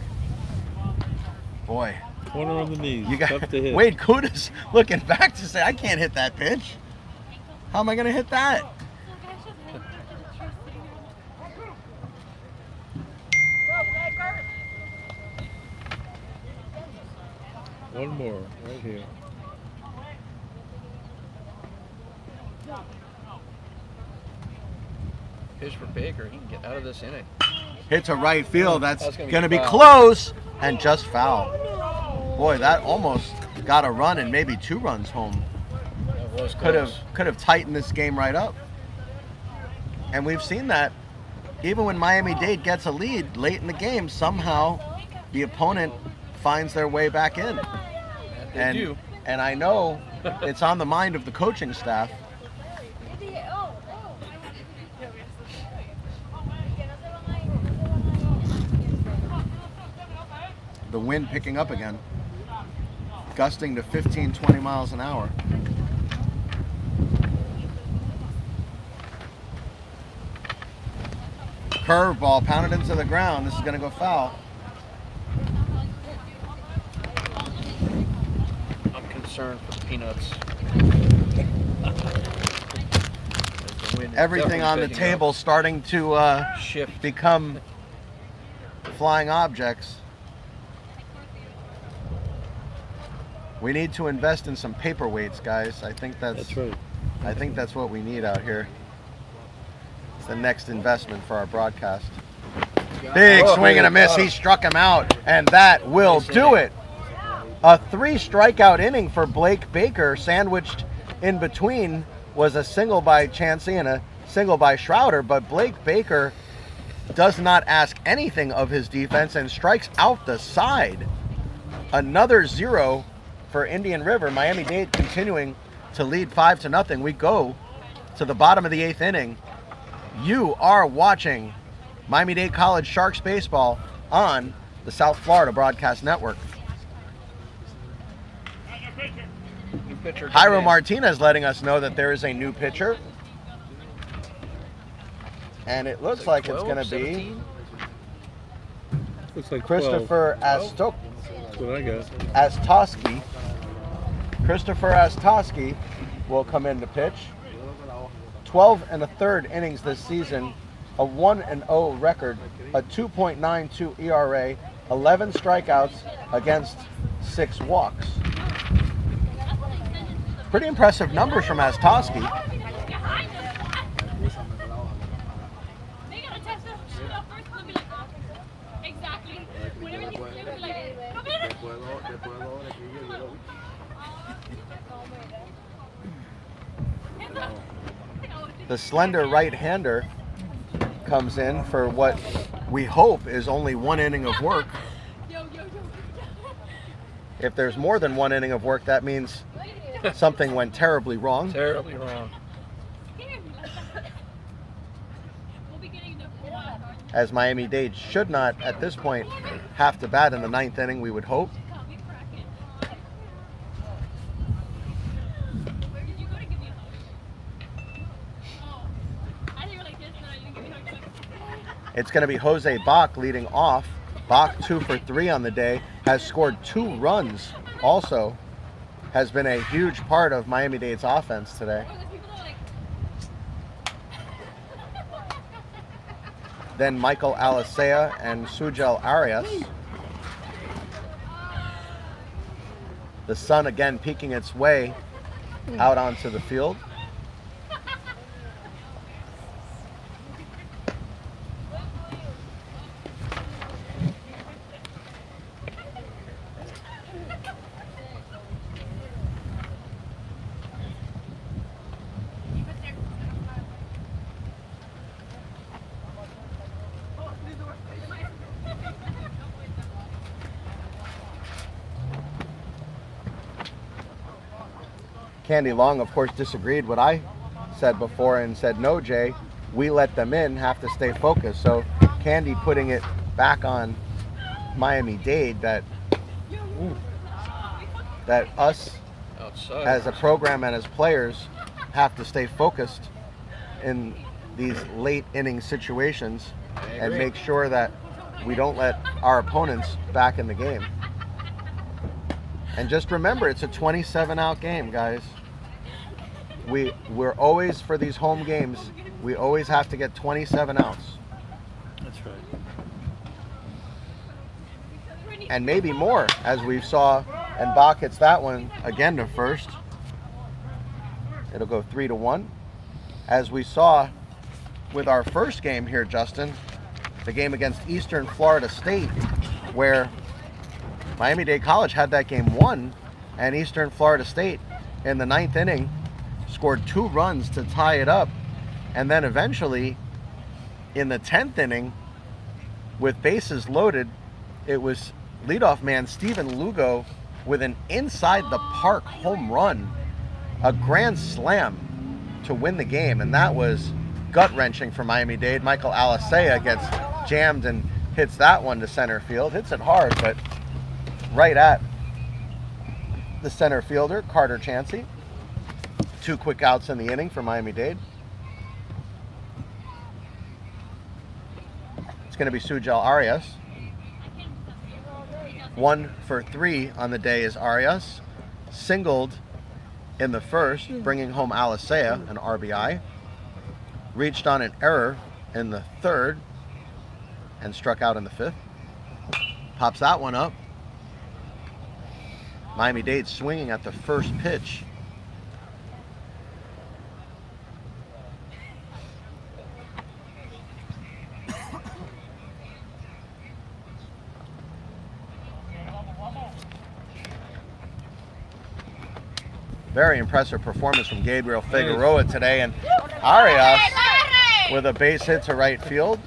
Boy, Corner on the knees. you got Tough to hit. Wade Kuda's looking back to say, I can't hit that pitch. How am I going to hit that? One more right here. Pitch for Baker. He can get out of this inning. Hit to right field. That's That's gonna going to be be foul. close and just foul. Boy, that almost got a run and maybe 2 runs home. That was Could close. have tightened this game right up. And we've seen that even when Miami-Dade gets a lead late in the game, somehow the opponent finds their way back in. They do. And I know it's on the mind of the coaching staff. The wind picking up again, gusting to 15, 20 miles an hour. Curveball pounded into the ground. This is going to go foul. I'm concerned for Peanuts. The wind is Everything on the definitely picking table starting to up. Shift. become flying objects. We need to invest in some paperweights, guys. I think That's right. I think that's what we need out here. It's the next investment for our broadcast. Big swing and a miss. He struck him out, and that will do it. A 3-strikeout inning for Blake Baker. Sandwiched in between was a single by Chansey and a single by Schroeder, but Blake Baker does not ask anything of his defense and strikes out the side. Another 0 for Indian River. Miami-Dade continuing to lead 5-0. We go to the bottom of the 8th inning. You are watching Miami-Dade College Sharks baseball on the South Florida Broadcast Network. New pitcher. Jairo Martinez letting us know that there is a new pitcher. And it looks like it's going to be Looks like 12. Christopher That's what I got. Astosky. Christopher Astosky will come in to pitch. 12 1/3 innings this season, a 1-0 record, a 2.92 ERA, 11 strikeouts against 6 walks. Pretty impressive numbers from Astosky. They gotta test it out first and be like, exactly. Whenever you be like, come in. The slender right-hander comes in for what we hope is only 1 inning of work. If there's more than 1 inning of work, that means something went terribly wrong. Terribly wrong. As Miami-Dade should not, at this point, have to bat in the 9th inning, we would hope. It's going to be Jose Bach leading off. Bach 2 for 3 on the day, has scored 2 runs also, has been a huge part of Miami-Dade's offense today. Then Michael Alicea and Sujel Arias. The sun again peeking its way out onto the field. Candy Long, of course, disagreed what I said before and said, no, Jay, we let them in, have to stay focused. So Candy putting it back on Miami-Dade that us Outside. as a program and as players have to stay focused in these late inning situations and make sure that we don't let our opponents back in the game. And just remember, it's a 27-out game, guys. We're always, for these home games, we always have to get 27 outs. That's right. And maybe more, as we saw, and Bach hits that one again to first. It'll go 3-1. As we saw with our first game here, Justin, the game against Eastern Florida State, where Miami-Dade College had that game won, and Eastern Florida State in the 9th inning scored 2 runs to tie it up. And then eventually in the 10th inning, with bases loaded, it was leadoff man Steven Lugo with an inside the park home run, a grand slam to win the game. And that was gut-wrenching for Miami-Dade. Michael Alicea gets jammed and hits that one to center field. Hits it hard, but right at the center fielder, Carter Chansey. 2 quick outs in the inning for Miami-Dade. It's going to be Sujel Arias. 1 for 3 on the day is Arias. Singled in the first, bringing home Alicea, an RBI. Reached on an error in the 3rd and struck out in the 5th. Pops that one up. Miami-Dade swinging at the first pitch. Very impressive performance from Gabriel Figueroa today, and Arias with a base hit to right field.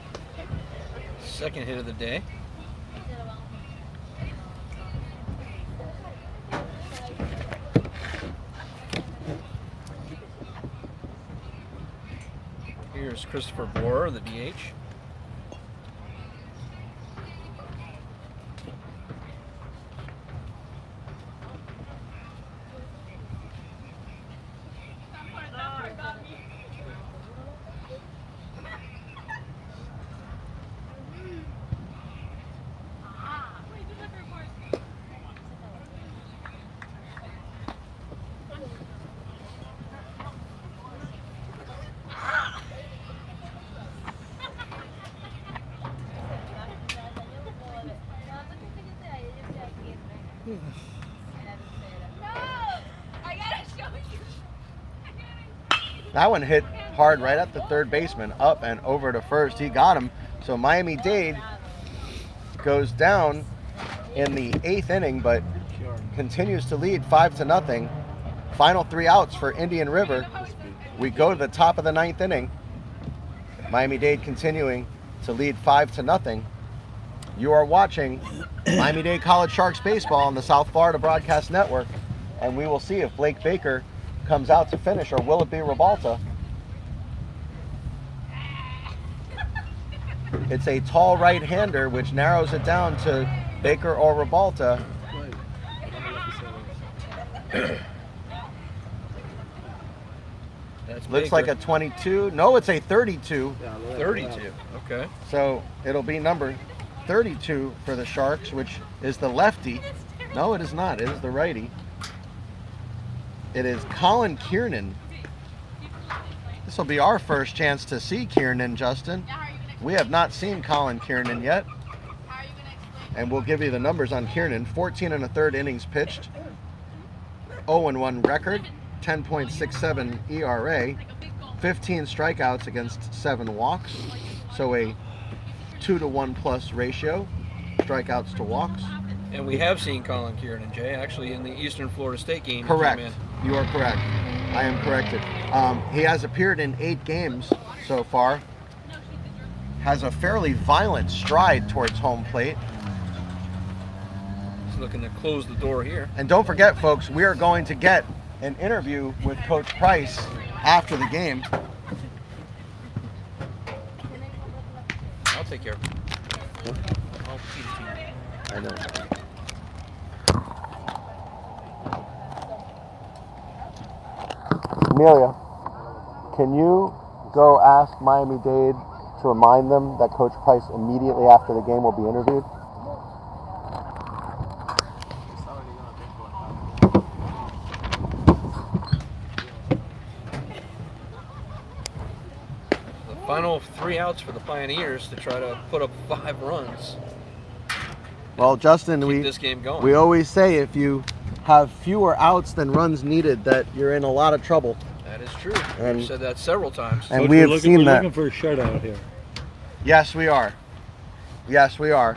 Second hit of the day. Here's Christopher Borer, the DH. That one hit hard right at the third baseman, up and over to first. He got him. So Miami-Dade goes down in the 8th inning, but continues to lead 5-0. Final 3 outs for Indian River. We go to the top of the 9th inning. Miami-Dade continuing to lead 5-0. You are watching Miami-Dade College Sharks baseball on the South Florida Broadcast Network, and we will see if Blake Baker comes out to finish, or will it be Ribalta? It's a tall right-hander, which narrows it down to Baker or Ribalta. That's Looks Baker. like a 22. No, it's a 32. 32. Okay. So it'll be number 32 for the Sharks, which is the lefty. No, it is not. It is the righty. It is Colin Kiernan. This will be our first chance to see Kiernan, Justin. We have not seen Colin Kiernan yet. And we'll give you the numbers on Kiernan. 14 1/3 innings pitched. 0-1 record. 10.67 ERA. 15 strikeouts against 7 walks. So a 2-to-1 plus ratio. Strikeouts to walks. And we have seen Colin Kiernan, Jay, actually in the Eastern Florida State game. Correct. He came You are correct. I am corrected. He has appeared in 8 games so far. Has a fairly violent stride towards home plate. in. He's looking to close the door here. And don't forget, folks, we are going to get an interview with Coach Price after the game. I'll take care of it. I'll see the team. I know. Amelia, can you go ask Miami-Dade to remind them that Coach Price immediately after the game will be interviewed? The final 3 outs for the Pioneers to try to put up 5 runs. Well, Justin, Keep this game going. we always say if you have fewer outs than runs needed, that you're in a lot of trouble. That is true. And- We've said that several times. And Coach, we we're have looking, seen we're that. looking for a shutout here. Yes, we are. Yes, we are.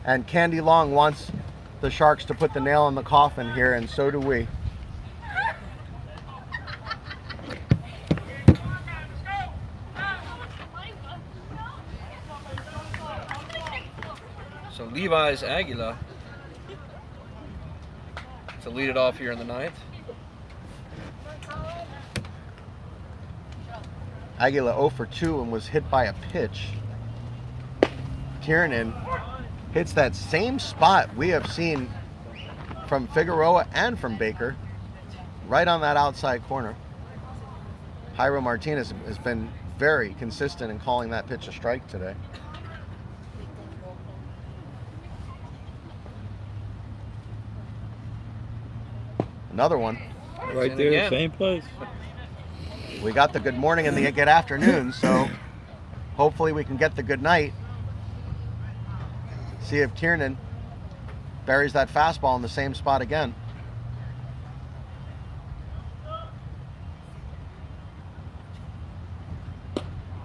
And Candy Long wants the Sharks to put the nail in the coffin here, and so do we. So Levi's Aguila to lead it off here in the 9th. Aguila 0 for 2 and was hit by a pitch. Kiernan hits that same spot we have seen from Figueroa and from Baker, right on that outside corner. Jairo Martinez has been very consistent in calling that pitch a strike today. Another one. Right in there, again. same place. We got the good morning and the good afternoon, so hopefully we can get the good night. See if Kiernan buries that fastball in the same spot again.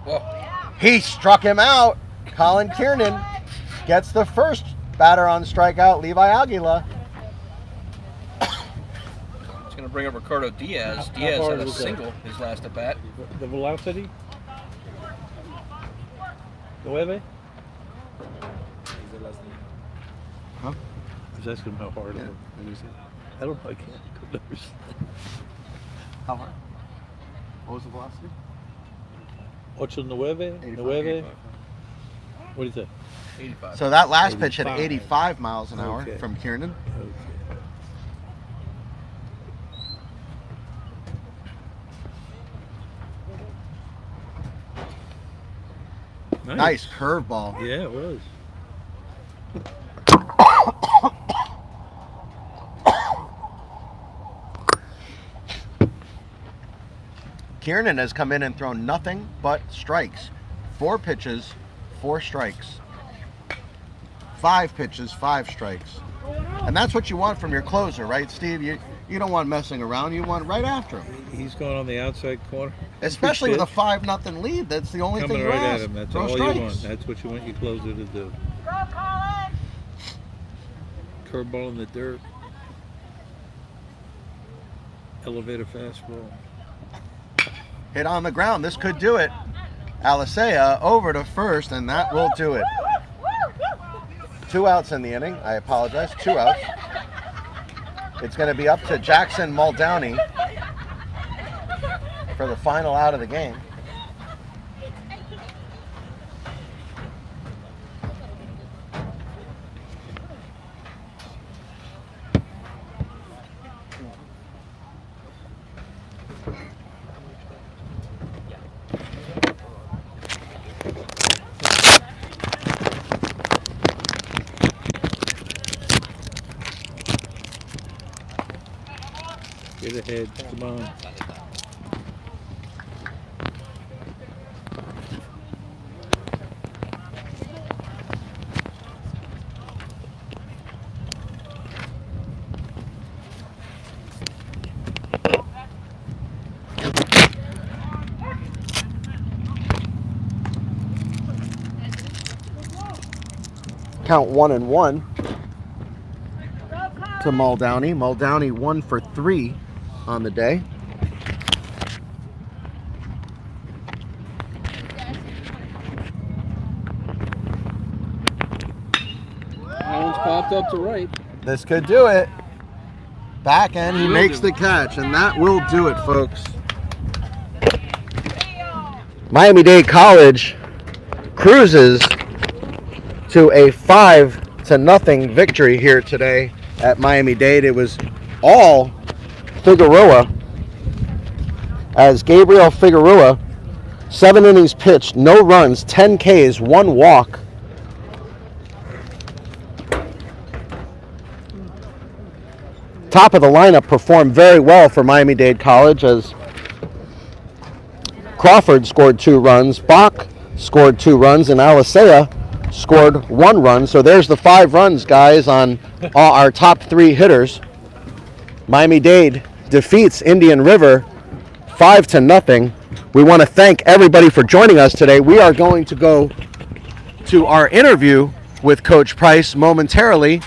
Whoa. He struck him out. Colin Kiernan gets the first batter on strikeout, Levi Aguila. It's going to bring up Ricardo Diaz. How Diaz hard had a was that? single his last at bat. The velocity? Nueve? Huh? I was asking him how hard it was. I don't know. I can't. Could never say. How hard? What was the velocity? Ocho nueve? 85. Nueve? What is that? 85. So that last pitch hit 85. 85 miles an hour Okay. from Kiernan. Okay. Nice curveball. Yeah, it was. Kiernan has come in and thrown nothing but strikes. 4 pitches, 4 strikes. 5 pitches, 5 strikes. And that's what you want from your closer, right, Steve? You don't want messing around. You want right after him. He's going on the outside corner. Especially with a 5-0 lead. That's the only Coming thing you right ask. at him. That's Throw all strikes. you want. That's what you want your closer to do. Curveball in the dirt. Elevator fastball. Hit on the ground. This could do it. Alisea over to first, and that will do it. 2 outs in the inning. I apologize. 2 outs. It's going to be up to Jackson Muldowney for the final out of the game. Get ahead. Come on. Count 1-1 to Muldowney. Muldowney 1 for 3 on the day. That one's popped up to right. This could do it. Back end, he makes the catch, and that will do it, folks. Miami-Dade College cruises to a 5-0 victory here today at Miami-Dade. It was all Figueroa, as Gabriel Figueroa, 7 innings pitched, no runs, 10 Ks, 1 walk. Top of the lineup performed very well for Miami-Dade College, as Crawford scored 2 runs, Bach scored 2 runs, and Alisea scored 1 run. So there's the 5 runs, guys, on our top 3 hitters. Miami-Dade defeats Indian River 5-0. We want to thank everybody for joining us today. We are going to go to our interview with Coach Price momentarily.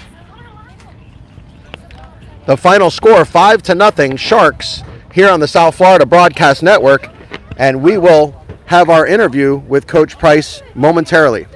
The final score, 5-0 Sharks here on the South Florida Broadcast Network, and we will have our interview with Coach Price momentarily.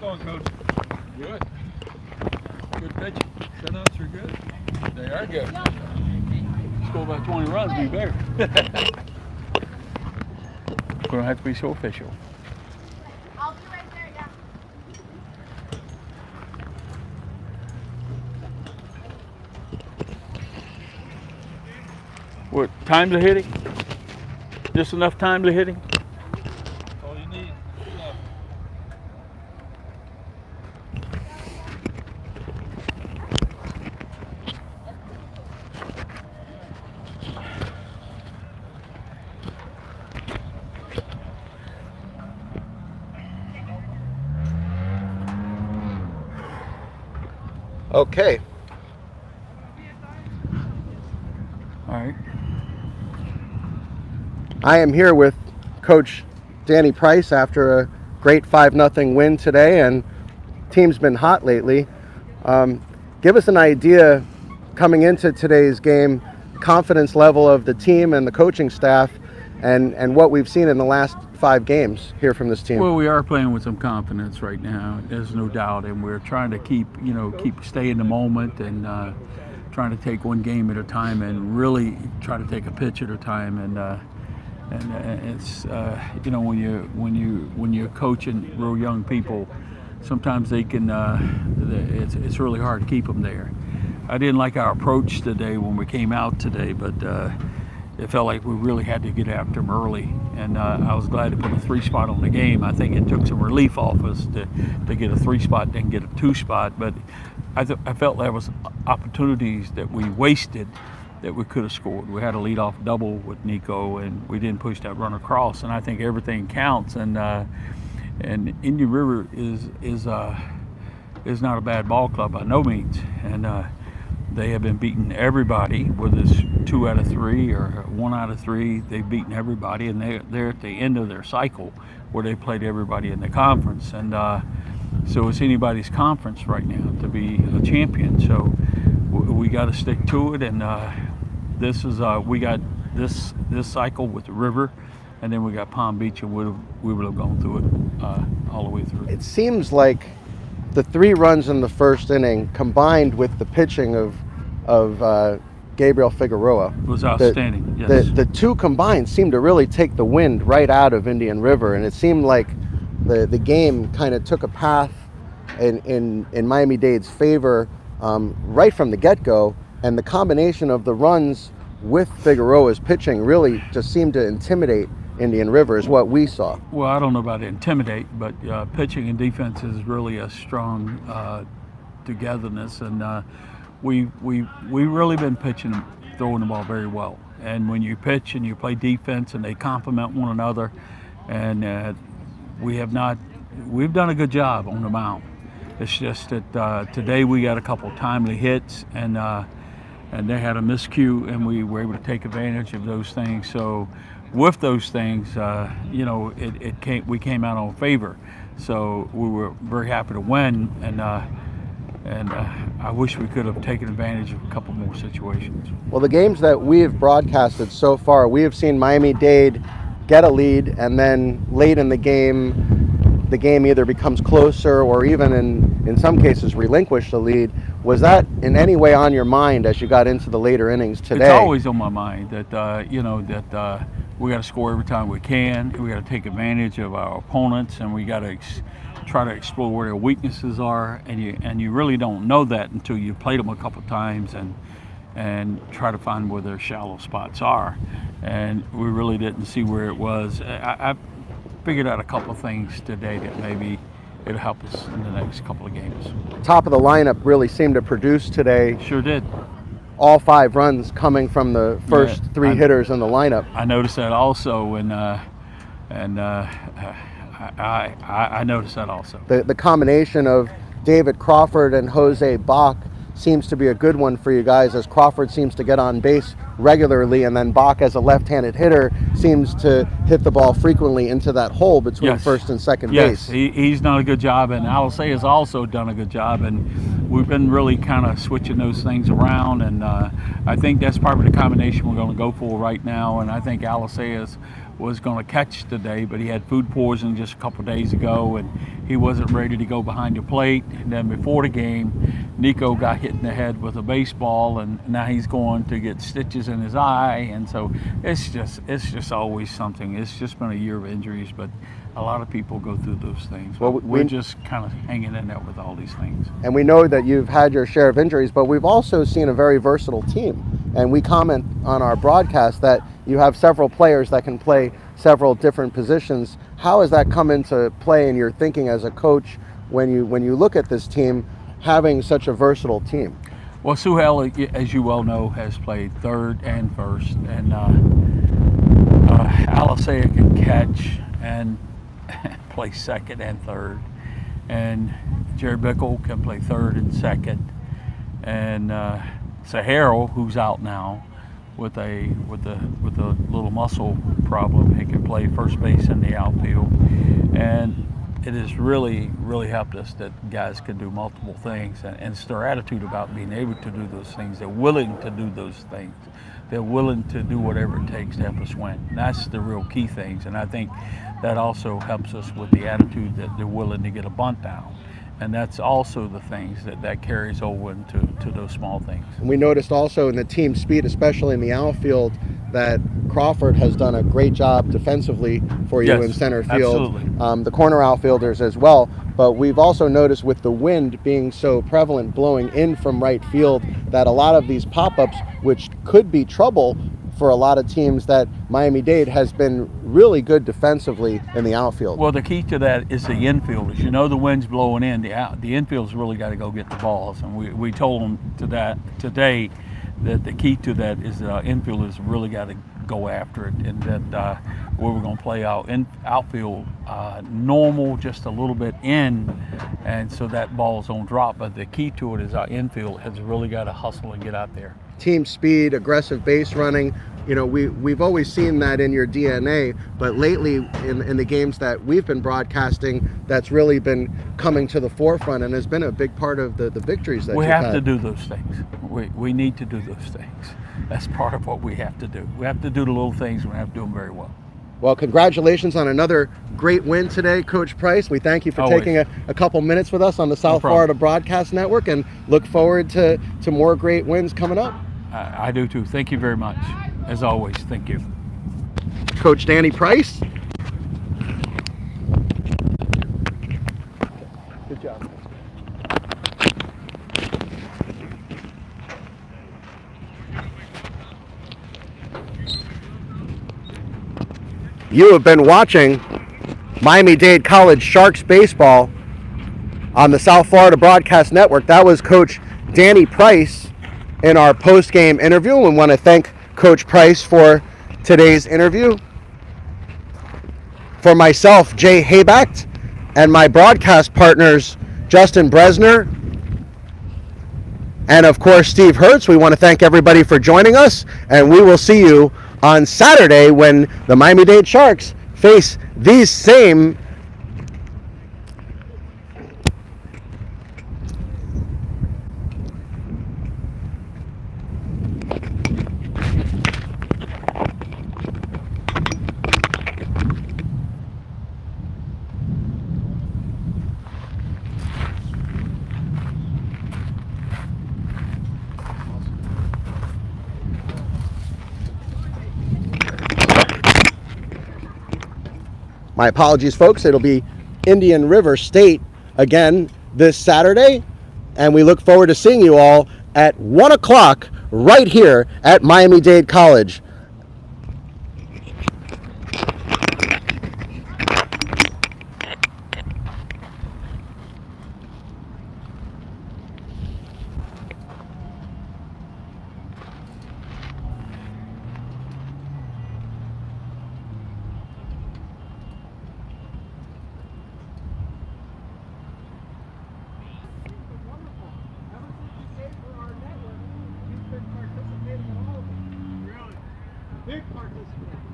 going, Coach? Good. Good pitch. Shutouts are good. They are good. Score about 20 runs, be better. Gonna have to be so official. I'll be right there, yeah. What time to hitting? Just enough time to hitting? All you need. Enough. Okay. All right. I am here with Coach Danny Price after a great 5-0 win today, and team's been hot lately. Give us an idea coming into today's game, confidence level of the team and the coaching staff, and what we've seen in the last 5 games here from this team. Well, we are playing with some confidence right now. There's no doubt, and we're trying to stay in the moment and trying to take one game at a time and really try to take a pitch at a time. And it's when you're coaching real young people, sometimes they can it's really hard to keep them there. I didn't like our approach today when we came out today, but it felt like we really had to get after them early, and I was glad to put a 3 spot on the game. I think it took some relief off us to get a 3 spot, then get a 2 spot, but I felt there was opportunities that we wasted that we could have scored. We had a leadoff double with Nico, and we didn't push that run across, and I think everything counts. And Indian River is not a bad ball club by no means, and they have been beating everybody, whether it's 2 out of 3 or 1 out of 3. They've beaten everybody, and they're at the end of their cycle where they played everybody in the conference, and so it's anybody's conference right now to be a champion. So we got to stick to it, and this is we got this cycle with the River, and then we got Palm Beach, and we would have gone through it all the way through. It seems like the 3 runs in the first inning, combined with the pitching of Gabriel Figueroa, was outstanding. Yes. The 2 combined seemed to really take the wind right out of Indian River, and it seemed like the game kind of took a path in Miami-Dade's favor right from the get-go, and the combination of the runs with Figueroa's pitching really just seemed to intimidate Indian River, is what we saw. Well, I don't know about intimidate, but pitching and defense is really a strong togetherness, and we've really been pitching and throwing the ball very well. And when you pitch and you play defense and they complement one another, and we've done a good job on the mound. It's just that today we got a couple timely hits, and they had a miscue, and we were able to take advantage of those things. So with those things, we came out on favor. So we were very happy to win, and I wish we could have taken advantage of a couple more situations. Well, the games that we have broadcasted so far, we have seen Miami-Dade get a lead, and then late in the game either becomes closer or even in some cases relinquish the lead. Was that in any way on your mind as you got into the later innings today? It's always on my mind that we got to score every time we can. We got to take advantage of our opponents, and we got to try to explore where their weaknesses are. And you really don't know that until you've played them a couple times and try to find where their shallow spots are. And we really didn't see where it was. I figured out a couple of things today that maybe it'll help us in the next couple of games. Top of the lineup really seemed to produce today. Sure did. All 5 runs coming from the first 3 hitters in the lineup. I noticed that also, and I noticed that also. The combination of David Crawford and Jose Bach seems to be a good one for you guys, as Crawford seems to get on base regularly, and then Bach, as a left-handed hitter, seems to hit the ball frequently into that hole between first and second base. Yes, he's done a good job, and Alisei has also done a good job, and we've been really kind of switching those things around, and I think that's probably the combination we're going to go for right now, and I think Alisei was going to catch today, but he had food poisoning just a couple of days ago, and he wasn't ready to go behind the plate. And then before the game, Nico got hit in the head with a baseball, and now he's going to get stitches in his eye. And so it's just always something. It's just been a year of injuries, but a lot of people go through those things. Well, we're just kind of hanging in there with all these things. And we know that you've had your share of injuries, but we've also seen a very versatile team. And we comment on our broadcast that you have several players that can play several different positions. How has that come into play in your thinking as a coach when you look at this team having such a versatile team? Well, Suhail, as you well know, has played third and first, and Alisea can catch and play second and third, and Jerry Bickle can play third and second, and Saharo, who's out now with a little muscle problem, he can play first base in the outfield, and it has really helped us that guys can do multiple things, and it's their attitude about being able to do those things. They're willing to do those things. They're willing to do whatever it takes to help us win. And that's the real key things, and I think that also helps us with the attitude that they're willing to get a bunt down. And that's also the things that carries over into those small things. And we noticed also in the team speed, especially in the outfield, that Crawford has done a great job defensively for you in center field. Absolutely. The corner outfielders as well. But we've also noticed with the wind being so prevalent blowing in from right field that a lot of these pop-ups, which could be trouble for a lot of teams, that Miami-Dade has been really good defensively in the outfield. Well, the key to that is the infielders. You know, the wind's blowing in, the infield's really got to go get the balls. And we told them today that the key to that is the infielders really got to go after it, and that we were going to play out in outfield normal, just a little bit in, and so that ball's on drop. But the key to it is our infield has really got to hustle and get out there. Team speed, aggressive base running, you know, we've always seen that in your DNA, but lately in the games that we've been broadcasting, that's really been coming to the forefront and has been a big part of the victories that we you've have had. to do those things. We need to do those things. That's part of what we have to do. We have to do the little things, and we have to do them very well. Well, congratulations on another great win today, Coach Price. We thank you for Always. taking a couple minutes with us on the South problem. Florida Broadcast Network, and look forward to more great wins coming up. I do too. Thank you very much. As always, thank you. Coach Danny Price. Good job. You have been watching Miami-Dade College Sharks baseball on the South Florida Broadcast Network. That was Coach Danny Price in our post-game interview. We want to thank Coach Price for today's interview. For myself, Jay Hayback, and my broadcast partners, Justin Bresner, and of course, Steve Hertz, we want to thank everybody for joining us, and we will see you on Saturday when the Miami-Dade Sharks face these same My apologies, folks. It'll be Indian River State again this Saturday, and we look forward to seeing you all at 1 o'clock right here at Miami-Dade College. Big participant.